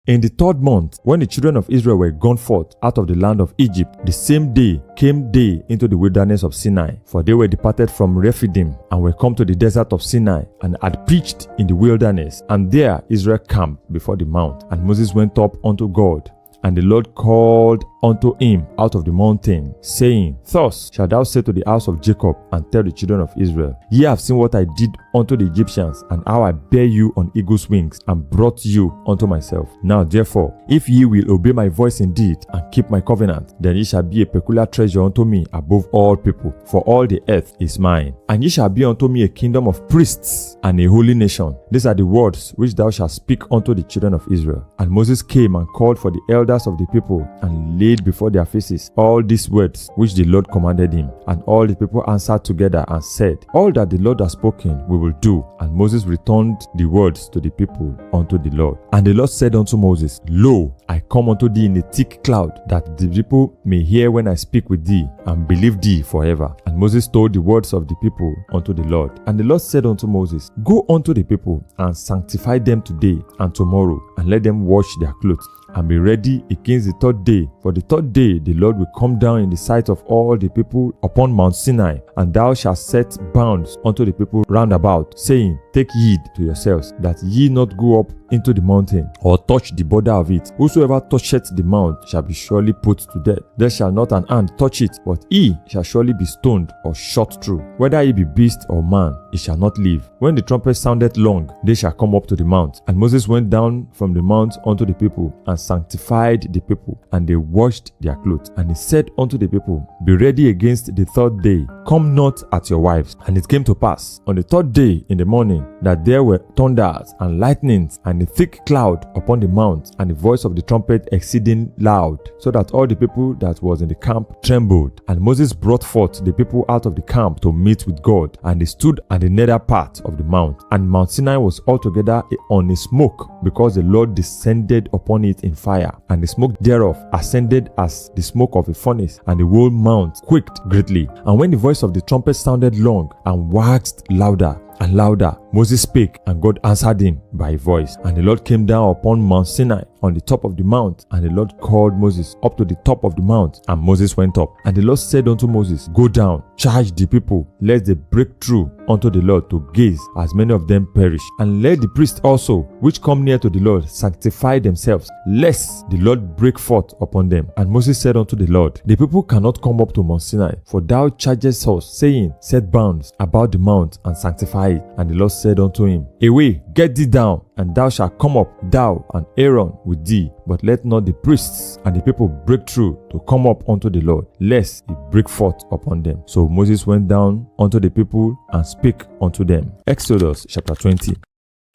A: In the 3rd month, when the children of Israel were gone forth out of the land of Egypt, the same day came they into the wilderness of Sinai, for they were departed from Rephidim, and were come to the desert of Sinai, and had pitched in the wilderness. And there Israel camped before the mount. And Moses went up unto God, and the Lord called unto him out of the mountain, saying, Thus shalt thou say to the house of Jacob, and tell the children of Israel, Ye have seen what I did unto the Egyptians, and how I bare you on eagle's wings, and brought you unto myself. Now therefore, if ye will obey my voice indeed, and keep my covenant, then ye shall be a peculiar treasure unto me above all people, for all the earth is mine. And ye shall be unto me a kingdom of priests, and a holy nation. These are the words which thou shalt speak unto the children of Israel. And Moses came and called for the elders elders of the people, and laid before their faces all these words which the Lord commanded him. And all the people answered together and said, All that the Lord has spoken we will do. And Moses returned the words to the people unto the Lord. And the Lord said unto Moses, Lo, I come unto thee in a thick cloud, that the people may hear when I speak with thee, and believe thee forever. And Moses told the words of the people unto the Lord. And the Lord said unto Moses, Go unto the people, and sanctify them today and tomorrow, and let them wash their clothes, and be ready against the third day. For the third day the Lord will come down in the sight of all the people upon Mount Sinai, and thou shalt set bounds unto the people round about, saying, Take heed to yourselves, that ye not go up into the mountain, or touch the border of it. Whosoever toucheth the mount shall be surely put to death. There shall not an hand touch it, but he shall surely be stoned or shot through. Whether he be beast or man, he shall not live. When the trumpet soundeth long, they shall come up to the mount. And Moses went down from the mount unto the people, and sanctified the people, and they washed their clothes. And he said unto the people, Be ready against the third day, come not at your wives. And it came to pass on the third day in the morning, that there were thunders and lightnings, and a thick cloud upon the mount, and the voice of the trumpet exceeding loud, so that all the people that was in the camp trembled. And Moses brought forth the people out of the camp to meet with God, and they stood at the nether part of the mount. And Mount Sinai was altogether on a smoke, because the Lord descended upon it in fire, and the smoke thereof ascended as the smoke of a furnace, and the whole mount quaked greatly. And when the voice of the trumpet sounded long, and waxed louder and louder, Moses spake, and God answered him by a voice. And the Lord came down upon Mount Sinai on the top of the mount, and the Lord called Moses up to the top of the mount, and Moses went up. And the Lord said unto Moses, Go down, charge the people, lest they break through unto the Lord to gaze, as many of them perish. And let the priests also, which come near to the Lord, sanctify themselves, lest the Lord break forth upon them. And Moses said unto the Lord, The people cannot come up to Mount Sinai, for thou chargest us, saying, Set bounds about the mount, and sanctify it. And the Lord said unto him, Away, get thee down, and thou shalt come up, thou and Aaron with thee. But let not the priests and the people break through to come up unto the Lord, lest he break forth upon them. So Moses went down unto the people, and spake unto them. Exodus chapter 20.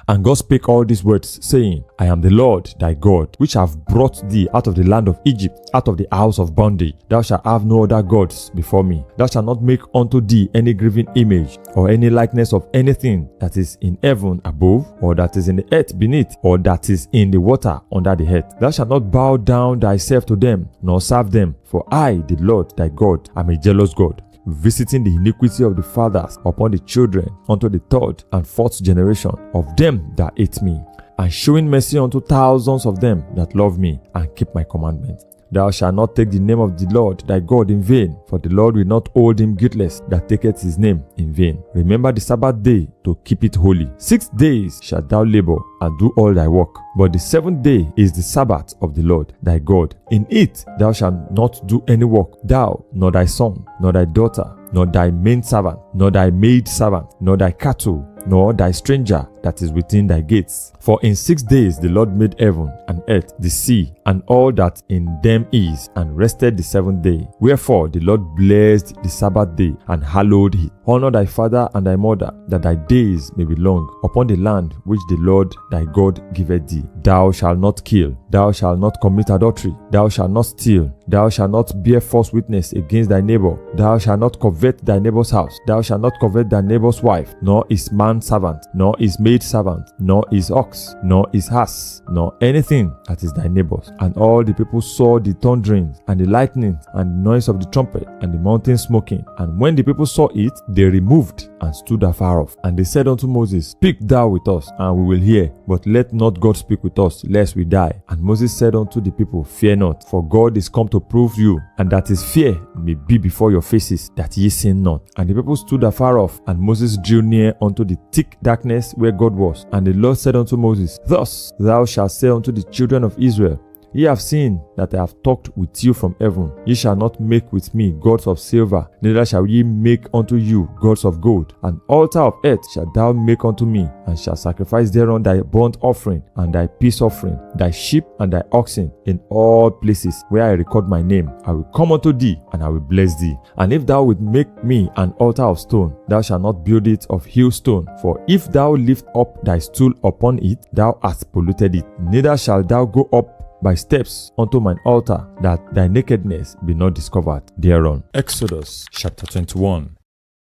A: And God spake all these words, saying, I am the Lord thy God, which have brought thee out of the land of Egypt, out of the house of bondage. Thou shalt have no other gods before me. Thou shalt not make unto thee any graven image, or any likeness of anything that is in heaven above, or that is in the earth beneath, or that is in the water under the earth. Thou shalt not bow down thyself to them, nor serve them. For I, the Lord thy God, am a jealous God, visiting the iniquity of the fathers upon the children unto the third and fourth generation of them that hate me, and showing mercy unto thousands of them that love me and keep my commandments. Thou shalt not take the name of the Lord thy God in vain, for the Lord will not hold him guiltless that taketh his name in vain. Remember the Sabbath day to keep it holy. 6 days shalt thou labor and do all thy work, but the 7th day is the Sabbath of the Lord thy God. In it thou shalt not do any work, thou, nor thy son, nor thy daughter, nor thy maidservant, nor thy maidservant, nor thy cattle, nor thy stranger that is within thy gates. For in 6 days the Lord made heaven and earth, the sea, and all that in them is, and rested the 7th day. Wherefore the Lord blessed the Sabbath day, and hallowed it. Honor thy father and thy mother, that thy days may be long upon the land which the Lord thy God giveth thee. Thou shalt not kill, thou shalt not commit adultery, thou shalt not steal, thou shalt not bear false witness against thy neighbor, thou shalt not covet thy neighbor's house, thou shalt not covet thy neighbor's wife, nor his manservant, nor his maidservant, nor his ox, nor his ass, nor anything that is thy neighbor's. And all the people saw the thunderings, and the lightning, and the noise of the trumpet, and the mountain smoking. And when the people saw it, they removed and stood afar off. And they said unto Moses, Speak thou with us, and we will hear, but let not God speak with us, lest we die. And Moses said unto the people, Fear not, for God is come to prove you, and that his fear may be before your faces, that ye sin not. And the people stood afar off, and Moses drew near unto the thick darkness where God was. And the Lord said unto Moses, Thus thou shalt say unto the children of Israel, Ye have seen that I have talked with you from heaven. Ye shall not make with me gods of silver, neither shall ye make unto you gods of gold. An altar of earth shalt thou make unto me, and shalt sacrifice thereon thy burnt offering and thy peace offering, thy sheep and thy oxen, in all places where I record my name. I will come unto thee, and I will bless thee. And if thou wilt make me an altar of stone, thou shalt not build it of hewn stone. For if thou lift up thy stool upon it, thou hast polluted it. Neither shalt thou go up by steps unto mine altar, that thy nakedness be not discovered thereon. Exodus chapter 21.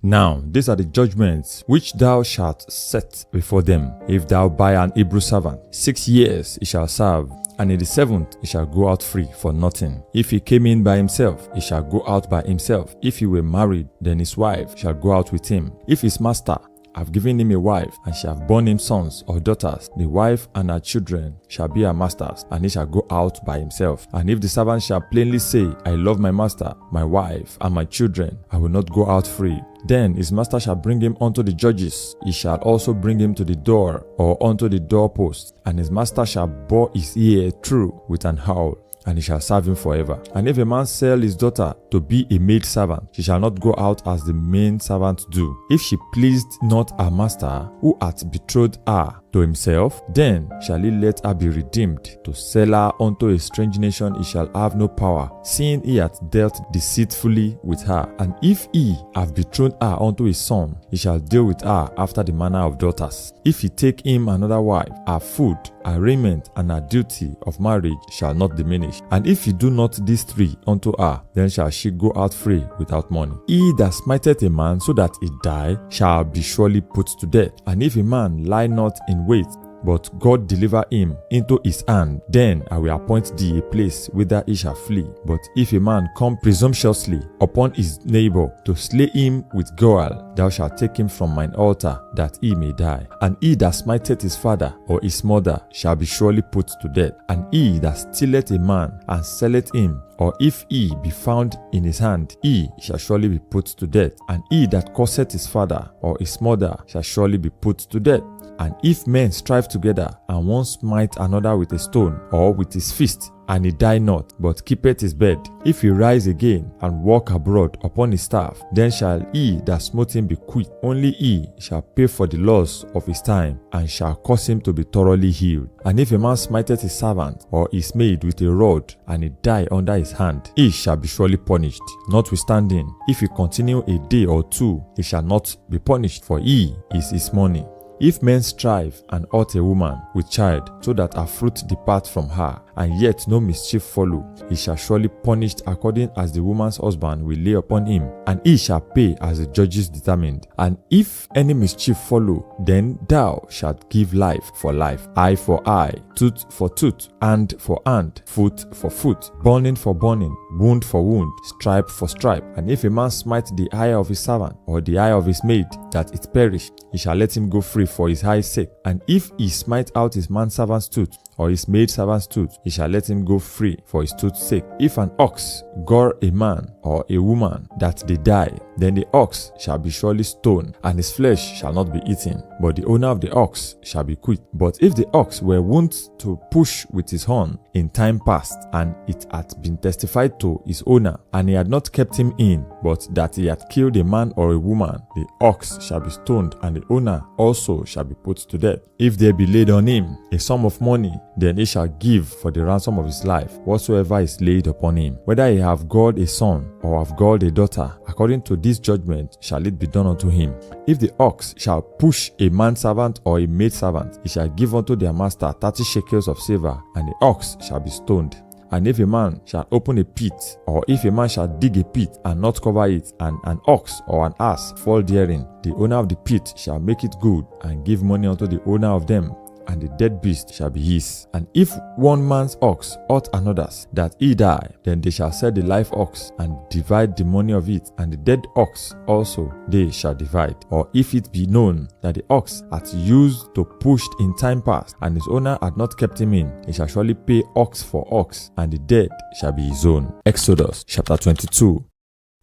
A: Now these are the judgments which thou shalt set before them. If thou buy an Hebrew servant, 6 years he shall serve, and in the 7th he shall go out free for nothing. If he came in by himself, he shall go out by himself. If he were married, then his wife shall go out with him. If his master have given him a wife, and shall have borne him sons or daughters, the wife and her children shall be her master's, and he shall go out by himself. And if the servant shall plainly say, I love my master, my wife, and my children, I will not go out free, then his master shall bring him unto the judges. He shall also bring him to the door, or unto the doorpost, and his master shall bore his ear through with an howl, and he shall serve him forever. And if a man sell his daughter to be a maid servant, she shall not go out as the maid servant do. If she pleased not her master, who hath betrothed her to himself, then shall he let her be redeemed. To sell her unto a strange nation he shall have no power, seeing he hath dealt deceitfully with her. And if he have betrothed her unto his son, he shall deal with her after the manner of daughters. If he take him another wife, her food, her raiment, and her duty of marriage shall not diminish. And if he do not these 3 unto her, then shall she go out free without money. He that smiteth a man so that he die shall be surely put to death. And if a man lie not in wait, but God deliver him into his hand, then I will appoint thee a place whither he shall flee. But if a man come presumptuously upon his neighbor to slay him with gall, thou shalt take him from mine altar, that he may die. And he that smiteth his father or his mother shall be surely put to death. And he that stealeth a man and selleth him, or if he be found in his hand, he shall surely be put to death. And he that curseth his father or his mother shall surely be put to death. And if men strive together, and one smite another with a stone or with his fist, and he die not, but keepeth his bed, if he rise again and walk abroad upon his staff, then shall he that smote him be quit. Only he shall pay for the loss of his time, and shall cause him to be thoroughly healed. And if a man smiteth his servant or his maid with a rod, and he die under his hand, he shall be surely punished. Notwithstanding, if he continue a day or 2, he shall not be punished, for he is his money. If men strive and hurt a woman with child, so that her fruit depart from her, and yet no mischief follow, he shall surely punished according as the woman's husband will lay upon him, and he shall pay as the judges determined. And if any mischief follow, then thou shalt give life for life, eye for eye, tooth for tooth, hand for hand, foot for foot, burning for burning, wound for wound, stripe for stripe. And if a man smite the eye of his servant or the eye of his maid, that it perish, he shall let him go free for his eye's sake. And if he smite out his manservant's tooth or his maidservant's tooth, he shall let him go free for his tooth's sake. If an ox gore a man or a woman that they die, then the ox shall be surely stoned, and his flesh shall not be eaten, but the owner of the ox shall be quit. But if the ox were wont to push with his horn in time past, and it had been testified to his owner, and he had not kept him in, but that he had killed a man or a woman, the ox shall be stoned, and the owner also shall be put to death. If there be laid on him a sum of money, then he shall give for the ransom of his life whatsoever is laid upon him. Whether he have God a son or have God a daughter, according to this judgment shall it be done unto him. If the ox shall push a manservant or a maidservant, he shall give unto their master 30 shekels of silver, and the ox shall be stoned. And if a man shall open a pit, or if a man shall dig a pit and not cover it, and an ox or an ass fall therein, the owner of the pit shall make it good, and give money unto the owner of them, and the dead beast shall be his. And if one man's ox hurt another's, that he die, then they shall sell the live ox, and divide the money of it, and the dead ox also they shall divide. Or if it be known that the ox hath used to push in time past, and his owner had not kept him in, he shall surely pay ox for ox, and the dead shall be his own. Exodus chapter 22.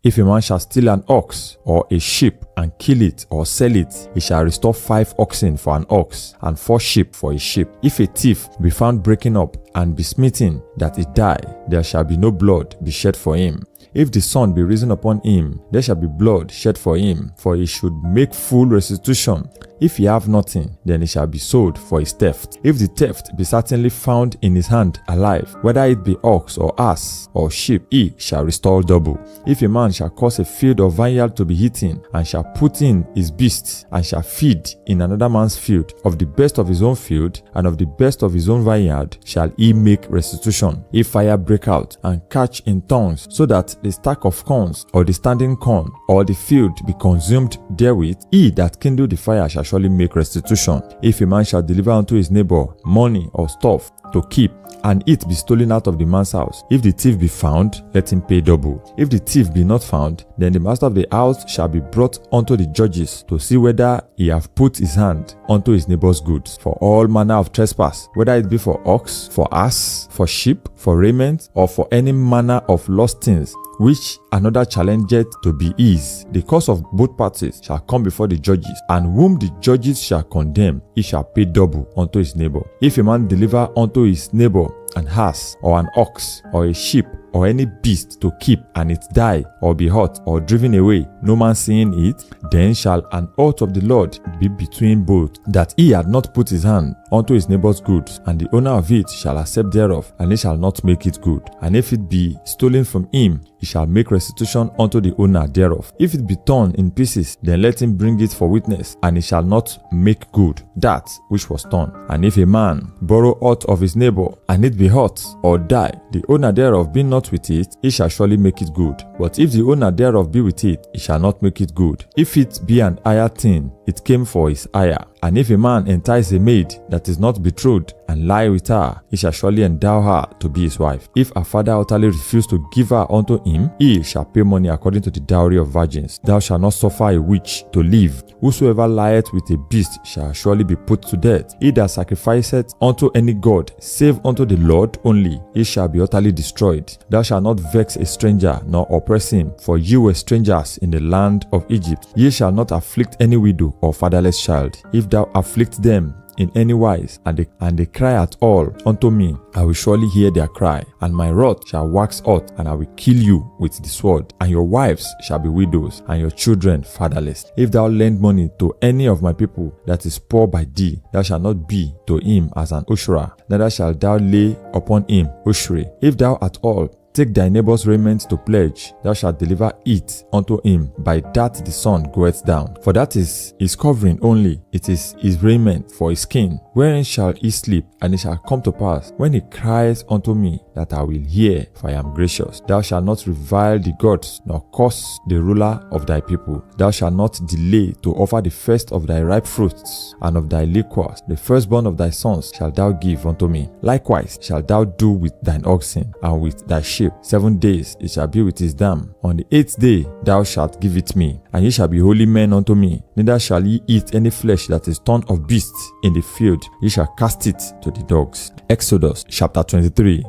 A: If a man shall steal an ox or a sheep and kill it or sell it, he shall restore 5 oxen for an ox and 4 sheep for a sheep. If a thief be found breaking up and be smitten that he die, there shall be no blood be shed for him. If the sun be risen upon him, there shall be blood shed for him, for he should make full restitution. If he have nothing, then he shall be sold for his theft. If the theft be certainly found in his hand alive, whether it be ox or ass or sheep, he shall restore double. If a man shall cause a field or vineyard to be eaten, and shall put in his beasts, and shall feed in another man's field, of the best of his own field, and of the best of his own vineyard, shall he make restitution. If fire break out, and catch in tongues, so that the stack of corns, or the standing corn, or the field be consumed therewith, he that kindled the fire shall surely make restitution. If a man shall deliver unto his neighbor money or stuff to keep, and it be stolen out of the man's house, if the thief be found, let him pay double. If the thief be not found, then the master of the house shall be brought unto the judges, to see whether he have put his hand unto his neighbor's goods. For all manner of trespass, whether it be for ox, for ass, for sheep, for raiment, or for any manner of lost things, which another challengeth to be his, the cause of both parties shall come before the judges, and whom the judges shall condemn, he shall pay double unto his neighbor. If a man deliver unto his neighbor an ass, or an ox, or a sheep, or any beast to keep, and it die, or be hurt, or driven away, no man seeing it, then shall an oath of the Lord be between both, that he had not put his hand unto his neighbor's goods, and the owner of it shall accept thereof, and he shall not make it good. And if it be stolen from him, he shall make restitution unto the owner thereof. If it be torn in pieces, then let him bring it for witness, and he shall not make good that which was torn. And if a man borrow aught of his neighbor, and it be hurt or die, the owner thereof be not with it, he shall surely make it good. But if the owner thereof be with it, he shall not make it good. If it be an hired thing, it came for his hire. And if a man entice a maid that is not betrothed, and lie with her, he shall surely endow her to be his wife. If her father utterly refuse to give her unto him, he shall pay money according to the dowry of virgins. Thou shalt not suffer a witch to live. Whosoever lieth with a beast shall surely be put to death. He that sacrificeth unto any god, save unto the Lord only, he shall be utterly destroyed. Thou shalt not vex a stranger, nor oppress him, for ye were strangers in the land of Egypt. Ye shall not afflict any widow or fatherless child. If thou afflict them in any wise, and they cry at all unto me, I will surely hear their cry, and my wrath shall wax hot, and I will kill you with the sword, and your wives shall be widows, and your children fatherless. If thou lend money to any of my people that is poor by thee, thou shalt not be to him as an usurer, neither shalt thou lay upon him usury. If thou at all take thy neighbor's raiment to pledge, thou shalt deliver it unto him, by that the sun goeth down. For that is his covering only, it is his raiment for his skin. Wherein shall he sleep? And it shall come to pass, when he cries unto me, that I will hear, for I am gracious. Thou shalt not revile the gods, nor curse the ruler of thy people. Thou shalt not delay to offer the first of thy ripe fruits, and of thy liquors. The firstborn of thy sons shalt thou give unto me. Likewise shalt thou do with thine oxen, and with thy sheep. 7 days it shall be with his dam. On the 8th day thou shalt give it me, and ye shall be holy men unto me. Neither shall ye eat any flesh that is torn of beasts in the field. Ye shall cast it to the dogs. Exodus chapter 23.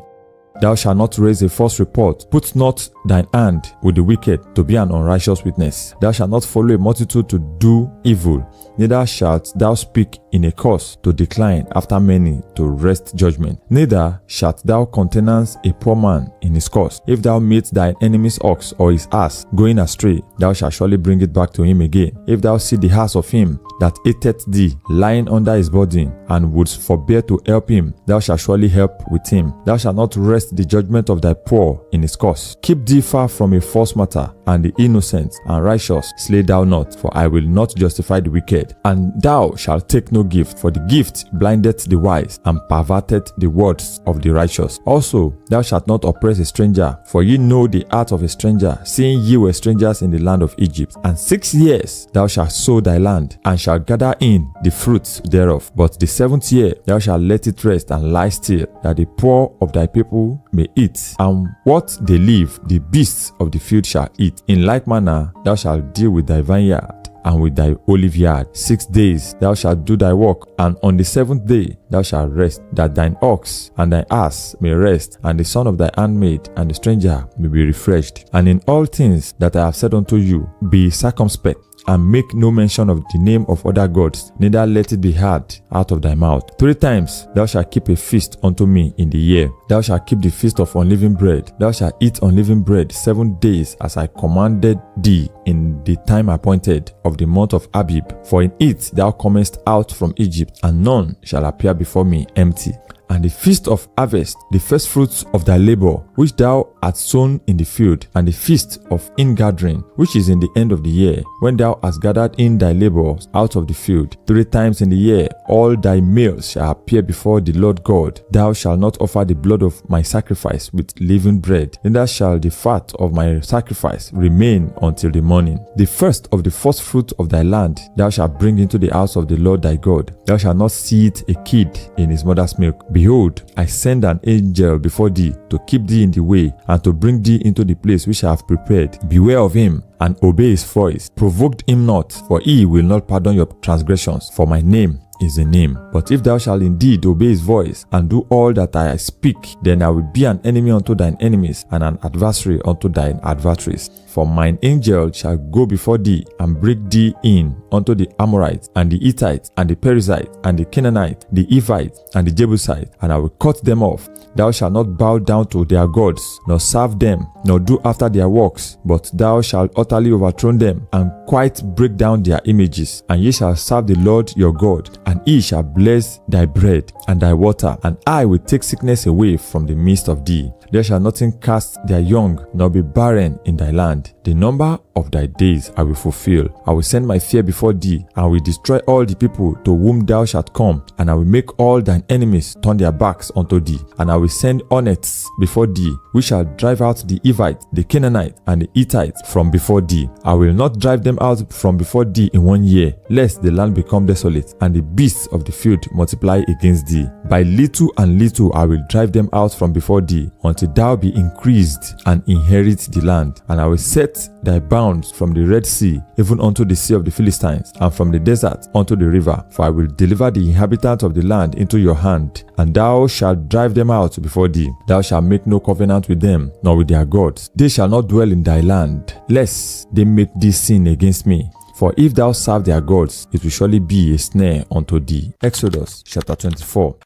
A: Thou shalt not raise a false report. Put not thine hand with the wicked to be an unrighteous witness. Thou shalt not follow a multitude to do evil. Neither shalt thou speak in a cause to decline after many to wrest judgment. Neither shalt thou countenance a poor man in his cause. If thou meet thine enemy's ox or his ass going astray, thou shalt surely bring it back to him again. If thou see the ass of him that hateth thee lying under his burden, and wouldst forbear to help him, thou shalt surely help with him. Thou shalt not wrest the judgment of thy poor in his cause. Keep thee far from a false matter, and the innocent and righteous slay thou not, for I will not justify the wicked. And thou shalt take no gift, for the gift blindeth the wise, and perverteth the words of the righteous. Also thou shalt not oppress a stranger, for ye know the heart of a stranger, seeing ye were strangers in the land of Egypt. And 6 years thou shalt sow thy land, and shalt gather in the fruits thereof. But the 7th year thou shalt let it rest and lie still, that the poor of thy people may eat, and what they leave the beasts of the field shall eat. In like manner thou shalt deal with thy vineyard and with thy olive yard. 6 days thou shalt do thy work, and on the 7th day thou shalt rest, that thine ox and thine ass may rest, and the son of thy handmaid and the stranger may be refreshed. And in all things that I have said unto you, be circumspect, and make no mention of the name of other gods, neither let it be heard out of thy mouth. 3 times thou shalt keep a feast unto me in the year. Thou shalt keep the feast of unleavened bread. Thou shalt eat unleavened bread 7 days, as I commanded thee in the time appointed of the month of Abib. For in it thou comest out from Egypt, and none shall appear before me empty. And the feast of harvest, the first fruits of thy labor, which thou hast sown in the field, and the feast of ingathering, which is in the end of the year, when thou hast gathered in thy labor out of the field. 3 times in the year all thy males shall appear before the Lord God. Thou shalt not offer the blood of my sacrifice with leavened bread, neither shall the fat of my sacrifice remain until the morning. The first of the first fruit of thy land thou shalt bring into the house of the Lord thy God. Thou shalt not seethe a kid in his mother's milk. Behold, I send an angel before thee to keep thee in the way, and to bring thee into the place which I have prepared. Beware of him, and obey his voice. Provoke him not, for he will not pardon your transgressions, for my name is the name. But if thou shalt indeed obey his voice, and do all that I speak, then I will be an enemy unto thine enemies, and an adversary unto thine adversaries. For mine angel shall go before thee, and bring thee in unto the Amorites, and the Hittites, and the Perizzites, and the Canaanites, the Hivites, and the Jebusites, and I will cut them off. Thou shalt not bow down to their gods, nor serve them, nor do after their works, but thou shalt utterly overthrow them, and quite break down their images. And ye shall serve the Lord your God, and he shall bless thy bread and thy water, and I will take sickness away from the midst of thee. There shall nothing cast their young, nor be barren in thy land. The number of thy days I will fulfill. I will send my fear before thee, and will destroy all the people to whom thou shalt come, and I will make all thine enemies turn their backs unto thee. And I will send hornets before thee, which shall drive out the Hivites, the Canaanites, and the Hittites from before thee. I will not drive them out from before thee in 1 year, lest the land become desolate, and the beasts of the field multiply against thee. By little and little I will drive them out from before thee, until thou be increased and inherit the land. And I will set thy bounds from the Red Sea even unto the sea of the Philistines, and from the desert unto the river. For I will deliver the inhabitants of the land into your hand, and thou shalt drive them out before thee. Thou shalt make no covenant with them, nor with their gods. They shall not dwell in thy land, lest they make thee sin against me. For if thou serve their gods, it will surely be a snare unto thee. Exodus chapter 24.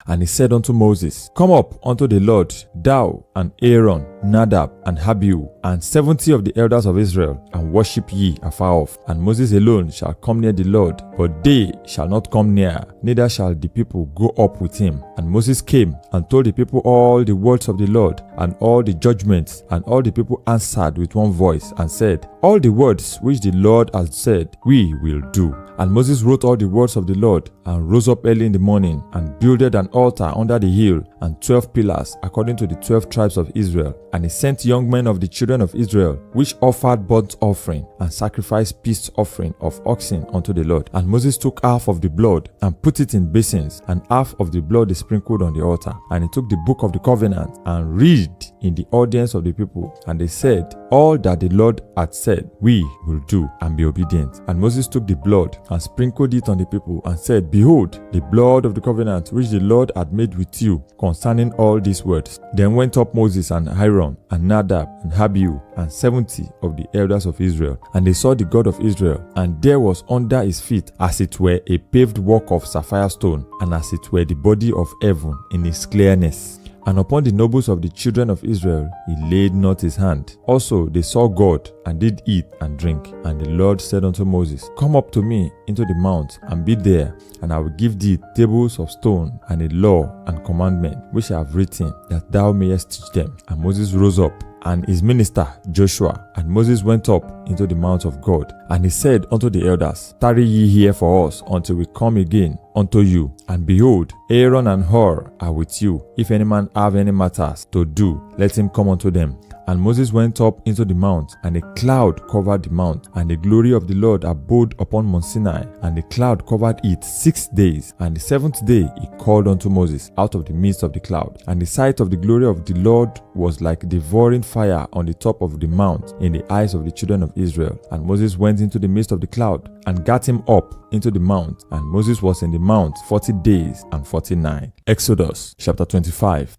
A: And he said unto Moses, Come up unto the Lord, thou and Aaron, Nadab and Abihu, and 70 of the elders of Israel, and worship ye afar off. And Moses alone shall come near the Lord, but they shall not come near, neither shall the people go up with him. And Moses came and told the people all the words of the Lord, and all the judgments. And all the people answered with one voice, and said, All the words which the Lord has said, we will do. And Moses wrote all the words of the Lord, and rose up early in the morning, and builded an altar under the hill, and 12 pillars, according to the 12 tribes of Israel. And he sent young men of the children of Israel, which offered burnt offering, and sacrificed peace offering of oxen unto the Lord. And Moses took half of the blood, and put it in basins, and half of the blood he sprinkled on the altar. And he took the book of the covenant, and read in the audience of the people. And they said, All that the Lord had said, we will do, and be obedient. And Moses took the blood, and sprinkled it on the people, and said, Behold, the blood of the covenant which the Lord had made with you concerning all these words. Then went up Moses and Aaron, and Nadab, and Abihu, and 70 of the elders of Israel. And they saw the God of Israel, and there was under his feet as it were a paved walk of sapphire stone, and as it were the body of heaven in its clearness. And upon the nobles of the children of Israel he laid not his hand. Also they saw God, and did eat and drink. And the Lord said unto Moses, Come up to me into the mount, and be there, and I will give thee tables of stone, and a law and commandment, which I have written, that thou mayest teach them. And Moses rose up, and his minister Joshua. And Moses went up into the mount of God. And he said unto the elders, Tarry ye here for us until we come again unto you. And behold, Aaron and Hur are with you. If any man have any matters to do, let him come unto them. And Moses went up into the mount, and a cloud covered the mount, and the glory of the Lord abode upon Mount Sinai, and the cloud covered it 6 days. And the 7th day he called unto Moses out of the midst of the cloud. And the sight of the glory of the Lord was like devouring fire on the top of the mount in the eyes of the children of Israel. And Moses went into the midst of the cloud, and gat him up into the mount. And Moses was in the mount 40 days and 40 nights. Exodus chapter 25.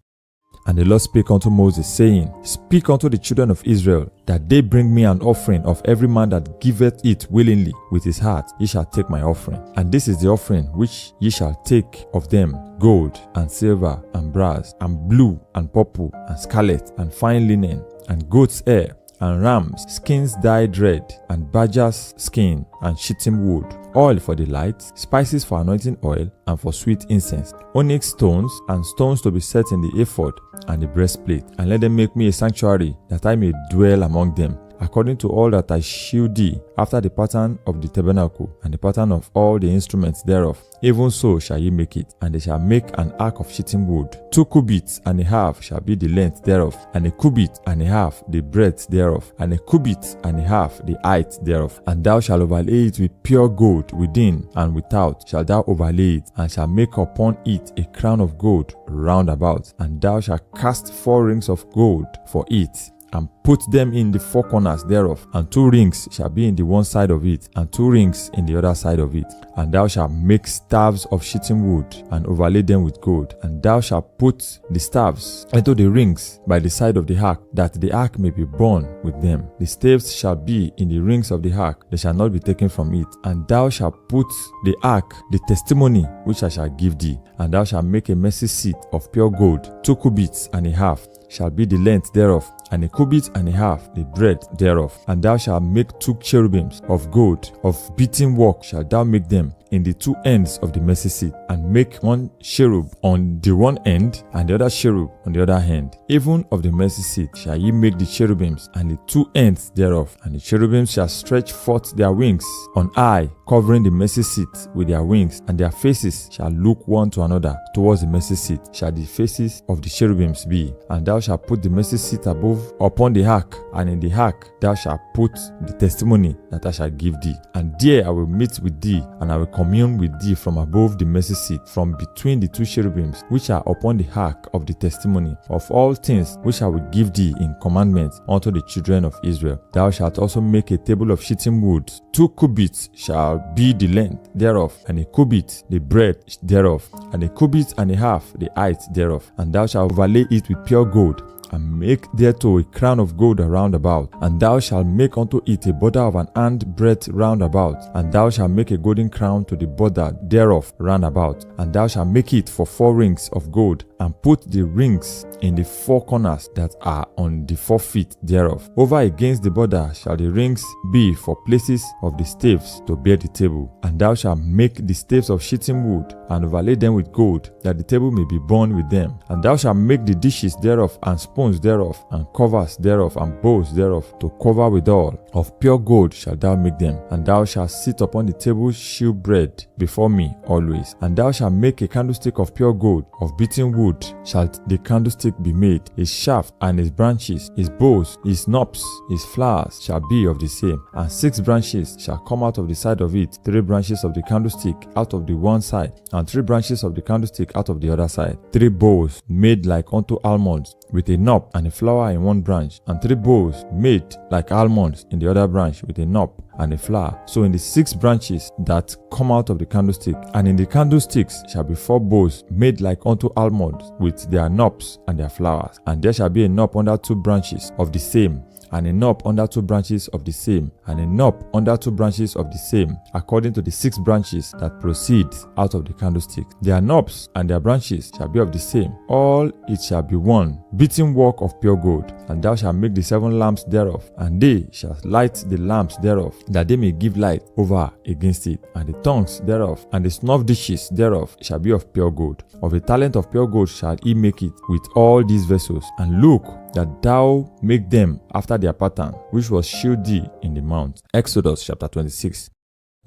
A: And the Lord spake unto Moses, saying, Speak unto the children of Israel, that they bring me an offering of every man that giveth it willingly with his heart, ye shall take my offering. And this is the offering which ye shall take of them: gold, and silver, and brass, and blue, and purple, and scarlet, and fine linen, and goat's hair, and rams' skins dyed red, and badger's skin, and shittim wood, oil for the light, spices for anointing oil, and for sweet incense, onyx stones, and stones to be set in the ephod and the breastplate. And let them make me a sanctuary, that I may dwell among them, according to all that I shew thee, after the pattern of the tabernacle, and the pattern of all the instruments thereof. Even so shall ye make it. And they shall make an ark of shittim wood. 2 cubits and a half shall be the length thereof, and a cubit and a half the breadth thereof, and a cubit and a half the height thereof. And thou shalt overlay it with pure gold within and without shalt thou overlay it, and shalt make upon it a crown of gold round about. And thou shalt cast 4 rings of gold for it, and put them in the 4 corners thereof, and 2 rings shall be in the one side of it, and 2 rings in the other side of it. And thou shalt make staves of shittim wood, and overlay them with gold. And thou shalt put the staves into the rings by the side of the ark, that the ark may be borne with them. The staves shall be in the rings of the ark, they shall not be taken from it. And thou shalt put the ark, the testimony which I shall give thee. And thou shalt make a mercy seat of pure gold. 2 cubits and a half shall be the length thereof, and a cubit and a half the breadth thereof. And thou shalt make 2 cherubims of gold, of beaten work shalt thou make them in the 2 ends of the mercy seat, and make 1 cherub on the one end, and the other cherub on the other end. Even of the mercy seat shall ye make the cherubims, and the 2 ends thereof. And the cherubims shall stretch forth their wings on high, covering the mercy seat with their wings, and their faces shall look one to another towards the mercy seat, shall the faces of the cherubims be. And thou shalt put the mercy seat above upon the ark, and in the ark thou shalt put the testimony that I shall give thee. And there I will meet with thee, and I will commune with thee from above the mercy seat, from between the 2 cherubims which are upon the ark of the testimony, of all things which I will give thee in commandment unto the children of Israel. Thou shalt also make a table of shittim wood. 2 cubits shall be the length thereof, and a cubit the breadth thereof, and a cubit and a half the height thereof. And thou shalt overlay it with pure gold, and make thereto a crown of gold round about. And thou shalt make unto it a border of an hand breadth round about. And thou shalt make a golden crown to the border thereof round about. And thou shalt make it for 4 rings of gold, and put the rings in the 4 corners that are on the 4 feet thereof. Over against the border shall the rings be for places of the staves to bear the table. And thou shalt make the staves of shittim wood, and overlay them with gold, that the table may be borne with them. And thou shalt make the dishes thereof, and spoons thereof, and covers thereof, and bowls thereof, to cover withal. Of pure gold shalt thou make them. And thou shalt sit upon the table shew bread before me always. And thou shalt make a candlestick of pure gold, of beaten wood shalt the candlestick be made. His shaft and his branches, his boughs, his knops, his flowers shall be of the same. And 6 branches shall come out of the side of it, 3 branches of the candlestick out of the one side, and 3 branches of the candlestick out of the other side. 3 bowls made like unto almonds, with a knop and a flower in one branch, and 3 bowls made like almonds in the other branch, with a knop and a flower. So in the 6 branches that come out of the candlestick, and in the candlesticks shall be 4 bowls made like unto almonds, with their knops and their flowers. And there shall be a knop under 2 branches of the same, and a knop under 2 branches of the same, and a knop under 2 branches of the same, according to the 6 branches that proceed out of the candlestick. Their knops and their branches shall be of the same. All it shall be one, beaten work of pure gold. And thou shalt make the 7 lamps thereof, and they shall light the lamps thereof, that they may give light over against it. And the tongues thereof, and the snuff dishes thereof shall be of pure gold. Of a talent of pure gold shall he make it with all these vessels. And look, that thou make them after their pattern, which was shewed thee in the mount. Exodus chapter 26.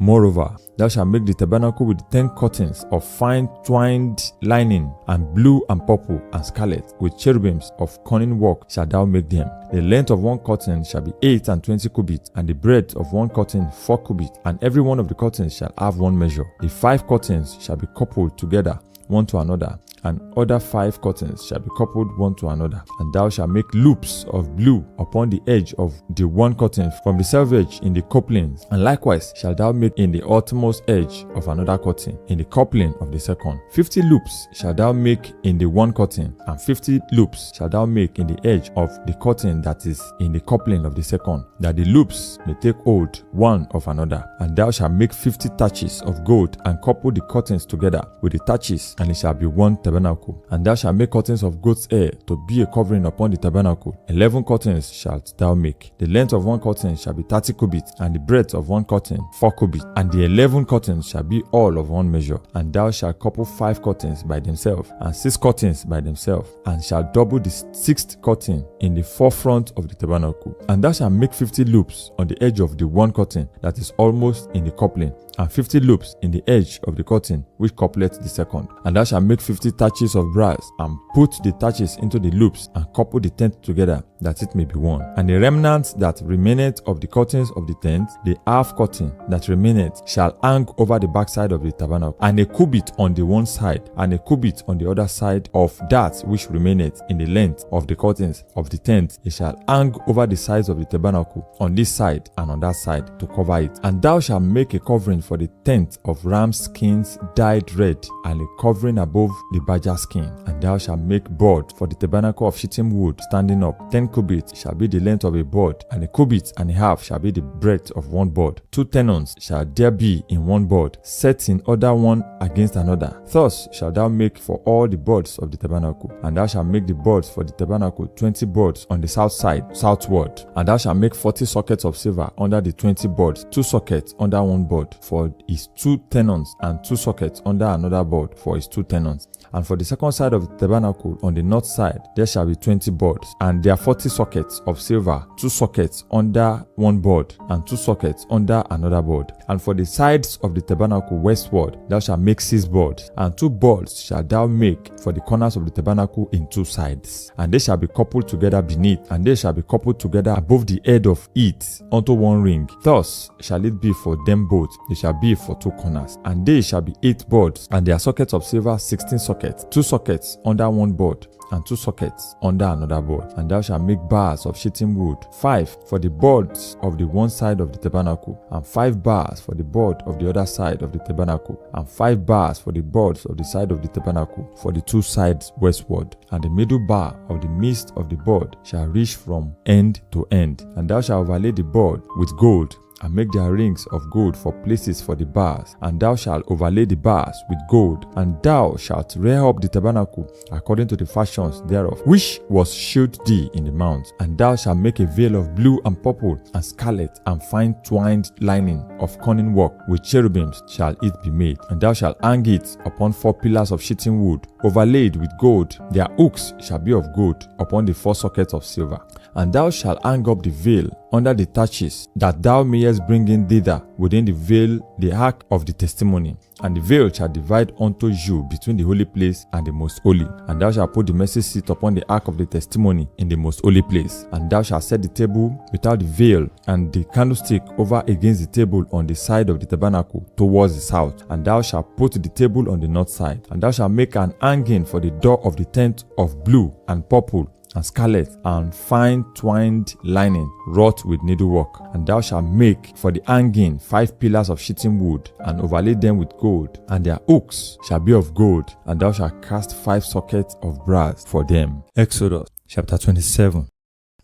A: Moreover, thou shalt make the tabernacle with 10 curtains of fine twined linen, and blue and purple and scarlet, with cherubims of cunning work shalt thou make them. The length of 1 curtain shall be 8 and 20 cubits, and the breadth of 1 curtain 4 cubits, and every one of the curtains shall have 1 measure. The 5 curtains shall be coupled together one to another, and other 5 curtains shall be coupled one to another. And thou shalt make loops of blue upon the edge of the one curtain from the selvage in the couplings, and likewise shalt thou make in the uttermost edge of another curtain in the coupling of the second. 50 loops shalt thou make in the one curtain, and 50 loops shalt thou make in the edge of the curtain that is in the coupling of the second, that the loops may take hold one of another. And thou shalt make 50 taches of gold, and couple the curtains together with the taches, and it shall be one tabernacle. And thou shalt make curtains of goat's hair to be a covering upon the tabernacle. 11 curtains shalt thou make. The length of one curtain shall be 30 cubits, and the breadth of one curtain 4 cubits, and the 11 curtains shall be all of one measure. And thou shalt couple 5 curtains by themselves, and 6 curtains by themselves, and shalt double the 6th curtain in the forefront of the tabernacle. And thou shalt make 50 loops on the edge of the one curtain that is almost in the coupling, and 50 loops in the edge of the curtain which coupleth the second. And thou shalt make 50 taches of brass, and put the taches into the loops, and couple the tent together, that it may be one. And the remnant that remaineth of the curtains of the tent, the half curtain that remaineth, shall hang over the backside of the tabernacle, and a cubit on the one side, and a cubit on the other side of that which remaineth in the length of the curtains of the tent. It shall hang over the sides of the tabernacle, on this side and on that side, to cover it. And thou shalt make a covering for the tent of ram skins dyed red, and a covering above the badger skin. And thou shalt make board for the tabernacle of shittim wood standing up. 10 cubits shall be the length of a board, and a cubit and a half shall be the breadth of one board. 2 tenons shall there be in one board, set in order one against another. Thus shalt thou make for all the boards of the tabernacle. And thou shalt make the boards for the tabernacle 20 boards on the south side, southward. And thou shalt make 40 sockets of silver under the 20 boards, 2 sockets under one board for his 2 tenons, and 2 sockets under another board for his 2 tenons. And for the second side of the tabernacle on the north side there shall be 20 boards, and there are 40 sockets of silver, 2 sockets under one board, and 2 sockets under another board. And for the sides of the tabernacle westward thou shalt make 6 boards, and 2 boards shalt thou make for the corners of the tabernacle in 2 sides, and they shall be coupled together beneath, and they shall be coupled together above the head of it unto one ring. Thus shall it be for them both. They shall be for 2 corners, and they shall be 8 boards, and their sockets of silver 16 sockets, 2 sockets under one board, and 2 sockets under another board. And thou shalt make bars of shittim wood, 5 for the boards of the one side of the tabernacle, and 5 bars for the board of the other side of the tabernacle, and 5 bars for the boards of the side of the tabernacle for the 2 sides westward. And the middle bar of the midst of the board shall reach from end to end. And thou shalt overlay the board with gold, and make their rings of gold for places for the bars. And thou shalt overlay the bars with gold. And thou shalt rear up the tabernacle according to the fashions thereof, which was shewed thee in the mount. And thou shalt make a veil of blue and purple and scarlet and fine twined lining of cunning work. With cherubims shall it be made. And thou shalt hang it upon 4 pillars of shittim wood, overlaid with gold. Their hooks shall be of gold upon the 4 sockets of silver. And thou shalt hang up the veil under the taches, that thou mayest bring in thither within the veil the ark of the testimony. And the veil shall divide unto you between the holy place and the most holy. And thou shalt put the mercy seat upon the ark of the testimony in the most holy place. And thou shalt set the table without the veil, and the candlestick over against the table on the side of the tabernacle towards the south. And thou shalt put the table on the north side. And thou shalt make an hanging for the door of the tent of blue and purple and scarlet and fine twined lining wrought with needlework. And thou shalt make for the hanging 5 pillars of shittim wood, and overlay them with gold, and their hooks shall be of gold. And thou shalt cast 5 sockets of brass for them. Exodus chapter 27.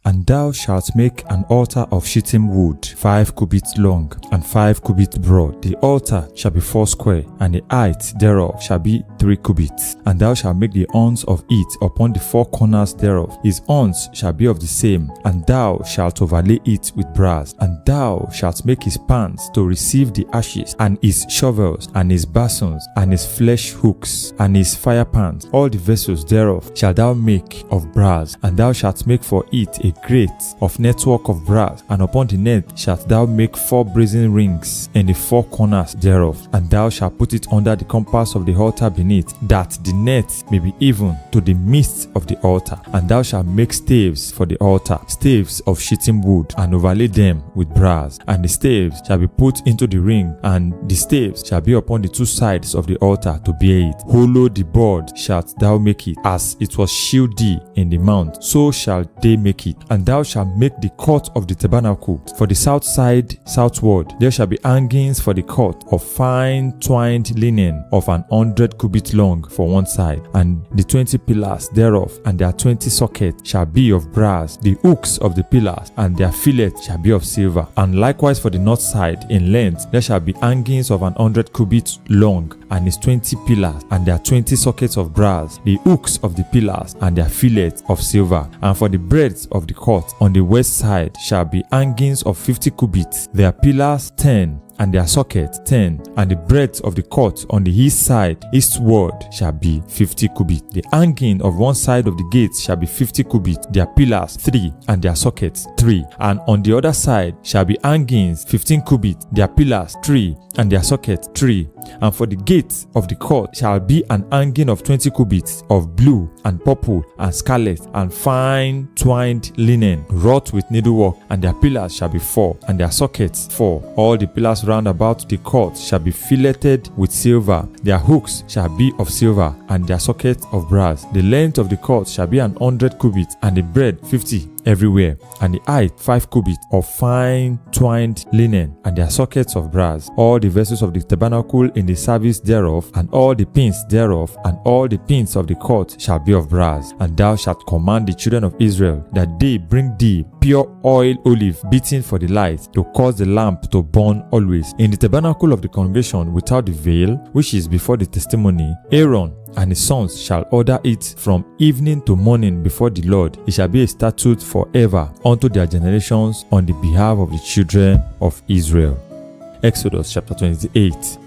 A: And thou shalt make an altar of shittim wood, 5 cubits long and 5 cubits broad. The altar shall be 4 square, and the height thereof shall be 3 cubits. And thou shalt make the horns of it upon the 4 corners thereof. His horns shall be of the same, and thou shalt overlay it with brass. And thou shalt make his pans to receive the ashes, and his shovels, and his basins, and his flesh hooks, and his fire pans. All the vessels thereof shalt thou make of brass. And thou shalt make for it a grate of network of brass, and upon the net shalt thou make 4 brazen rings in the 4 corners thereof. And thou shalt put it under the compass of the altar beneath beneath, that the net may be even to the midst of the altar. And thou shalt make staves for the altar, staves of shittim wood, and overlay them with brass. And the staves shall be put into the ring, and the staves shall be upon the two sides of the altar to bear it. Hollow the board shalt thou make it, as it was shewed thee in the mount, so shall they make it. And thou shalt make the court of the tabernacle for the south side southward. There shall be hangings for the court of fine twined linen of 100 cubits long for one side, and the 20 pillars thereof and their 20 sockets shall be of brass. The hooks of the pillars and their fillets shall be of silver. And likewise for the north side in length there shall be hangings of 100 cubits long, and its 20 pillars and their 20 sockets of brass, the hooks of the pillars and their fillets of silver. And for the breadth of the court on the west side shall be hangings of 50 cubits, their pillars 10, and their socket 10, and the breadth of the court on the east side eastward shall be 50 cubits. The hanging of one side of the gates shall be 50 cubits, their pillars 3, and their sockets 3. And on the other side shall be hangings 15 cubits, their pillars 3, and their sockets 3. And for the gate of the court shall be an hanging of 20 cubits of blue and purple and scarlet and fine twined linen wrought with needlework, and their pillars shall be 4, and their sockets 4. All the pillars round about the court shall be filleted with silver. Their hooks shall be of silver, and their sockets of brass. The length of the court shall be 100 cubits, and the breadth 50 everywhere, and the height 5 cubits of fine twined linen, and their sockets of brass. All the vessels of the tabernacle in the service thereof, and all the pins thereof, and all the pins of the court shall be of brass. And thou shalt command the children of Israel that they bring thee pure oil olive beaten for the light, to cause the lamp to burn always. In the tabernacle of the congregation without the veil, which is before the testimony, Aaron and his sons shall order it from evening to morning before the Lord. It shall be a statute forever unto their generations on the behalf of the children of Israel. Exodus chapter 28.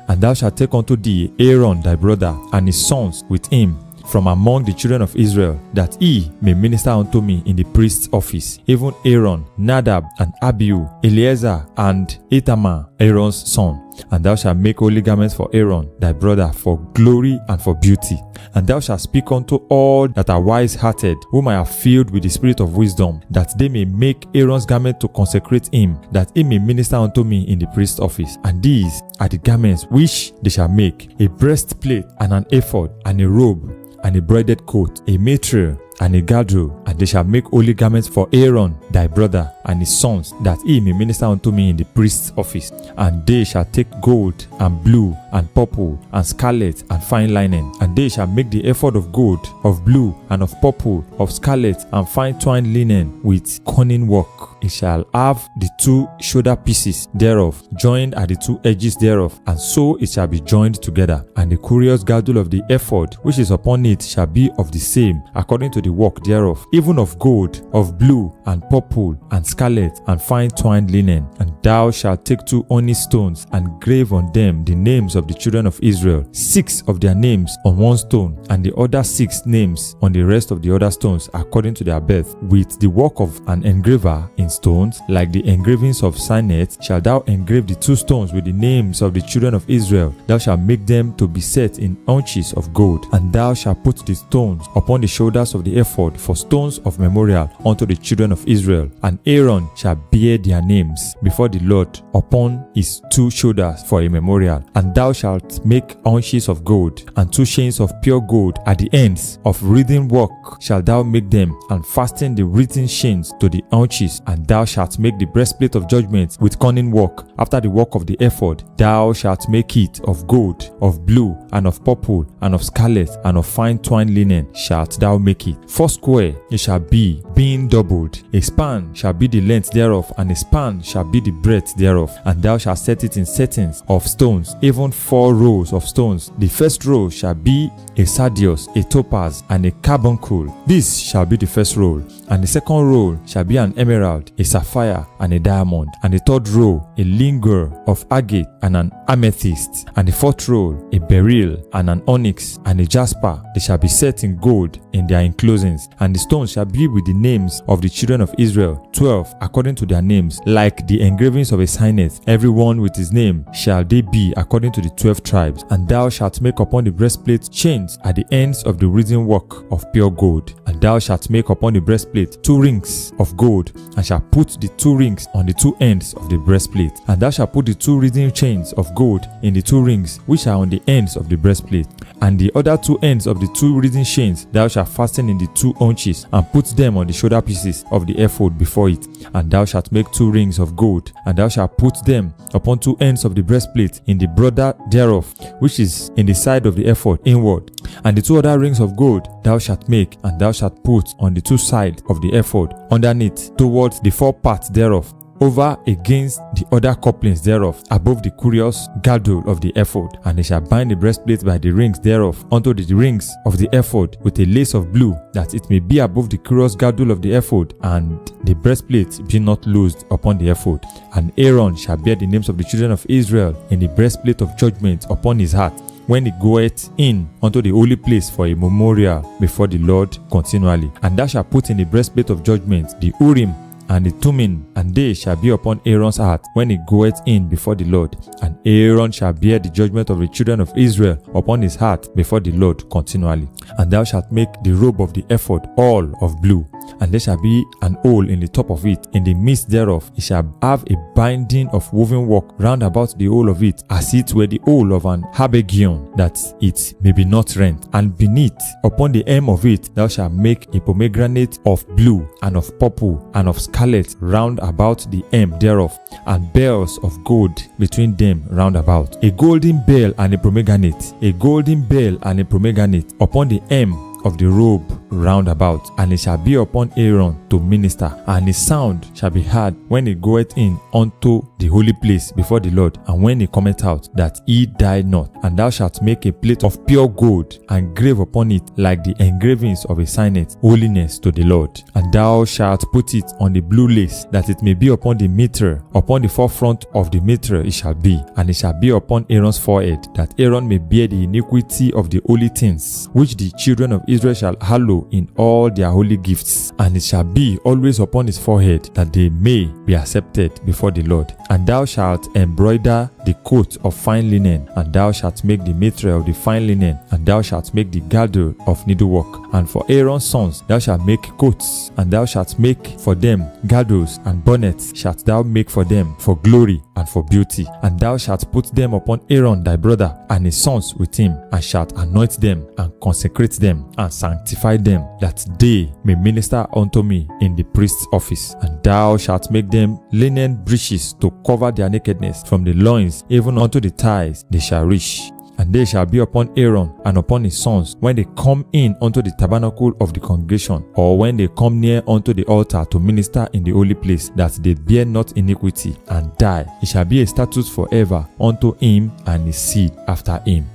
A: And thou shalt take unto thee Aaron thy brother and his sons with him from among the children of Israel, that he may minister unto me in the priest's office, even Aaron, Nadab, and Abihu, Eleazar, and Ithamar, Aaron's son. And thou shalt make holy garments for Aaron thy brother, for glory and for beauty. And thou shalt speak unto all that are wise-hearted, whom I have filled with the spirit of wisdom, that they may make Aaron's garment to consecrate him, that he may minister unto me in the priest's office. And these are the garments which they shall make: a breastplate, and an ephod, and a robe, and a broided coat, a mitre, and a girdle. And they shall make holy garments for Aaron thy brother and his sons, that he may minister unto me in the priest's office. And they shall take gold and blue and purple and scarlet and fine linen, and they shall make the ephod of gold, of blue, and of purple, of scarlet, and fine twined linen with cunning work. It shall have the 2 shoulder pieces thereof joined at the 2 edges thereof, and so it shall be joined together. And the curious girdle of the ephod which is upon it shall be of the same, according to the work thereof, even of gold, of blue, and purple, and scarlet, and fine twined linen. And thou shalt take 2 onyx stones, and grave on them the names of the children of Israel, 6 of their names on one stone, and the other 6 names on the rest of the other stones, according to their birth. With the work of an engraver in stones, like the engravings of signet, shalt thou engrave the 2 stones with the names of the children of Israel. Thou shalt make them to be set in haunches of gold. And thou shalt put the stones upon the shoulders of the ephod for stones of memorial unto the children of Israel. And Aaron shall bear their names before the Lord upon his 2 shoulders for a memorial. And thou shalt make haunches of gold, and 2 chains of pure gold at the ends of wreathen work shalt thou make them, and fasten the wreathen chains to the haunches. And thou shalt make the breastplate of judgment with cunning work, after the work of the ephod. Thou shalt make it of gold, of blue, and of purple, and of scarlet, and of fine twined linen shalt thou make it. 4 square it shall be, being doubled. A span shall be the length thereof, and a span shall be the breadth thereof. And thou shalt set it in settings of stones, even 4 rows of stones. The first row shall be a sardius, a topaz, and a carbuncle. This shall be the first row. And the second row shall be an emerald, a sapphire, and a diamond. And the third row a ligure of agate and an amethyst. And the fourth row a beryl and an onyx and a jasper. They shall be set in gold in their enclosings. And the stones shall be with the names of the children of Israel, 12 according to their names, like the engraving engravings of a signet, every one with his name, shall they be according to the 12 tribes. And thou shalt make upon the breastplate chains at the ends of the written work of pure gold. And thou shalt make upon the breastplate 2 rings of gold, and shalt put the 2 rings on the 2 ends of the breastplate. And thou shalt put the 2 written chains of gold in the 2 rings which are on the ends of the breastplate. And the other 2 ends of the 2 written chains thou shalt fasten in the 2 hunches, and put them on the shoulder pieces of the ephod before it. And thou shalt make 2 rings of gold, and thou shalt put them upon 2 ends of the breastplate in the border thereof, which is in the side of the ephod inward. And the 2 other rings of gold thou shalt make, and thou shalt put on the 2 sides of the ephod underneath, towards the 4 parts thereof, over against the other couplings thereof, above the curious girdle of the ephod. And they shall bind the breastplate by the rings thereof unto the rings of the ephod with a lace of blue, that it may be above the curious girdle of the ephod, and the breastplate be not loosed upon the ephod. And Aaron shall bear the names of the children of Israel in the breastplate of judgment upon his heart, when he goeth in unto the holy place for a memorial before the Lord continually. And thou shalt put in the breastplate of judgment the Urim and the Thummim, and they shall be upon Aaron's heart when he goeth in before the Lord. And Aaron shall bear the judgment of the children of Israel upon his heart before the Lord continually. And thou shalt make the robe of the ephod all of blue, and there shall be an hole in the top of it. In the midst thereof it shall have a binding of woven work round about the hole of it, as it were the hole of an habergeon, that it may be not rent. And beneath, upon the hem of it, thou shalt make a pomegranate of blue, and of purple, and of scarlet round about the hem thereof, and bells of gold between them round about. A golden bell and a pomegranate, a golden bell and a pomegranate upon the hem of the robe round about. And it shall be upon Aaron to minister, and his sound shall be heard when he goeth in unto the holy place before the Lord, and when he cometh out, that he die not. And thou shalt make a plate of pure gold, and grave upon it like the engravings of a signet, holiness to the Lord. And thou shalt put it on the blue lace, that it may be upon the mitre, upon the forefront of the mitre it shall be. And it shall be upon Aaron's forehead, that Aaron may bear the iniquity of the holy things, which the children of Israel shall hallow in all their holy gifts. And it shall be always upon his forehead, that they may be accepted before the Lord. And thou shalt embroider the coat of fine linen, and thou shalt make the mitre of the fine linen, and thou shalt make the girdle of needlework. And for Aaron's sons thou shalt make coats, and thou shalt make for them girdles, and bonnets shalt thou make for them for glory and for beauty. And thou shalt put them upon Aaron thy brother and his sons with him, and shalt anoint them, and consecrate them, and sanctify them, that they may minister unto me in the priest's office. And thou shalt make them linen breeches to cover their nakedness, from the loins even unto the thighs they shall reach. And they shall be upon Aaron and upon his sons when they come in unto the tabernacle of the congregation, or when they come near unto the altar to minister in the holy place, that they bear not iniquity and die. It shall be a statute forever unto him and his seed after him.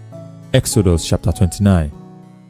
A: Exodus chapter 29.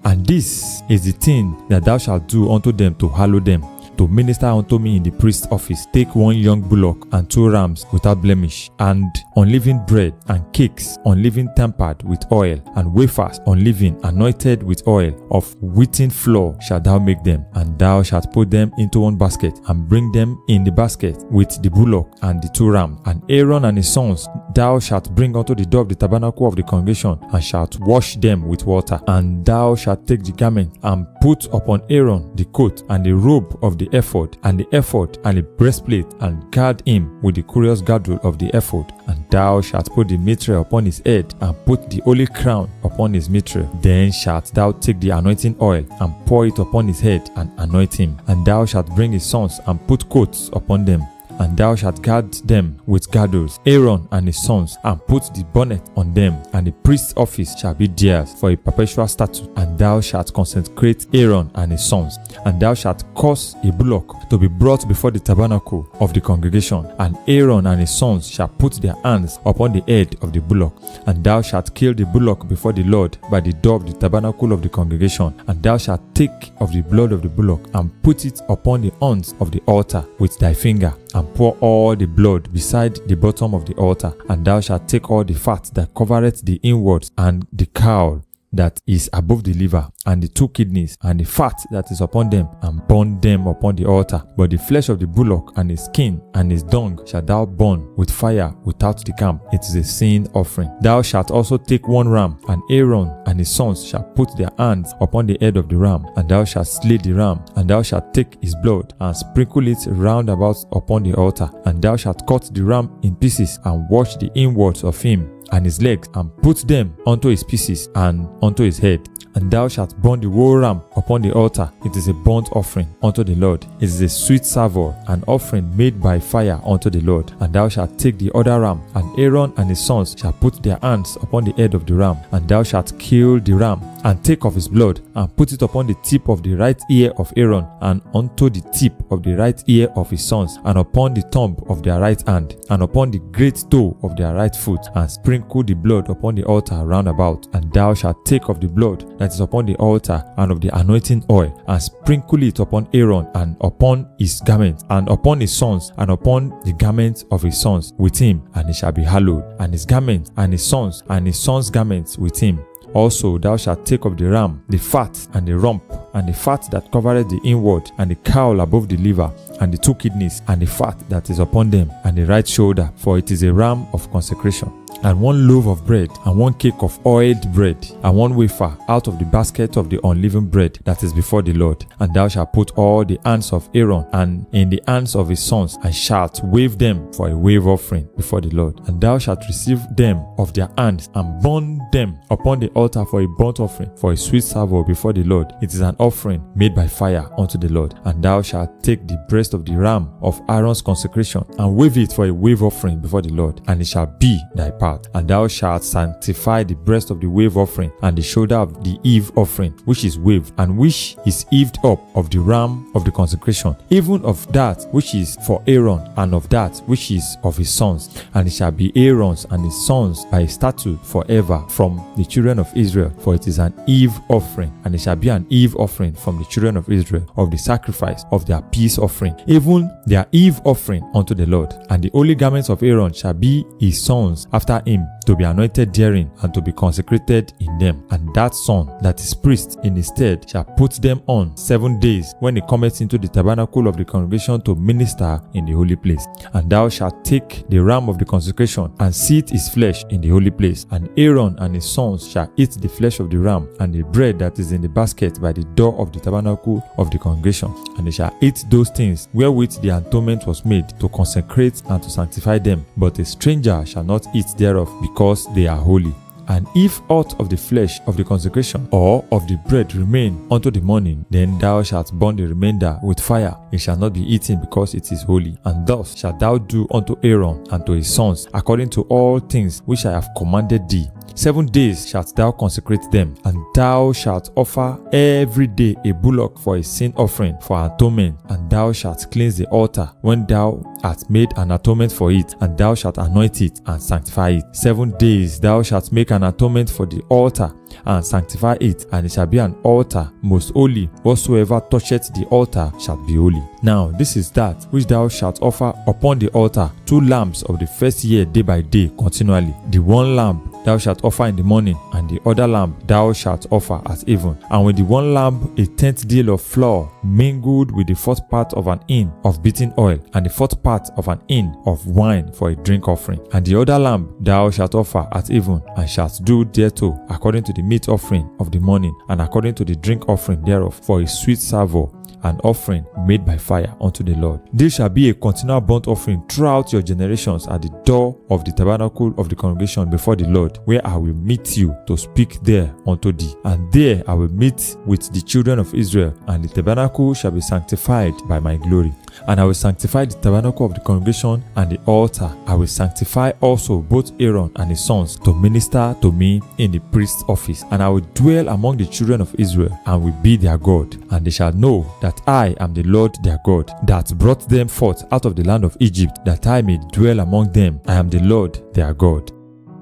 A: And this is the thing that thou shalt do unto them to hallow them, to minister unto me in the priest's office. Take 1 young bullock and 2 rams without blemish, and unleavened bread, and cakes unleavened tempered with oil, and wafers unleavened anointed with oil. Of wheaten flour shalt thou make them, and thou shalt put them into 1 basket, and bring them in the basket with the bullock and the 2 rams. And Aaron and his sons thou shalt bring unto the door of the tabernacle of the congregation, and shalt wash them with water. And thou shalt take the garment, and put upon Aaron the coat and the robe of the ephod, and the breastplate, and guard him with the curious girdle of the ephod. And thou shalt put the mitre upon his head, and put the holy crown upon his mitre. Then shalt thou take the anointing oil, and pour it upon his head, and anoint him. And thou shalt bring his sons, and put coats upon them, and thou shalt guard them with girdles, Aaron and his sons, and put the bonnet on them. And the priest's office shall be theirs for a perpetual statute. And thou shalt consecrate Aaron and his sons. And thou shalt cause a bullock to be brought before the tabernacle of the congregation, and Aaron and his sons shall put their hands upon the head of the bullock. And thou shalt kill the bullock before the Lord by the door of the tabernacle of the congregation. And thou shalt take of the blood of the bullock, and put it upon the horns of the altar with thy finger, and pour all the blood beside the bottom of the altar. And thou shalt take all the fat that covereth the inwards, and the caul, that is above the liver, and the 2 kidneys, and the fat that is upon them, and burn them upon the altar. But the flesh of the bullock, and his skin, and his dung shalt thou burn with fire without the camp. It is a sin offering. Thou shalt also take 1 ram, and Aaron and his sons shall put their hands upon the head of the ram, and thou shalt slay the ram, and thou shalt take his blood, and sprinkle it round about upon the altar, and thou shalt cut the ram in pieces, and wash the inwards of him and his legs, and put them unto his pieces and unto his head. And thou shalt burn the whole ram upon the altar. It is a burnt offering unto the Lord. It is a sweet savour, an offering made by fire unto the Lord. And thou shalt take the other ram, and Aaron and his sons shall put their hands upon the head of the ram, and thou shalt kill the ram, and take of his blood, and put it upon the tip of the right ear of Aaron, and unto the tip of the right ear of his sons, and upon the thumb of their right hand, and upon the great toe of their right foot, and sprinkle the blood upon the altar round about. And thou shalt take of the blood that is upon the altar, and of the anointing oil, and sprinkle it upon Aaron, and upon his garment, and upon his sons, and upon the garments of his sons with him, and it shall be hallowed, and his garment, and his sons' garments with him. Also thou shalt take of the ram the fat, and the rump, and the fat that covereth the inward, and the caul above the liver, and the 2 kidneys, and the fat that is upon them, and the right shoulder, for it is a ram of consecration. And 1 loaf of bread, and 1 cake of oiled bread, and 1 wafer out of the basket of the unleavened bread that is before the Lord. And thou shalt put all the hands of Aaron and in the hands of his sons, and shalt wave them for a wave offering before the Lord. And thou shalt receive them of their hands, and burn them upon the altar for a burnt offering, for a sweet savour before the Lord. It is an offering made by fire unto the Lord. And thou shalt take the breast of the ram of Aaron's consecration, and wave it for a wave offering before the Lord, and it shall be thy part. And thou shalt sanctify the breast of the wave offering, and the shoulder of the eve offering, which is waved, and which is heaved up of the ram of the consecration, even of that which is for Aaron, and of that which is of his sons. And it shall be Aaron's and his sons by a statute forever from the children of Israel, for it is an eve offering. And it shall be an eve offering from the children of Israel, of the sacrifice of their peace offering, even their eve offering unto the Lord. And the holy garments of Aaron shall be his sons after him, to be anointed therein, and to be consecrated in them. And that son that is priest in his stead shall put them on 7 days, when he cometh into the tabernacle of the congregation to minister in the holy place. And thou shalt take the ram of the consecration, and seethe his flesh in the holy place. And Aaron and his sons shall eat the flesh of the ram, and the bread that is in the basket by the door of the tabernacle of the congregation. And they shall eat those things wherewith the atonement was made, to consecrate and to sanctify them. But a stranger shall not eat thereof, because they are holy. And if aught of the flesh of the consecration or of the bread remain unto the morning, then thou shalt burn the remainder with fire. It shall not be eaten, because it is holy. And thus shalt thou do unto Aaron and to his sons, according to all things which I have commanded thee. 7 days shalt thou consecrate them, and thou shalt offer every day a bullock for a sin offering for atonement. And thou shalt cleanse the altar when thou hast made an atonement for it, and thou shalt anoint it and sanctify it. 7 days thou shalt make an atonement for the altar, and sanctify it, and it shall be an altar most holy. Whatsoever toucheth the altar shall be holy. Now this is that which thou shalt offer upon the altar: 2 lambs of the first year, day by day, continually. The 1 lamb thou shalt offer in the morning, and the other lamb thou shalt offer at even. And with the 1 lamb a 10th deal of flour, mingled with the 4th part of an hin of beaten oil, and the 4th part of an hin of wine for a drink offering. And the other lamb thou shalt offer at even, and shalt do thereto according to the meat offering of the morning, and according to the drink offering thereof, for a sweet savour, an offering made by fire unto the Lord. This shall be a continual burnt offering throughout your generations at the door of the tabernacle of the congregation before the Lord, where I will meet you to speak there unto thee. And there I will meet with the children of Israel, and the tabernacle shall be sanctified by my glory. And I will sanctify the tabernacle of the congregation and the altar. I will sanctify also both Aaron and his sons to minister to me in the priest's office. And I will dwell among the children of Israel, and will be their God. And they shall know that I am the Lord their God, that brought them forth out of the land of Egypt, that I may dwell among them. I am the Lord their God.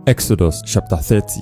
A: Exodus chapter 30.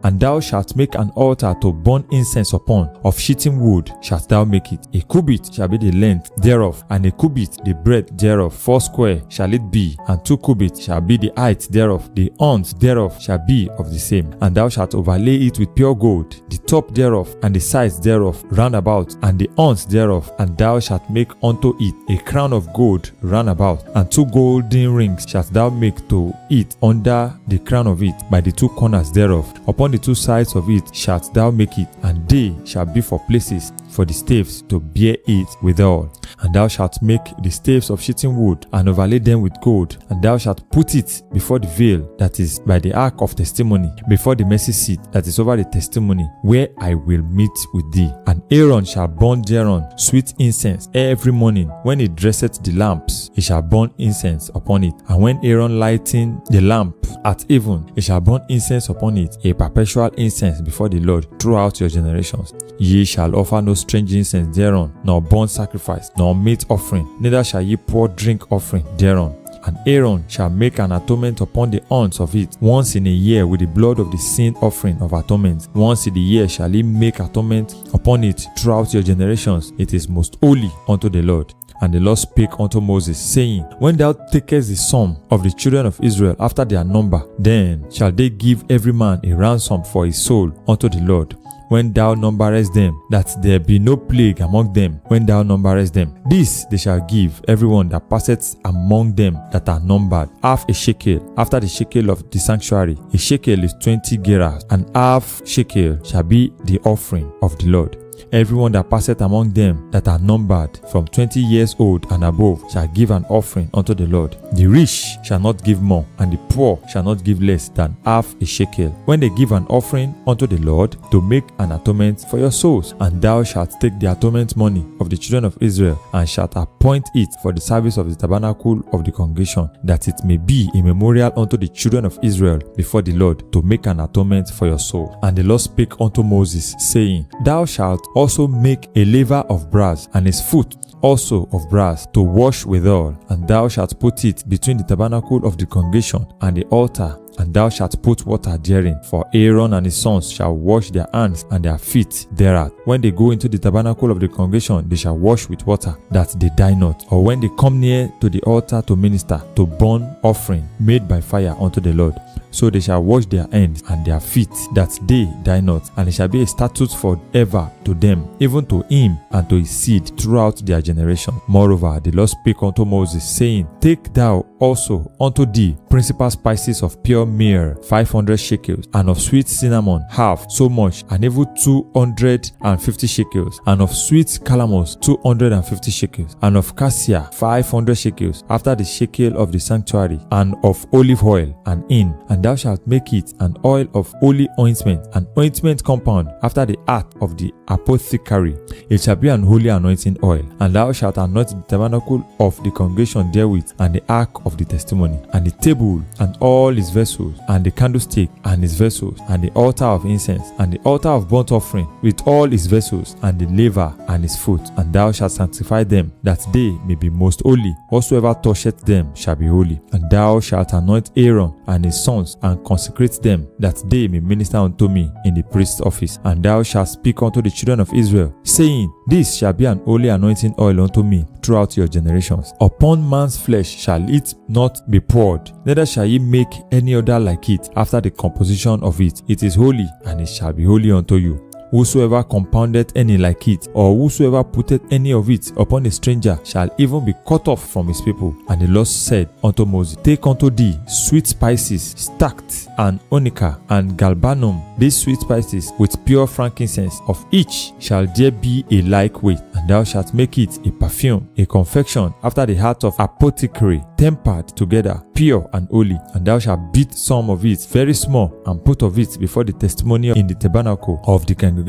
A: And thou shalt make an altar to burn incense upon, of shittim wood shalt thou make it. A cubit shall be the length thereof, and a cubit the breadth thereof. 4 square shall it be, and 2 cubits shall be the height thereof. The horns thereof shall be of the same. And thou shalt overlay it with pure gold, the top thereof, and the sides thereof round about, and the horns thereof. And thou shalt make unto it a crown of gold round about, and 2 golden rings shalt thou make to it under the crown of it, by the 2 corners thereof. Upon the 2 sides of it shalt thou make it, and they shall be for places for the staves to bear it withal. And thou shalt make the staves of shittim wood, and overlay them with gold. And thou shalt put it before the veil that is by the ark of testimony, before the mercy seat that is over the testimony, where I will meet with thee. And Aaron shall burn thereon sweet incense every morning. When he dresseth the lamps, he shall burn incense upon it. And when Aaron lighten the lamp at even, he shall burn incense upon it, a perpetual incense before the Lord throughout your generations. Ye shall offer no strange incense thereon, nor burnt sacrifice, nor meat offering, neither shall ye pour drink offering thereon. And Aaron shall make an atonement upon the horns of it once in a year with the blood of the sin offering of atonement. Once in the year shall he make atonement upon it throughout your generations. It is most holy unto the Lord. And the Lord spake unto Moses, saying, When thou takest the sum of the children of Israel after their number, then shall they give every man a ransom for his soul unto the Lord. When thou numberest them, that there be no plague among them, when thou numberest them. This they shall give everyone that passeth among them that are numbered, half a shekel, after the shekel of the sanctuary. A shekel is 20 gerahs, and half shekel shall be the offering of the Lord. Everyone that passeth among them that are numbered from 20 years old and above shall give an offering unto the Lord. The rich shall not give more, and the poor shall not give less than half a shekel, when they give an offering unto the Lord to make an atonement for your souls. And thou shalt take the atonement money of the children of Israel, and shalt appoint it for the service of the tabernacle of the congregation, that it may be a memorial unto the children of Israel before the Lord, to make an atonement for your soul. And the Lord spake unto Moses, saying, Thou shalt also make a laver of brass, and his foot also of brass, to wash withal. And thou shalt put it between the tabernacle of the congregation and the altar, and thou shalt put water therein. For Aaron and his sons shall wash their hands and their feet thereat. When they go into the tabernacle of the congregation, they shall wash with water, that they die not. Or when they come near to the altar to minister, to burn offering made by fire unto the Lord, so they shall wash their hands and their feet, that they die not. And it shall be a statute forever to them, even to him and to his seed throughout their generation. Moreover, the Lord spake unto Moses, saying, Take thou also unto thee principal spices of pure myrrh, 500 shekels, and of sweet cinnamon, half so much, and even 250 shekels, and of sweet calamus, 250 shekels, and of cassia, 500 shekels, after the shekel of the sanctuary, and of olive oil, and in. And thou shalt make it an oil of holy ointment, an ointment compound after the art of the apothecary. It shall be an holy anointing oil. And thou shalt anoint the tabernacle of the congregation therewith, and the ark of the testimony, and the table, and all its vessels, and the candlestick, and its vessels, and the altar of incense, and the altar of burnt offering, with all its vessels, and the laver, and its foot. And thou shalt sanctify them, that they may be most holy. Whatsoever toucheth them shall be holy. And thou shalt anoint Aaron and his sons, and consecrate them, that they may minister unto me in the priest's office. And thou shalt speak unto the children of Israel, saying, This shall be an holy anointing oil unto me throughout your generations. Upon man's flesh shall it not be poured, neither shall ye make any other like it after the composition of it. It is holy, and it shall be holy unto you. Whosoever compoundeth any like it, or whosoever putteth any of it upon a stranger, shall even be cut off from his people. And the Lord said unto Moses, Take unto thee sweet spices, stacte, and onycha, and galbanum, these sweet spices with pure frankincense. Of each shall there be a like weight. And thou shalt make it a perfume, a confection after the heart of apothecary, tempered together, pure and holy. And thou shalt beat some of it very small, and put of it before the testimony in the tabernacle of the congregation,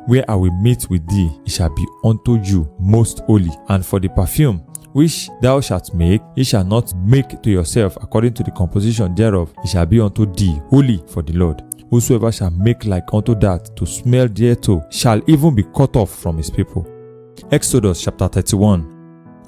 A: where I will meet with thee. It shall be unto you most holy. And for the perfume which thou shalt make, ye shall not make to yourself according to the composition thereof. It shall be unto thee holy for the Lord. Whosoever shall make like unto that to smell thereto shall even be cut off from his people. Exodus chapter 31.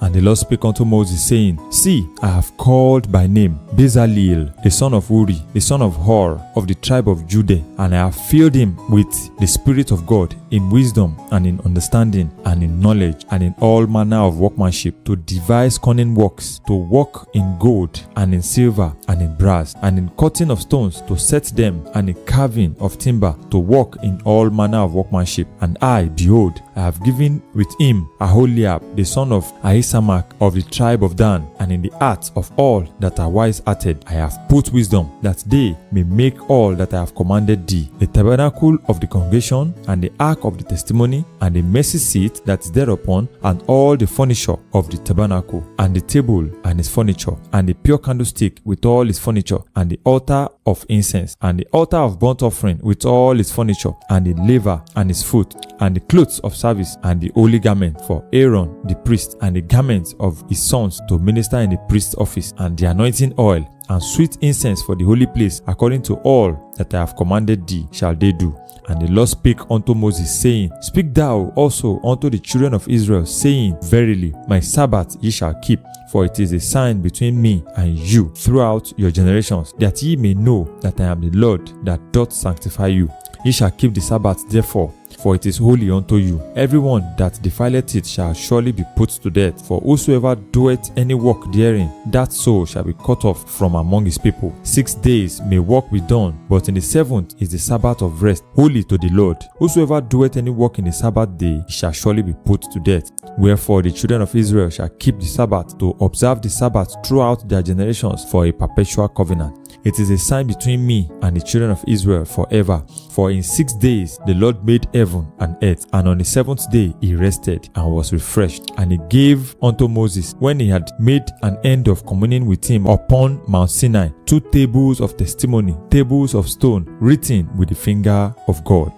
A: And the Lord spake unto Moses, saying, See, I have called by name Bezaleel, the son of Uri, the son of Hur, of the tribe of Judah, and I have filled him with the Spirit of God, in wisdom, and in understanding, and in knowledge, and in all manner of workmanship, to devise cunning works, to work in gold, and in silver, and in brass, and in cutting of stones, to set them, and in carving of timber, to work in all manner of workmanship. And I, behold, I have given with him Aholiab, the son of Ahisamach, of the tribe of Dan, and in the hearts of all that are wise-hearted I have put wisdom, that they may make all that I have commanded thee, the tabernacle of the congregation, and the ark of the testimony, and the mercy seat that is thereupon, and all the furniture of the tabernacle, and the table and its furniture, and the pure candlestick with all its furniture, and the altar of incense, and the altar of burnt offering with all its furniture, and the laver and its foot, and the clothes of service, and the holy garment for Aaron the priest, and the garments of his sons to minister in the priest's office, and the anointing oil, and sweet incense for the holy place, according to all that I have commanded thee shall they do. And the Lord spake unto Moses, saying, Speak thou also unto the children of Israel, saying, Verily, my Sabbath ye shall keep, for it is a sign between me and you throughout your generations, that ye may know that I am the Lord that doth sanctify you. Ye shall keep the Sabbath therefore, for it is holy unto you. Everyone that defileth it shall surely be put to death. For whosoever doeth any work therein, that soul shall be cut off from among his people. 6 days may work be done, but in the seventh is the Sabbath of rest, holy to the Lord. Whosoever doeth any work in the Sabbath day, he shall surely be put to death. Wherefore the children of Israel shall keep the Sabbath, to observe the Sabbath throughout their generations, for a perpetual covenant. It is a sign between me and the children of Israel forever. For in 6 days the Lord made heaven and earth, and on the seventh day he rested and was refreshed. And he gave unto Moses, when he had made an end of communing with him upon Mount Sinai, 2 tables of testimony, tables of stone, written with the finger of God.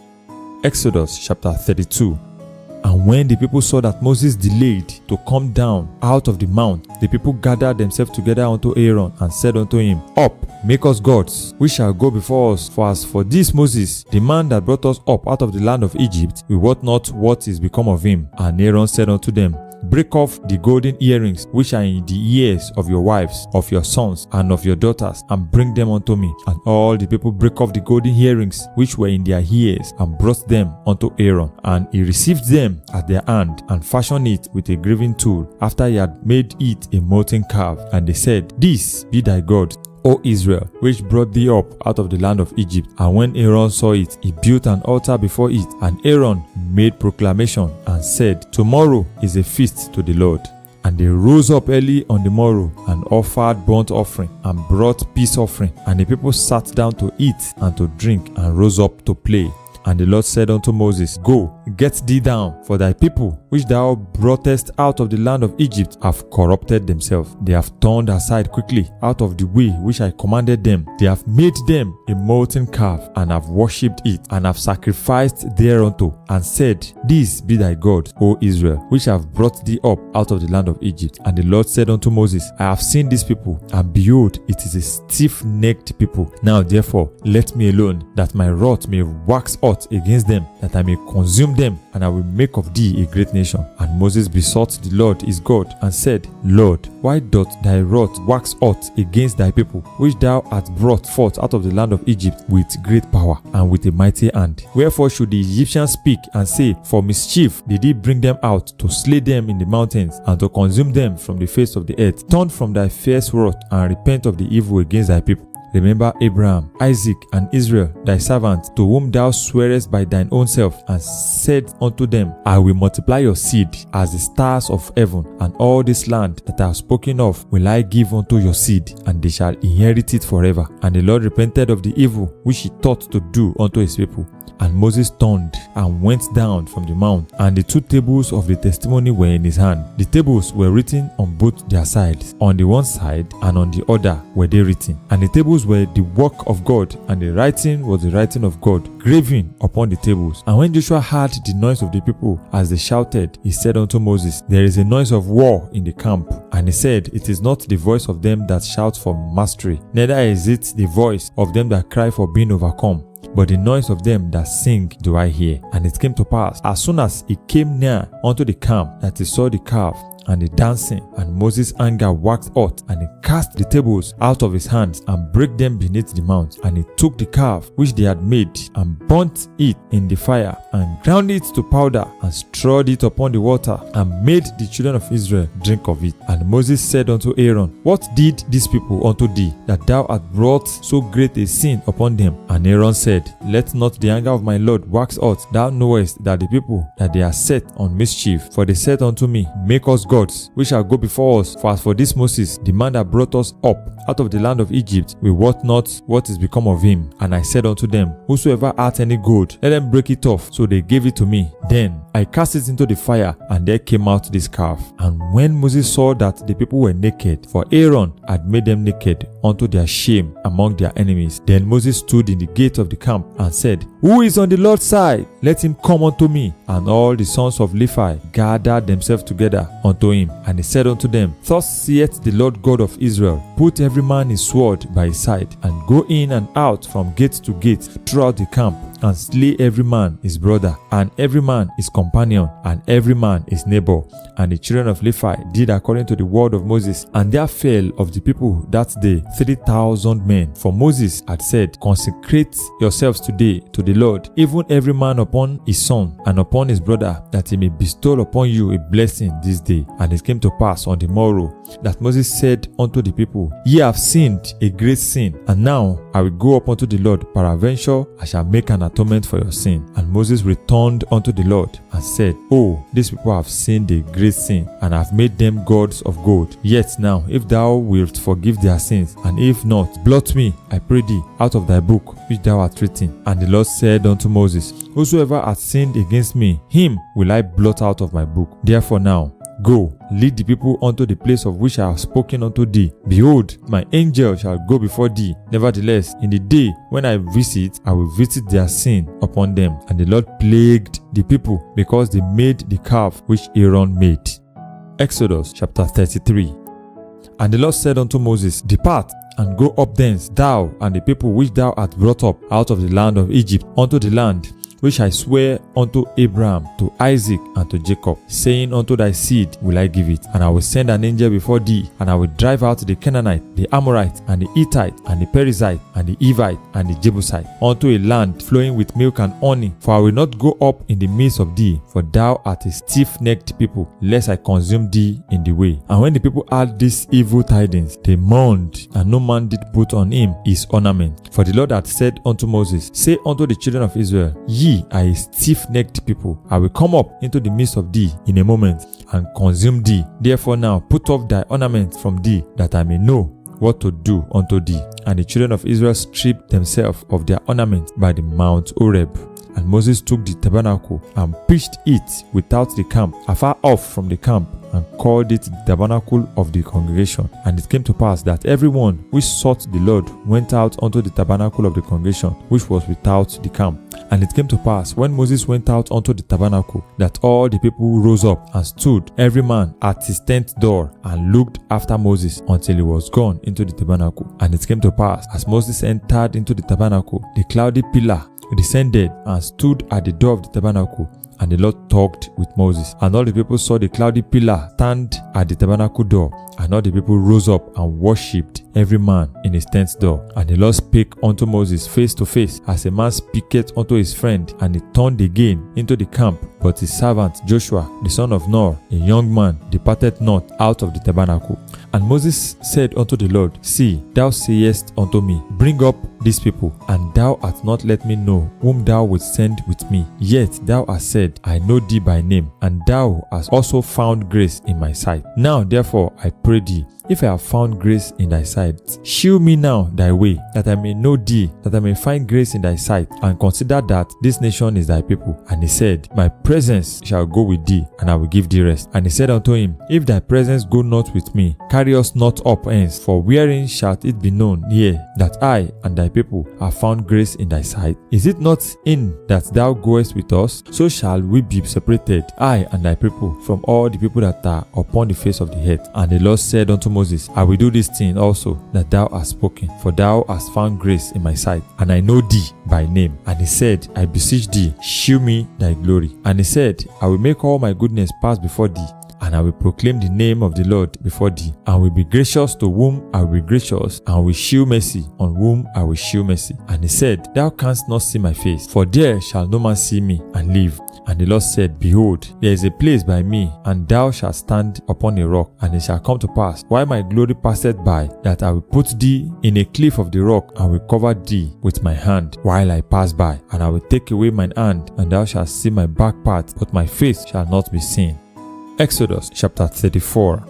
A: Exodus chapter 32. And when the people saw that Moses delayed to come down out of the mount, the people gathered themselves together unto Aaron, and said unto him, Up, make us gods, which shall go before us. For as for this Moses, the man that brought us up out of the land of Egypt, we wot not what is become of him. And Aaron said unto them, Break off the golden earrings which are in the ears of your wives, of your sons, and of your daughters, and bring them unto me. And all the people brake off the golden earrings which were in their ears, and brought them unto Aaron. And he received them at their hand, and fashioned it with a graving tool, after he had made it a molten calf. And they said, This be thy God, O Israel, which brought thee up out of the land of Egypt. And when Aaron saw it, he built an altar before it. And Aaron made proclamation and said, Tomorrow is a feast to the Lord. And they rose up early on the morrow, and offered burnt offering, and brought peace offering. And the people sat down to eat and to drink, and rose up to play. And the Lord said unto Moses, Go, get thee down, for thy people, which thou broughtest out of the land of Egypt, have corrupted themselves. They have turned aside quickly out of the way which I commanded them. They have made them a molten calf, and have worshipped it, and have sacrificed thereunto, and said, This be thy God, O Israel, which have brought thee up out of the land of Egypt. And the Lord said unto Moses, I have seen this people, and behold, it is a stiff-necked people. Now therefore let me alone, that my wrath may wax hot against them, that I may consume them, and I will make of thee a great nation. And Moses besought the Lord his God, and said, Lord, why doth thy wrath wax hot against thy people, which thou hast brought forth out of the land of Egypt with great power and with a mighty hand? Wherefore should the Egyptians speak and say, For mischief did he bring them out, to slay them in the mountains, and to consume them from the face of the earth? Turn from thy fierce wrath, and repent of the evil against thy people. Remember Abraham, Isaac, and Israel, thy servants, to whom thou swearest by thine own self, and said unto them, I will multiply your seed as the stars of heaven, and all this land that I have spoken of will I give unto your seed, and they shall inherit it forever. And the Lord repented of the evil which he thought to do unto his people. And Moses turned and went down from the mount, and the 2 tables of the testimony were in his hand. The tables were written on both their sides. On the one side and on the other were they written. And the tables were the work of God, and the writing was the writing of God, graven upon the tables. And when Joshua heard the noise of the people as they shouted, he said unto Moses, There is a noise of war in the camp. And he said, It is not the voice of them that shout for mastery, neither is it the voice of them that cry for being overcome, but the noise of them that sing do I hear. And it came to pass, as soon as he came near unto the camp, that he saw the calf, and the dancing. And Moses' anger waxed hot, and he cast the tables out of his hands and brake them beneath the mount. And he took the calf which they had made and burnt it in the fire, and ground it to powder, and strawed it upon the water, and made the children of Israel drink of it. And Moses said unto Aaron, What did these people unto thee, that thou hast brought so great a sin upon them? And Aaron said, Let not the anger of my Lord wax hot. Thou knowest that the people that they are set on mischief. For they said unto me, Make us gods, which shall go before us. For as for this Moses, the man that brought us up out of the land of Egypt, we wot not what is become of him. And I said unto them, Whosoever hath any gold, let them break it off. So they gave it to me. Then I cast it into the fire, and there came out this calf. And when Moses saw that the people were naked, for Aaron had made them naked unto their shame among their enemies, then Moses stood in the gate of the camp and said, Who is on the Lord's side? Let him come unto me. And all the sons of Levi gathered themselves together unto him. And he said unto them, Thus saith the Lord God of Israel, Put every man his sword by his side, and go in and out from gate to gate throughout the camp, and slay every man his brother, and every man his companion, and every man his neighbor. And the children of Levi did according to the word of Moses. And there fell of the people that day 3,000 men. For Moses had said, Consecrate yourselves today to the Lord, even every man upon his son and upon his brother, that he may bestow upon you a blessing this day. And it came to pass on the morrow that Moses said unto the people, Ye have sinned a great sin, and now I will go up unto the Lord. Peradventure I shall make an atonement for your sin. And Moses returned unto the Lord and said, Oh, these people have sinned a great sin, and have made them gods of gold. Yet now, if thou wilt forgive their sins, and if not, blot me, I pray thee, out of thy book which thou hast written. And the Lord said unto Moses, Whosoever hath sinned against me, him will I blot out of my book. Therefore now, go, lead the people unto the place of which I have spoken unto thee. Behold, my angel shall go before thee. Nevertheless, in the day when I visit, I will visit their sin upon them. And the Lord plagued the people, because they made the calf which Aaron made. Exodus chapter 33. And the Lord said unto Moses, Depart, and go up thence, thou and the people which thou hast brought up out of the land of Egypt, unto the land which I swear unto Abraham, to Isaac, and to Jacob, saying, Unto thy seed will I give it. And I will send an angel before thee, and I will drive out the Canaanite, the Amorite, and the Hittite, and the Perizzite, and the Hivite, and the Jebusite, unto a land flowing with milk and honey. For I will not go up in the midst of thee, for thou art a stiff-necked people, lest I consume thee in the way. And when the people heard these evil tidings, they mourned, and no man did put on him his ornament. For the Lord had said unto Moses, Say unto the children of Israel, Ye are a stiff-necked people. I will come up into the midst of thee in a moment, and consume thee. Therefore now put off thy ornament from thee, that I may know what to do unto thee. And the children of Israel stripped themselves of their ornament by the Mount Horeb. And Moses took the tabernacle and pitched it without the camp, afar off from the camp, and called it the tabernacle of the congregation. And it came to pass that everyone which sought the Lord went out unto the tabernacle of the congregation, which was without the camp. And it came to pass, when Moses went out unto the tabernacle, that all the people rose up and stood, every man at his tent door, and looked after Moses until he was gone into the tabernacle. And it came to pass, as Moses entered into the tabernacle, the cloudy pillar descended and stood at the door of the tabernacle. And the Lord talked with Moses. And all the people saw the cloudy pillar stand at the tabernacle door. And all the people rose up and worshipped, every man in his tent door. And the Lord spake unto Moses face to face, as a man speaketh unto his friend. And he turned again into the camp. But his servant Joshua, the son of Nun, a young man, departed not out of the tabernacle. And Moses said unto the Lord, See, thou sayest unto me, Bring up these people, and thou hast not let me know whom thou wilt send with me. Yet thou hast said, I know thee by name, and thou hast also found grace in my sight. Now therefore I pray thee, if I have found grace in thy sight, shew me now thy way, that I may know thee, that I may find grace in thy sight, and consider that this nation is thy people. And he said, My presence shall go with thee, and I will give thee rest. And he said unto him, If thy presence go not with me, carry us not up hence, for wherein shall it be known here that I and thy people have found grace in thy sight? Is it not in that thou goest with us? So shall we be separated, I and thy people, from all the people that are upon the face of the earth. And the Lord said unto Moses, I will do this thing also that thou hast spoken, for thou hast found grace in my sight, and I know thee by name. And he said, I beseech thee, shew me thy glory. And he said, I will make all my goodness pass before thee, and I will proclaim the name of the Lord before thee, and will be gracious to whom I will be gracious, and will shew mercy on whom I will shew mercy. And he said, Thou canst not see my face, for there shall no man see me and live. And the Lord said, Behold, there is a place by me, and thou shalt stand upon a rock. And it shall come to pass, while my glory passeth by, that I will put thee in a cliff of the rock, and will cover thee with my hand while I pass by. And I will take away mine hand, and thou shalt see my back part, but my face shall not be seen. Exodus chapter 34.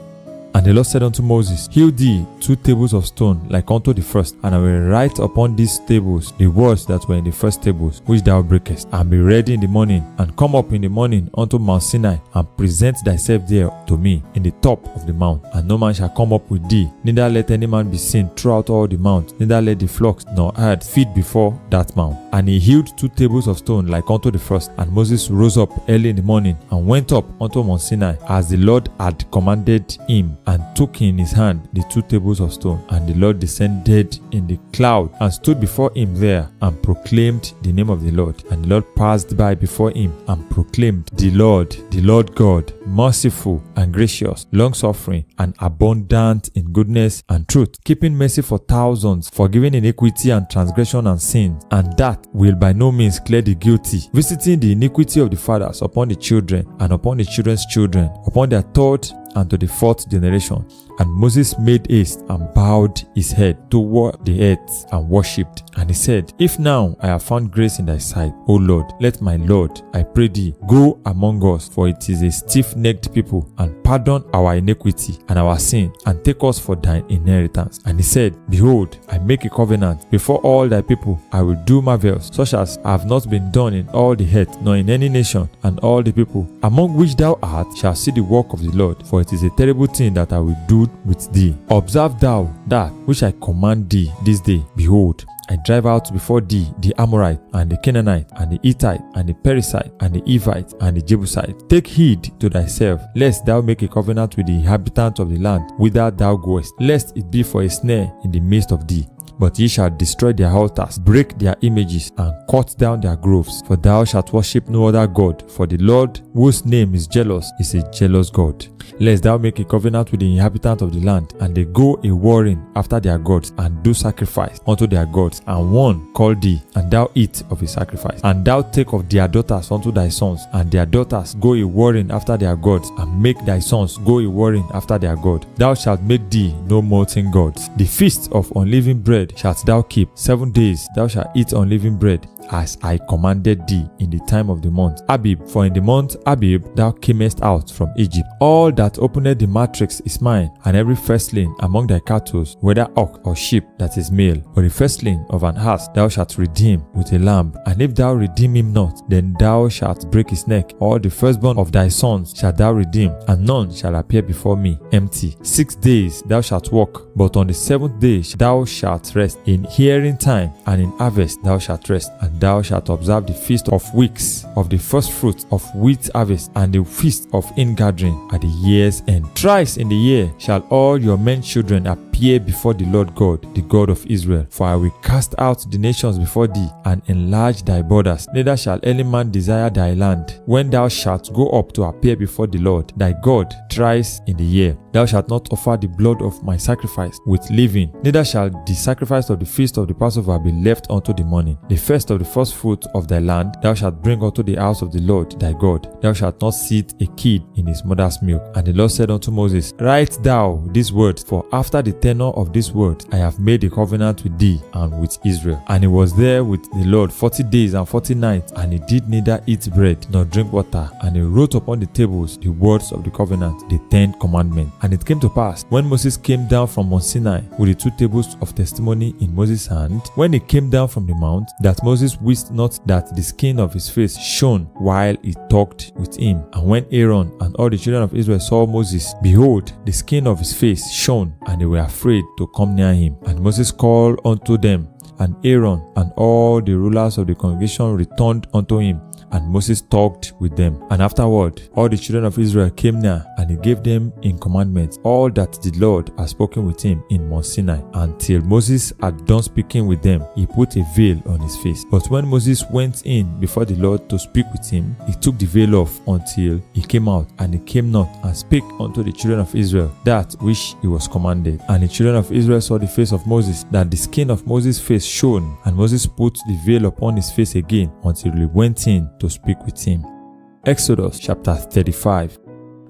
A: And the Lord said unto Moses, Hew thee 2 tables of stone like unto the first, and I will write upon these tables the words that were in the first tables, which thou breakest. And be ready in the morning, and come up in the morning unto Mount Sinai, and present thyself there to me in the top of the mount. And no man shall come up with thee, neither let any man be seen throughout all the mount, neither let the flocks nor herd feed before that mount. And he hewed 2 tables of stone like unto the first. And Moses rose up early in the morning, and went up unto Mount Sinai, as the Lord had commanded him, and took in his hand the 2 tables of stone. And the Lord descended in the cloud, and stood before him there, and proclaimed the name of the Lord. And the Lord passed by before him, and proclaimed, the Lord God, merciful and gracious, long-suffering, and abundant in goodness and truth, keeping mercy for thousands, forgiving iniquity and transgression and sin, and that will by no means clear the guilty, visiting the iniquity of the fathers upon the children, and upon the children's children, upon their third and to the 4th generation. And Moses made haste, and bowed his head toward the earth, and worshipped. And he said, If now I have found grace in thy sight, O Lord, let my Lord, I pray thee, go among us, for it is a stiff-necked people, and pardon our iniquity and our sin, and take us for thine inheritance. And he said, Behold, I make a covenant before all thy people. I will do marvels, such as have not been done in all the earth, nor in any nation. And all the people among which thou art shall see the work of the Lord, for it is a terrible thing that I will do with thee. Observe thou that which I command thee this day. Behold, I drive out before thee the Amorite, and the Canaanite, and the Hittite, and the Perizzite, and the Hivite, and the Jebusite. Take heed to thyself, lest thou make a covenant with the inhabitants of the land whither thou goest, lest it be for a snare in the midst of thee. But ye shall destroy their altars, break their images, and cut down their groves. For thou shalt worship no other God, for the Lord, whose name is jealous, is a jealous God. Lest thou make a covenant with the inhabitants of the land, and they go a-warring after their gods, and do sacrifice unto their gods, and one call thee, and thou eat of his sacrifice. And thou take of their daughters unto thy sons, and their daughters go a-warring after their gods, and make thy sons go a-warring after their God. Thou shalt make thee no molten gods. The feast of unleavened bread shalt thou keep. 7 days thou shalt eat unleavened bread, as I commanded thee in the time of the month Abib. For in the month Abib thou camest out from Egypt. All that openeth the matrix is mine, and every firstling among thy cattle, whether ox or sheep, that is male. But the firstling of an ass thou shalt redeem with a lamb. And if thou redeem him not, then thou shalt break his neck. All the firstborn of thy sons shalt thou redeem, and none shall appear before me empty. 6 days thou shalt work, but on the 7th day thou shalt rest. In hearing time and in harvest thou shalt rest. And thou shalt observe the feast of weeks, of the first fruits of wheat harvest, and the feast of ingathering at the year's end. Thrice in the year shall all your men children appear before the Lord God, the God of Israel. For I will cast out the nations before thee, and enlarge thy borders. Neither shall any man desire thy land, when thou shalt go up to appear before the Lord thy God thrice in the year. Thou shalt not offer the blood of my sacrifice with leaven, neither shall the sacrifice of the feast of the Passover be left unto the morning. The first of the first fruit of thy land thou shalt bring unto the house of the Lord thy God. Thou shalt not seethe a kid in his mother's milk. And the Lord said unto Moses, Write thou these words, for after the tenor of this word I have made a covenant with thee and with Israel. And he was there with the Lord 40 days and 40 nights, and he did neither eat bread nor drink water. And he wrote upon the tables the words of the covenant, the 10 commandments. And it came to pass, when Moses came down from Mount Sinai with the 2 tables of testimony in Moses' hand, when he came down from the mount, that Moses wist not that the skin of his face shone while he talked with him. And when Aaron and all the children of Israel saw Moses, behold, the skin of his face shone, and they were afraid to come near him. And Moses called unto them, and Aaron and all the rulers of the congregation returned unto him, and Moses talked with them. And afterward, all the children of Israel came near, and he gave them in commandment all that the Lord had spoken with him in Mount Sinai. Until Moses had done speaking with them, he put a veil on his face. But when Moses went in before the Lord to speak with him, he took the veil off until he came out, and he came not and spake unto the children of Israel that which he was commanded. And the children of Israel saw the face of Moses, that the skin of Moses' face shone, and Moses put the veil upon his face again until he went in to speak with him. Exodus chapter 35.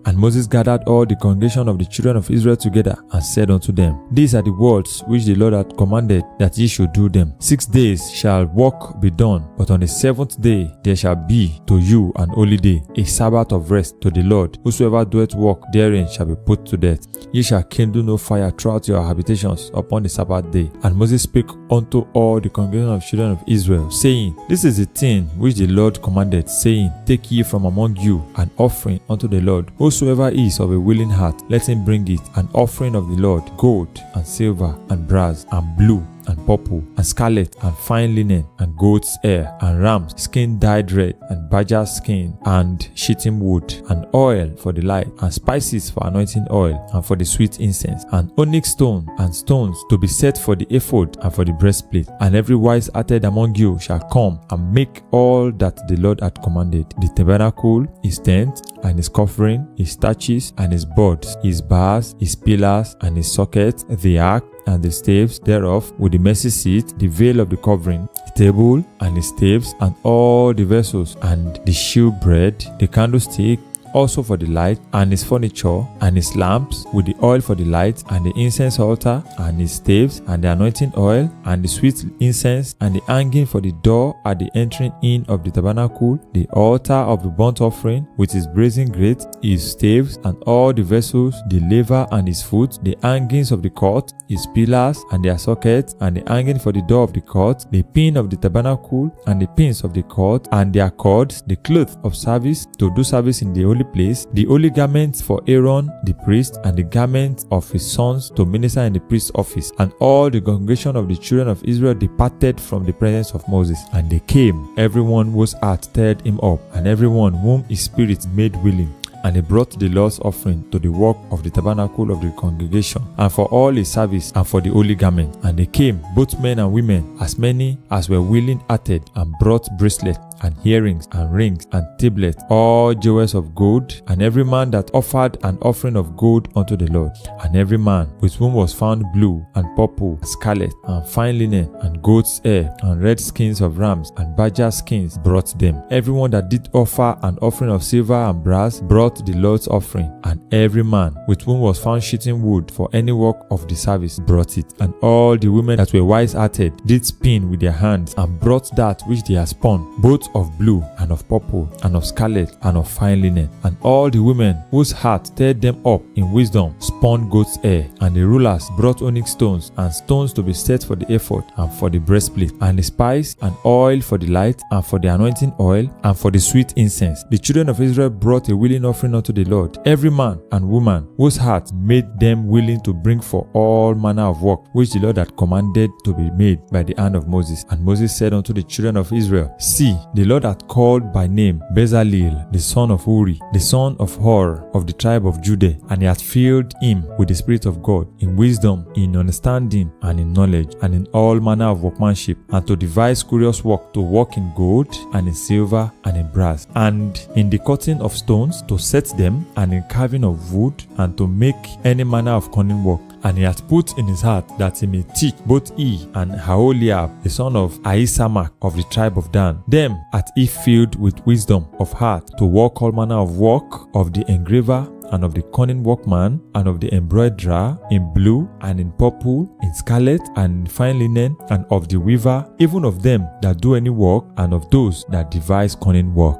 A: And Moses gathered all the congregation of the children of Israel together, and said unto them, These are the words which the Lord hath commanded that ye should do them. 6 days shall work be done, but on the 7th day there shall be to you an holy day, a Sabbath of rest to the Lord. Whosoever doeth work therein shall be put to death. Ye shall kindle no fire throughout your habitations upon the Sabbath day. And Moses spake unto all the congregation of children of Israel, saying, This is the thing which the Lord commanded, saying, Take ye from among you an offering unto the Lord. Whosoever is of a willing heart, let him bring it, an offering of the Lord, gold and silver and brass and blue and purple and scarlet and fine linen and goat's hair and ram's skin dyed red and badger's skin and shittim wood and oil for the light and spices for anointing oil and for the sweet incense and onyx stone and stones to be set for the ephod and for the breastplate. And every wise-hearted among you shall come and make all that the Lord hath commanded: the tabernacle, his tent and his covering, his statues and his boards, his bars, his pillars and his sockets, the ark and the staves thereof, with the mercy seat, the veil of the covering, the table and the staves, and all the vessels, and the shewbread, the candlestick, also for the light, and his furniture, and his lamps, with the oil for the light, and the incense altar, and his staves, and the anointing oil, and the sweet incense, and the hanging for the door at the entering in of the tabernacle, the altar of the burnt offering, with his brazen grate, his staves, and all the vessels, the laver and his foot, the hangings of the court, his pillars, and their sockets, and the hanging for the door of the court, the pin of the tabernacle, and the pins of the court, and their cords, the cloth of service, to do service in the holy place, the holy garments for Aaron the priest, and the garments of his sons to minister in the priest's office. And all the congregation of the children of Israel departed from the presence of Moses. And they came, everyone whose heart stirred him up, and everyone whom his spirit made willing. And he brought the Lord's offering to the work of the tabernacle of the congregation, and for all his service, and for the holy garment. And they came, both men and women, as many as were willing-hearted, and brought bracelets, and earrings, and rings, and tablets, all jewels of gold, and every man that offered an offering of gold unto the Lord. And every man with whom was found blue, and purple, and scarlet, and fine linen, and goat's hair, and red skins of rams, and badger skins, brought them. Everyone that did offer an offering of silver and brass brought the Lord's offering. And every man with whom was found shitting wood for any work of the service brought it. And all the women that were wise-hearted did spin with their hands, and brought that which they had spun, both of blue, and of purple, and of scarlet, and of fine linen. And all the women whose heart stirred them up in wisdom spun goat's hair. And the rulers brought onyx stones, and stones to be set for the ephod, and for the breastplate, and the spice, and oil for the light, and for the anointing oil, and for the sweet incense. The children of Israel brought a willing offering unto the Lord, every man and woman whose heart made them willing to bring for all manner of work which the Lord had commanded to be made by the hand of Moses. And Moses said unto the children of Israel, See, the Lord hath called by name Bezaleel, the son of Uri, the son of Hur, of the tribe of Judah, and he hath filled him with the Spirit of God, in wisdom, in understanding, and in knowledge, and in all manner of workmanship, and to devise curious work, to work in gold, and in silver, and in brass, and in the cutting of stones, to set them, and in carving of wood, and to make any manner of cunning work. And he hath put in his heart that he may teach both he and Aholiab, the son of Ahisamach of the tribe of Dan. Them hath he filled with wisdom of heart, to work all manner of work of the engraver, and of the cunning workman, and of the embroiderer, in blue, and in purple, in scarlet, and in fine linen, and of the weaver, even of them that do any work, and of those that devise cunning work.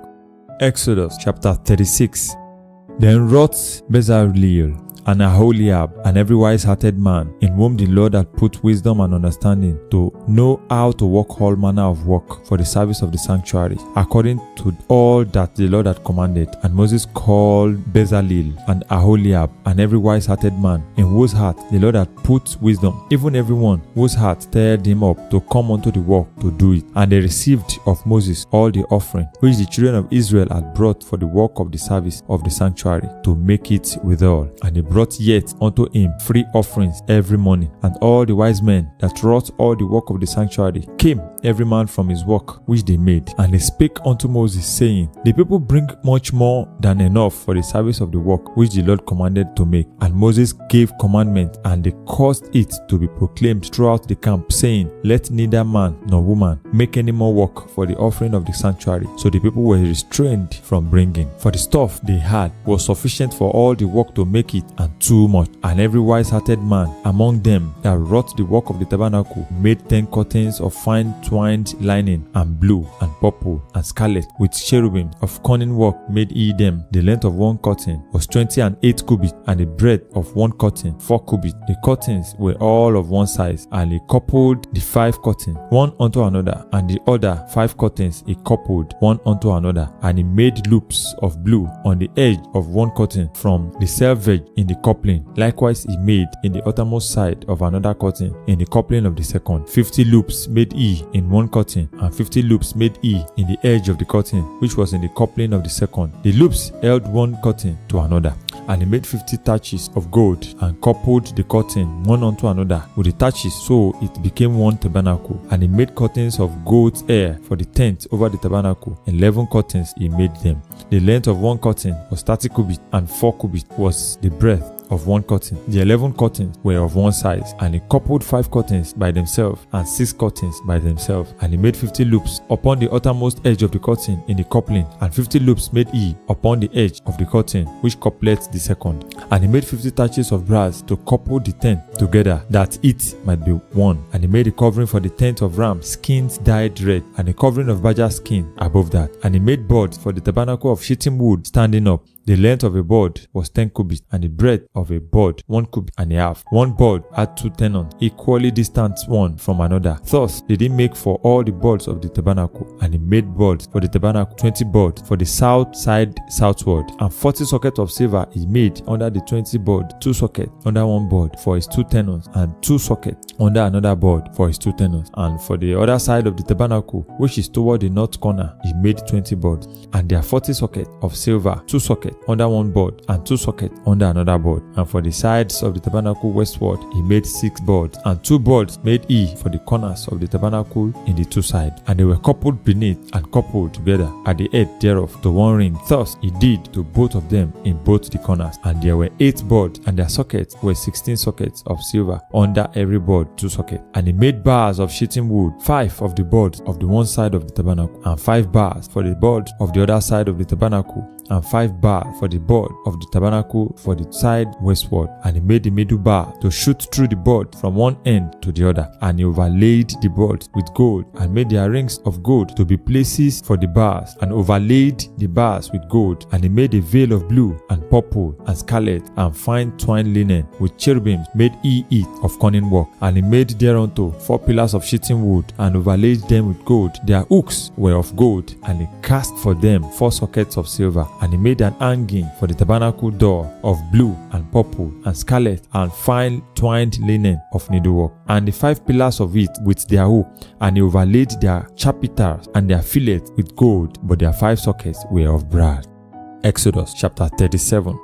A: Exodus chapter 36. Then wrought Bezaleel and Aholiab, and every wise-hearted man, in whom the Lord had put wisdom and understanding, to know how to work all manner of work for the service of the sanctuary, according to all that the Lord had commanded. And Moses called Bezalel and Aholiab, and every wise-hearted man, in whose heart the Lord had put wisdom, even everyone whose heart stirred him up to come unto the work to do it. And they received of Moses all the offering which the children of Israel had brought for the work of the service of the sanctuary, to make it withal. And they brought yet unto him free offerings every morning. And all the wise men that wrought all the work of the sanctuary came, every man from his work which they made. And they spake unto Moses, saying, The people bring much more than enough for the service of the work which the Lord commanded to make. And Moses gave commandment, and they caused it to be proclaimed throughout the camp, saying, Let neither man nor woman make any more work for the offering of the sanctuary. So the people were restrained from bringing, for the stuff they had was sufficient for all the work to make it, and too much. And every wise-hearted man among them that wrought the work of the tabernacle made 10 curtains of fine twined linen, and blue, and purple, and scarlet, with cherubim of cunning work made he them. The length of one curtain was 28 cubits, and the breadth of one curtain 4 cubits. The curtains were all of one size, and he coupled the 5 curtains one unto another, and the other 5 curtains he coupled one unto another. And he made loops of blue on the edge of one curtain from the selvage in the coupling. Likewise he made in the uttermost side of another curtain in the coupling of the second. 50 loops made he in one curtain, and 50 loops made he in the edge of the curtain which was in the coupling of the second. The loops held one curtain to another. And he made 50 taches of gold, and coupled the curtain one unto another with the taches, so it became one tabernacle. And he made curtains of goat's hair for the tent over the tabernacle. 11 curtains he made them. The length of one curtain was 30 cubits, and 4 cubits was the breadth of one curtain. The 11 curtains were of one size, and he coupled 5 curtains by themselves, and 6 curtains by themselves. And he made 50 loops upon the uttermost edge of the curtain in the coupling, and 50 loops made he upon the edge of the curtain which coupleth the second. And he made 50 taches of brass to couple the tent together, that it might be one. And he made a covering for the tent of ram skins dyed red, and a covering of badger skin above that. And he made boards for the tabernacle of shittim wood standing up. The length of a board was 10 cubits, and the breadth of a board 1 cubit and a half. One board had 2 tenons, equally distant one from another. Thus did he make for all the boards of the tabernacle. And he made boards for the tabernacle, 20 boards for the south side southward, and 40 sockets of silver he made under the 20 board, 2 sockets under one board for his 2 tenons, and 2 sockets under another board for his 2 tenons. And for the other side of the tabernacle, which is toward the north corner, he made 20 boards, and there are 40 sockets of silver, 2 sockets under one board, and 2 sockets under another board. And for the sides of the tabernacle westward, he made 6 boards, and 2 boards made he for the corners of the tabernacle in the 2 sides. And they were coupled beneath, and coupled together at the head thereof to one ring. Thus he did to both of them in both the corners. And there were 8 boards, and their sockets were 16 sockets of silver, under every board 2 sockets. And he made bars of shittim wood, 5 of the boards of the one side of the tabernacle, and 5 bars for the board of the other side of the tabernacle, and 5 bars for the board of the tabernacle for the side westward. And he made the middle bar to shoot through the board from one end to the other. And he overlaid the boards with gold, and made their rings of gold to be places for the bars, and overlaid the bars with gold. And he made a veil of blue, and purple, and scarlet, and fine twined linen, with cherubims made he it of cunning work. And he made thereunto 4 pillars of shittim wood, and overlaid them with gold. Their hooks were of gold, and he cast for them 4 sockets of silver. And he made an hanging for the tabernacle door of blue, and purple, and scarlet, and fine twined linen of needlework. And the 5 pillars of it with their hook, and he overlaid their chapiters and their fillets with gold, but their 5 sockets were of brass. Exodus chapter 37.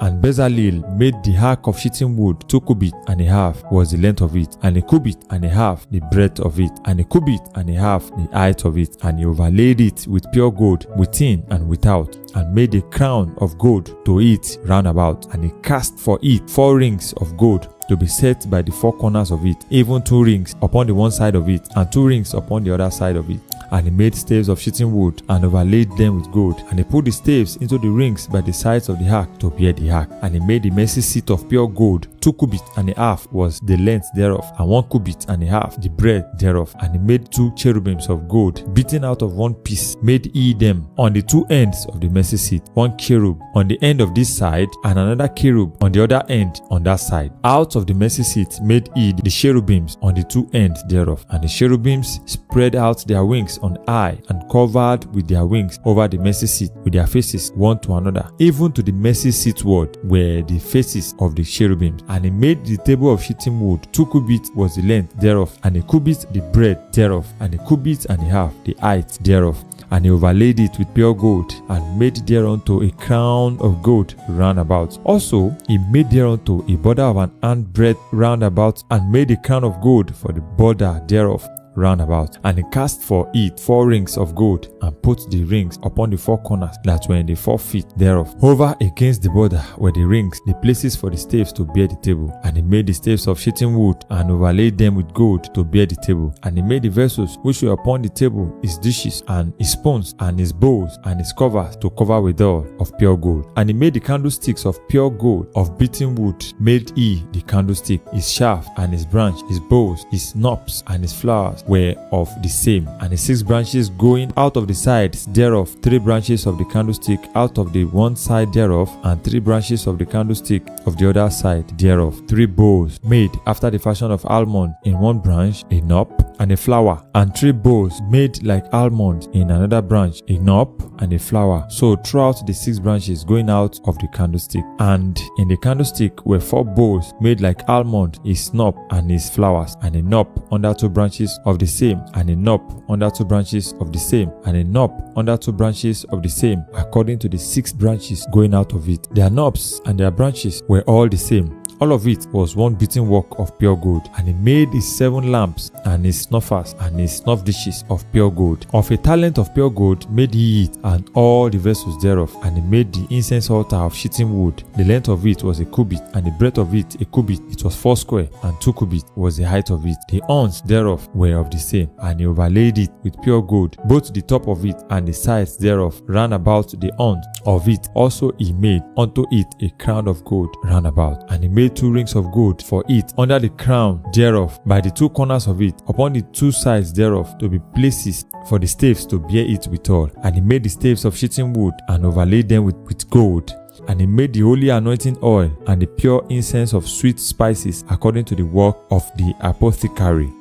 A: And Bezalel made the ark of shittim wood. 2 cubits and a half was the length of it, and a cubit and a half the breadth of it, and a cubit and a half the height of it. And he overlaid it with pure gold within and without, and made a crown of gold to it round about. And he cast for it 4 rings of gold to be set by the 4 corners of it, even 2 rings upon the one side of it, and 2 rings upon the other side of it. And he made staves of shittim wood, and overlaid them with gold. And he put the staves into the rings by the sides of the ark to bear the ark. And he made the mercy seat of pure gold 2 cubits and a half was the length thereof, and 1 cubit and a half the breadth thereof. And he made 2 cherubims of gold, beaten out of one piece, made he them on the 2 ends of the mercy seat, 1 cherub on the end of this side, and another cherub on the other end on that side. Out of the mercy seat made he the cherubims on the 2 ends thereof. And the cherubims spread out their wings on high, and covered with their wings over the mercy seat, with their faces one to another. Even to the mercy seat ward were the faces of the cherubims. And he made the table of shittim wood. 2 cubits was the length thereof, and a cubit the breadth thereof, and a cubit and a half the height thereof. And he overlaid it with pure gold, and made thereunto a crown of gold round about. Also he made thereunto a border of an hand breadth round about, and made a crown of gold for the border thereof round about. And he cast for it 4 rings of gold, and put the rings upon the 4 corners that were in the 4 feet thereof. Over against the border were the rings, the places for the staves to bear the table. And he made the staves of shittim wood, and overlaid them with gold to bear the table. And he made the vessels which were upon the table, his dishes, and his spoons, and his bowls, and his covers to cover withal of pure gold. And he made the candlesticks of pure gold, of beaten wood made he the candlestick, his shaft and his branch, his bowls, his knops, and his flowers were of the same. And the 6 branches going out of the sides thereof, 3 branches of the candlestick out of the one side thereof, and 3 branches of the candlestick of the other side thereof. 3 bowls made after the fashion of almond, in one branch a knop and a flower, and 3 bowls made like almonds in another branch, a knop and a flower. So throughout the 6 branches going out of the candlestick. And in the candlestick were 4 bowls made like almond, a snop and his flowers, and a knop under 2 branches of the same, and a knop under 2 branches of the same, and a knop under 2 branches of the same, according to the 6 branches going out of it. Their knops and their branches were all the same. All of it was one beaten work of pure gold. And he made his 7 lamps, and his snuffers, and his snuff dishes of pure gold. Of a talent of pure gold made he it, and all the vessels thereof. And he made the incense altar of shittim wood. The length of it was a cubit, and the breadth of it a cubit. It was 4 square, and 2 cubits was the height of it. The horns thereof were of the same. And he overlaid it with pure gold, both the top of it and the sides thereof round about the horns of it. Also he made unto it a crown of gold round about. And he made 2 rings of gold for it under the crown thereof, by the 2 corners of it, upon the 2 sides thereof, to be places for the staves to bear it withal. And he made the staves of shittim wood, and overlaid them with gold. And he made the holy anointing oil, and the pure incense of sweet spices, according to the work of the apothecary.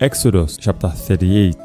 A: Exodus chapter 38.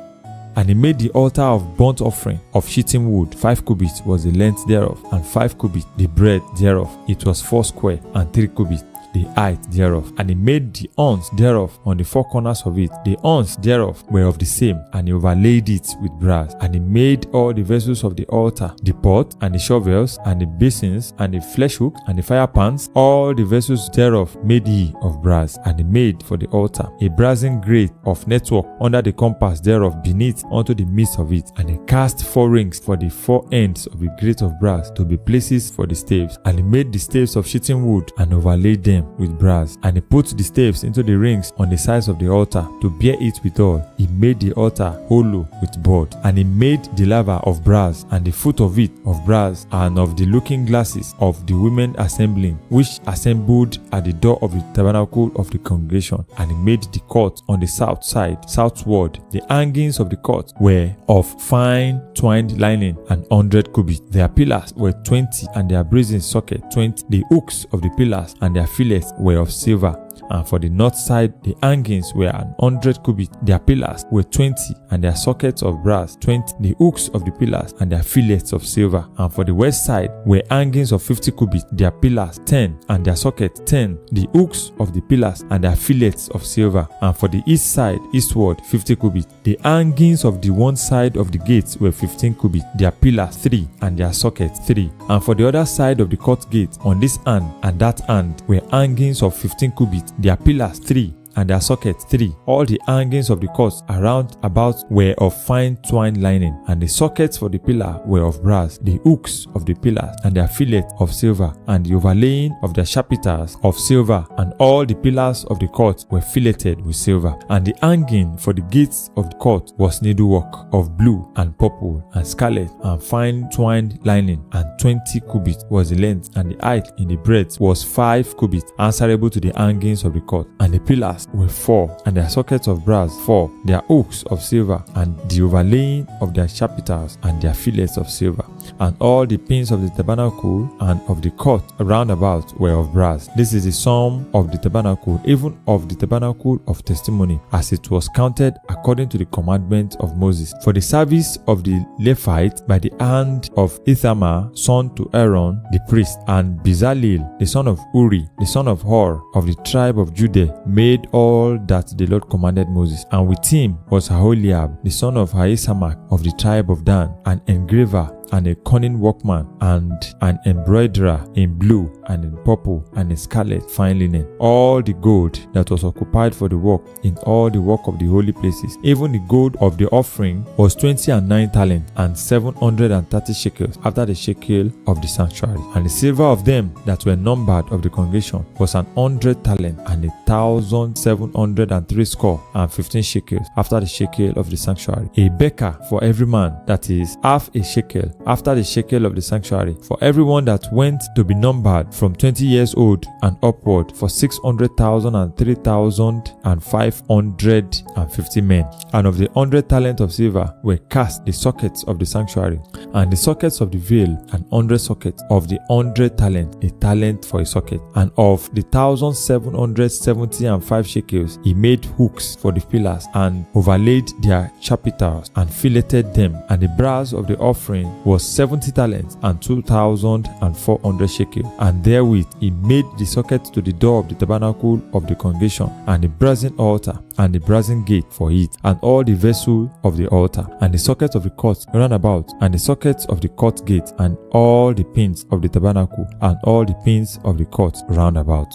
A: And he made the altar of burnt offering of shittim wood. 5 cubits was the length thereof, and 5 cubits the breadth thereof. It was 4 square, and 3 cubits the height thereof. And he made the horns thereof on the 4 corners of it. The horns thereof were of the same, and he overlaid it with brass. And he made all the vessels of the altar, the pot, and the shovels, and the basins, and the flesh hook, and the fire pans. All the vessels thereof made he of brass. And he made for the altar a brazen grate of network under the compass thereof beneath unto the midst of it. And he cast 4 rings for the 4 ends of the grate of brass, to be places for the staves. And he made the staves of shittim wood, and overlaid them with brass. And he put the staves into the rings on the sides of the altar, to bear it withal. He made the altar hollow with board. And he made the laver of brass, and the foot of it of brass, and of the looking glasses of the women assembling, which assembled at the door of the tabernacle of the congregation. And he made the court on the south side, southward. The hangings of the court were of fine twined linen, and 100 cubits. Their pillars were 20, and their brazen socket 20. The hooks of the pillars and their fillets were of silver. And for the north side, the hangings were 100 cubits. Their pillars were 20, and their sockets of brass 20. The hooks of the pillars and their fillets of silver. And for the west side were hangings of 50 cubits. Their pillars 10, and their sockets 10. The hooks of the pillars and their fillets of silver. And for the east side, eastward 50 cubits. The hangings of the one side of the gates were 15 cubits. Their pillars 3, and their sockets 3. And for the other side of the court gate, on this hand and that hand, were hangings of 15 cubits. Their pillars 3, and their sockets. 3. All the hangings of the courts around about were of fine twined lining, and the sockets for the pillar were of brass, the hooks of the pillars and their fillet of silver, and the overlaying of their chapiters of silver, and all the pillars of the court were filleted with silver. And the hanging for the gates of the court was needlework of blue and purple and scarlet and fine twined lining, and 20 cubits was the length, and the height in the breadth was 5 cubits, answerable to the hangings of the court. And the pillars were 4, and their sockets of brass 4, their hooks of silver, and the overlaying of their chapiters and their fillets of silver. And all the pins of the tabernacle and of the court round about were of brass. This is the sum of the tabernacle, even of the tabernacle of testimony, as it was counted according to the commandment of Moses, for the service of the Levite by the hand of Ithamar, son to Aaron the priest, and Bezalel, the son of Uri, the son of Hur, of the tribe of Judah, made all that the Lord commanded Moses. And with him was Aholiab, the son of Ahisamach, of the tribe of Dan, an engraver and a cunning workman, and an embroiderer in blue and in purple and in scarlet fine linen. All the gold that was occupied for the work in all the work of the holy places, even the gold of the offering, was 29 talents and 730 shekels, after the shekel of the sanctuary. And the silver of them that were numbered of the congregation was 100 talents and 1,703 score and 15 shekels, after the shekel of the sanctuary. A becker for every man, that is half a shekel, after the shekel of the sanctuary, for everyone that went to be numbered from 20 years old and upward, for 600,000 and 3,550 men. And of the 100 talents of silver were cast the sockets of the sanctuary, and the sockets of the veil, and 100 sockets of the 100 talents, a talent for a socket. And of the 1,775 shekels he made hooks for the pillars, and overlaid their chapiters, and filleted them. And the brass of the offering was 70 talents and 2,400 shekels, and therewith he made the sockets to the door of the tabernacle of the congregation, and the brazen altar, and the brazen gate for it, and all the vessels of the altar, and the sockets of the court round about, and the sockets of the court gate, and all the pins of the tabernacle, and all the pins of the court round about.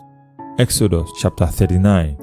A: Exodus chapter 39.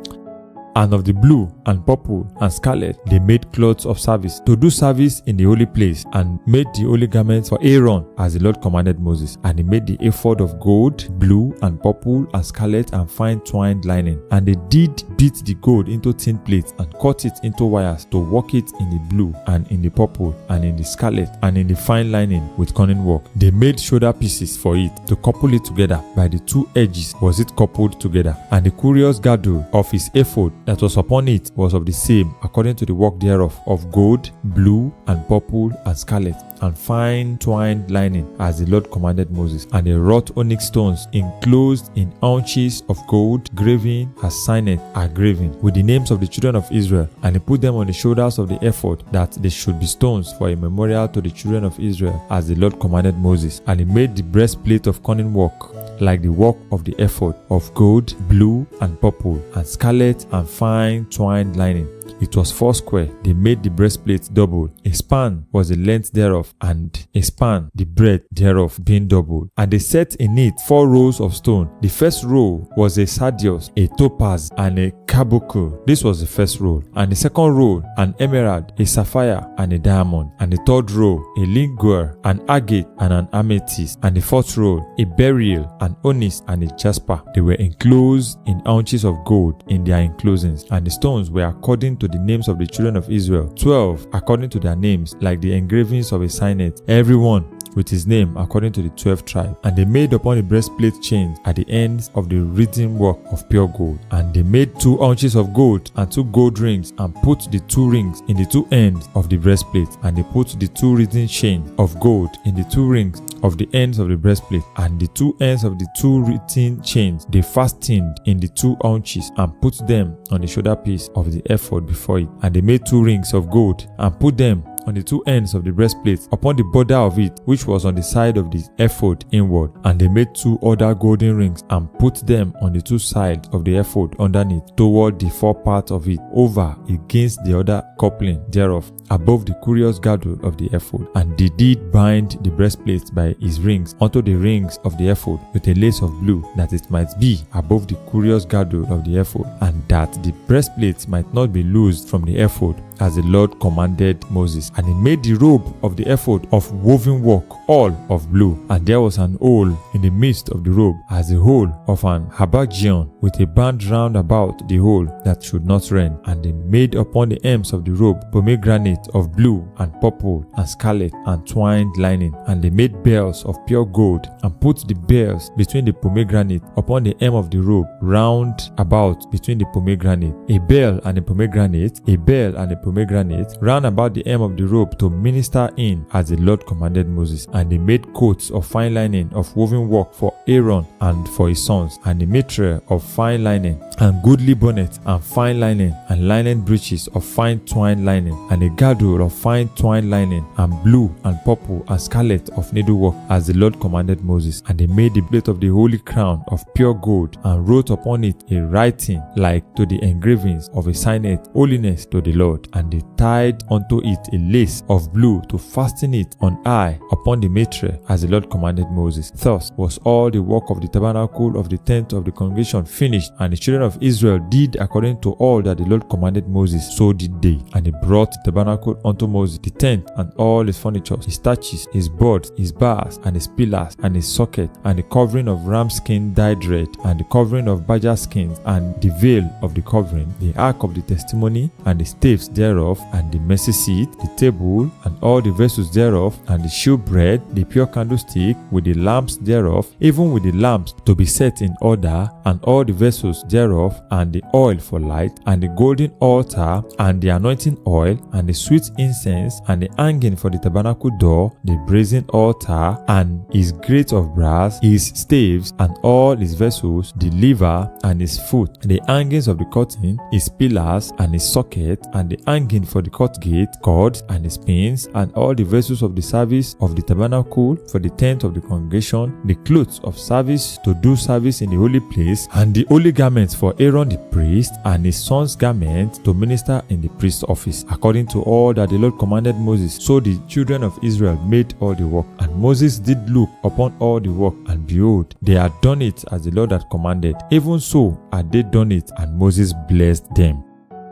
A: And of the blue and purple and scarlet they made clothes of service, to do service in the holy place, and made the holy garments for Aaron, as the Lord commanded Moses. And he made the ephod of gold, blue and purple and scarlet and fine twined lining. And they did beat the gold into thin plates, and cut it into wires, to work it in the blue and in the purple and in the scarlet and in the fine lining with cunning work. They made shoulder pieces for it, to couple it together. By the 2 edges was it coupled together. And the curious girdle of his ephod that was upon it was of the same, according to the work thereof, of gold, blue and purple and scarlet, and fine twined lining, as the Lord commanded Moses. And they wrought onyx stones enclosed in haunches of gold, graven as signet are graven, with the names of the children of Israel. And he put them on the shoulders of the ephod, that they should be stones for a memorial to the children of Israel, as the Lord commanded Moses. And he made the breastplate of cunning work, like the work of the ephod, of gold, blue and purple and scarlet and fine twined lining. It was 4 square. They made the breastplate double. A span was the length thereof, and a span the breadth thereof, being double. And they set in it 4 rows of stone. The first row was a sardius, a topaz, and a carbuncle. This was the first row. And the second row, an emerald, a sapphire, and a diamond. And the third row, a linguer, an agate, and an amethyst. And the fourth row, a beryl, an onyx, and a jasper. They were enclosed in haunches of gold in their enclosings. And the stones were according to the names of the children of Israel, 12 according to their names, like the engravings of a signet, every one with his name according to the 12 tribes. And they made upon the breastplate chains at the ends of the written work of pure gold. And they made 2 ounces of gold and 2 gold rings, and put the 2 rings in the 2 ends of the breastplate. And they put the 2 written chains of gold in the 2 rings of the ends of the breastplate, and the 2 ends of the 2 written chains they fastened in the 2 haunches, and put them on the shoulder piece of the ephod before it. And they made 2 rings of gold, and put them on the two ends of the breastplate, upon the border of it, which was on the side of the ephod inward. And they made 2 other golden rings, and put them on the 2 sides of the ephod underneath, toward the forepart of it, over against the other coupling thereof, above the curious girdle of the ephod. And they did bind the breastplate by his rings unto the rings of the ephod with a lace of blue, that it might be above the curious girdle of the ephod, and that the breastplate might not be loosed from the ephod, as the Lord commanded Moses. And he made the robe of the ephod of woven work, all of blue. And there was an hole in the midst of the robe, as the hole of an habergeon, with a band round about the hole, that should not rend. And they made upon the hems of the robe pomegranate of blue and purple and scarlet and twined lining. And they made bells of pure gold, and put the bells between the pomegranate upon the hem of the robe, round about between the pomegranate, a bell and a pomegranate, a bell and a pomegranate, round about the hem of the robe, to minister in, as the Lord commanded Moses. And they made coats of fine linen of woven work for Aaron and for his sons, and the mitre of fine linen, and goodly bonnet, and fine linen, and linen breeches of fine twined linen, and a girdle of fine twined linen, and blue and purple and scarlet of needlework, as the Lord commanded Moses. And they made the plate of the holy crown of pure gold, and wrote upon it a writing like to the engravings of a signet, holiness to the Lord. And they tied unto it a lace of blue to fasten it on high upon the mitre, as the Lord commanded Moses. Thus was all the work of the tabernacle of the tent of the congregation finished, and the children of Israel did according to all that the Lord commanded Moses, so did they. And they brought the tabernacle unto Moses, the tent and all his furniture, his statues, his boards, his bars, and his pillars, and his socket, and the covering of ram skin dyed red, and the covering of badger skins, and the veil of the covering, the ark of the testimony, and the staves thereof, and the mercy seat, the table, and all the vessels thereof, and the shewbread, the pure candlestick, with the lamps thereof, even with the lamps to be set in order, and all the vessels thereof, and the oil for light, and the golden altar, and the anointing oil, and the sweet incense, and the hanging for the tabernacle door, the brazen altar, and his grate of brass, his staves, and all his vessels, the lever, and his foot, the hangings of the curtain, his pillars, and his socket, and the hanging for the court gate, cords, and his pins, and all the vessels of the service of the tabernacle for the tent of the congregation, the clothes of service to do service in the holy place, and the holy garments for Aaron the priest, and his son's garments to minister in the priest's office, according to all that the Lord commanded Moses. So the children of Israel made all the work. And Moses did look upon all the work, and behold, they had done it as the Lord had commanded. Even so had they done it, and Moses blessed them.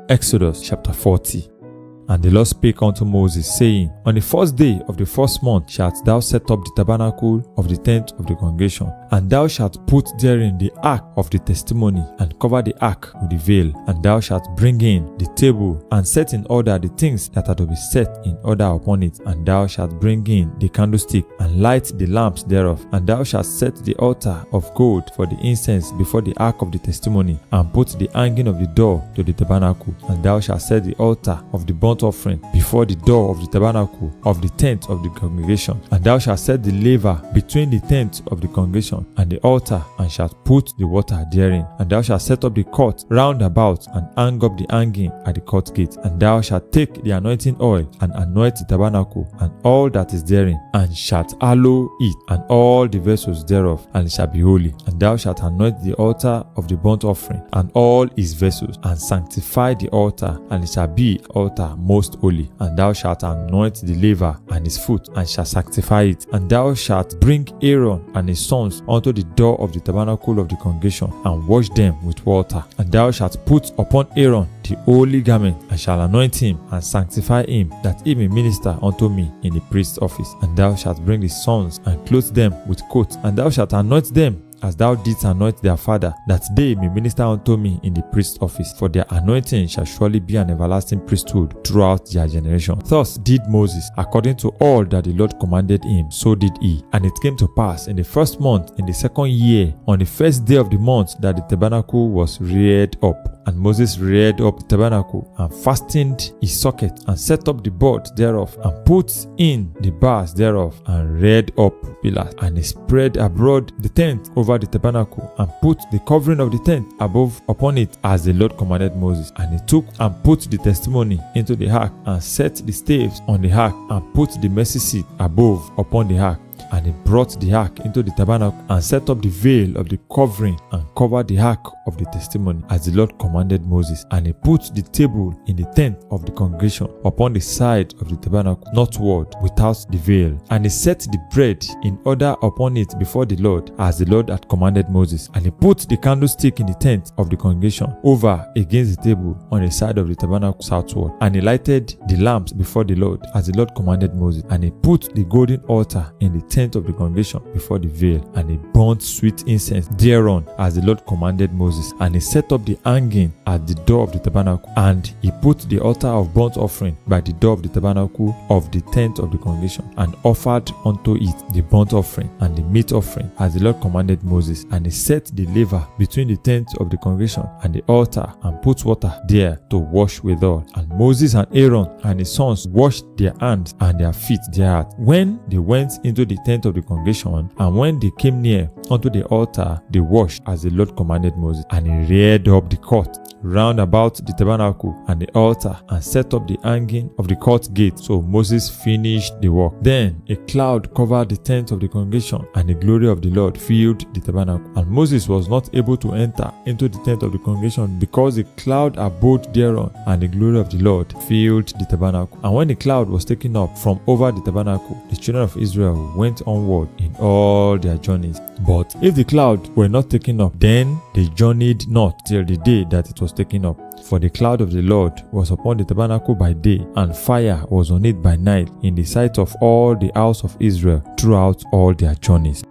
A: Exodus chapter 40. And the Lord spake unto Moses, saying, On the first day of the first month shalt thou set up the tabernacle of the tent of the congregation, and thou shalt put therein the ark of the testimony, and cover the ark with the veil. And thou shalt bring in the table, and set in order the things that are to be set in order upon it. And thou shalt bring in the candlestick, and light the lamps thereof. And thou shalt set the altar of gold for the incense before the ark of the testimony, and put the hanging of the door to the tabernacle. And thou shalt set the altar of the burnt offering before the door of the tabernacle of the tent of the congregation. And thou shalt set the laver between the tent of the congregation and the altar, and shalt put the water therein. And thou shalt set up the court round about, and hang up the hanging at the court gate. And thou shalt take the anointing oil, and anoint the tabernacle and all that is therein, and shalt hallow it, and all the vessels thereof, and it shall be holy. And thou shalt anoint the altar of the burnt offering and all its vessels, and sanctify the altar, and it shall be altar most holy. And thou shalt anoint the laver and his foot, and shalt sanctify it. And thou shalt bring Aaron and his sons unto the door of the tabernacle of the congregation, and wash them with water. And thou shalt put upon Aaron the holy garment, and shalt anoint him, and sanctify him, that he may minister unto me in the priest's office. And thou shalt bring his sons, and clothe them with coats, and thou shalt anoint them as thou didst anoint their father, that they may minister unto me in the priest's office. For their anointing shall surely be an everlasting priesthood throughout their generation. Thus did Moses, according to all that the Lord commanded him, so did he. And it came to pass in the first month, in the second year, on the first day of the month, that the tabernacle was reared up. And Moses reared up the tabernacle, and fastened his socket, and set up the board thereof, and put in the bars thereof, and reared up pillars. And he spread abroad the tent over the tabernacle, and put the covering of the tent above upon it, as the Lord commanded Moses. And he took and put the testimony into the ark, and set the staves on the ark, and put the mercy seat above upon the ark. And he brought the ark into the tabernacle, and set up the veil of the covering, and covered the ark of the testimony, as the Lord commanded Moses. And he put the table in the tent of the congregation upon the side of the tabernacle northward, without the veil. And he set the bread in order upon it before the Lord, as the Lord had commanded Moses. And he put the candlestick in the tent of the congregation over against the table on the side of the tabernacle southward. And he lighted the lamps before the Lord, as the Lord commanded Moses. And he put the golden altar in the tent of the congregation before the veil, and he burnt sweet incense thereon, as the Lord commanded Moses. And he set up the hanging at the door of the tabernacle, and he put the altar of burnt offering by the door of the tabernacle of the tent of the congregation, and offered unto it the burnt offering and the meat offering, as the Lord commanded Moses. And he set the laver between the tent of the congregation and the altar, and put water there to wash withal. And Moses and Aaron and his sons washed their hands and their feet thereat, when they went into the tent of the congregation, and when they came near unto the altar, they washed as the Lord commanded Moses. And he reared up the court round about the tabernacle and the altar, and set up the hanging of the court gate. So Moses finished the work. Then a cloud covered the tent of the congregation, and the glory of the Lord filled the tabernacle. And Moses was not able to enter into the tent of the congregation, because the cloud abode thereon, and the glory of the Lord filled the tabernacle. And when the cloud was taken up from over the tabernacle, the children of Israel went onward in all their journeys. But if the cloud were not taken up, then they journeyed not till the day that it was taken up. For the cloud of the Lord was upon the tabernacle by day, and fire was on it by night, in the sight of all the house of Israel throughout all their journeys.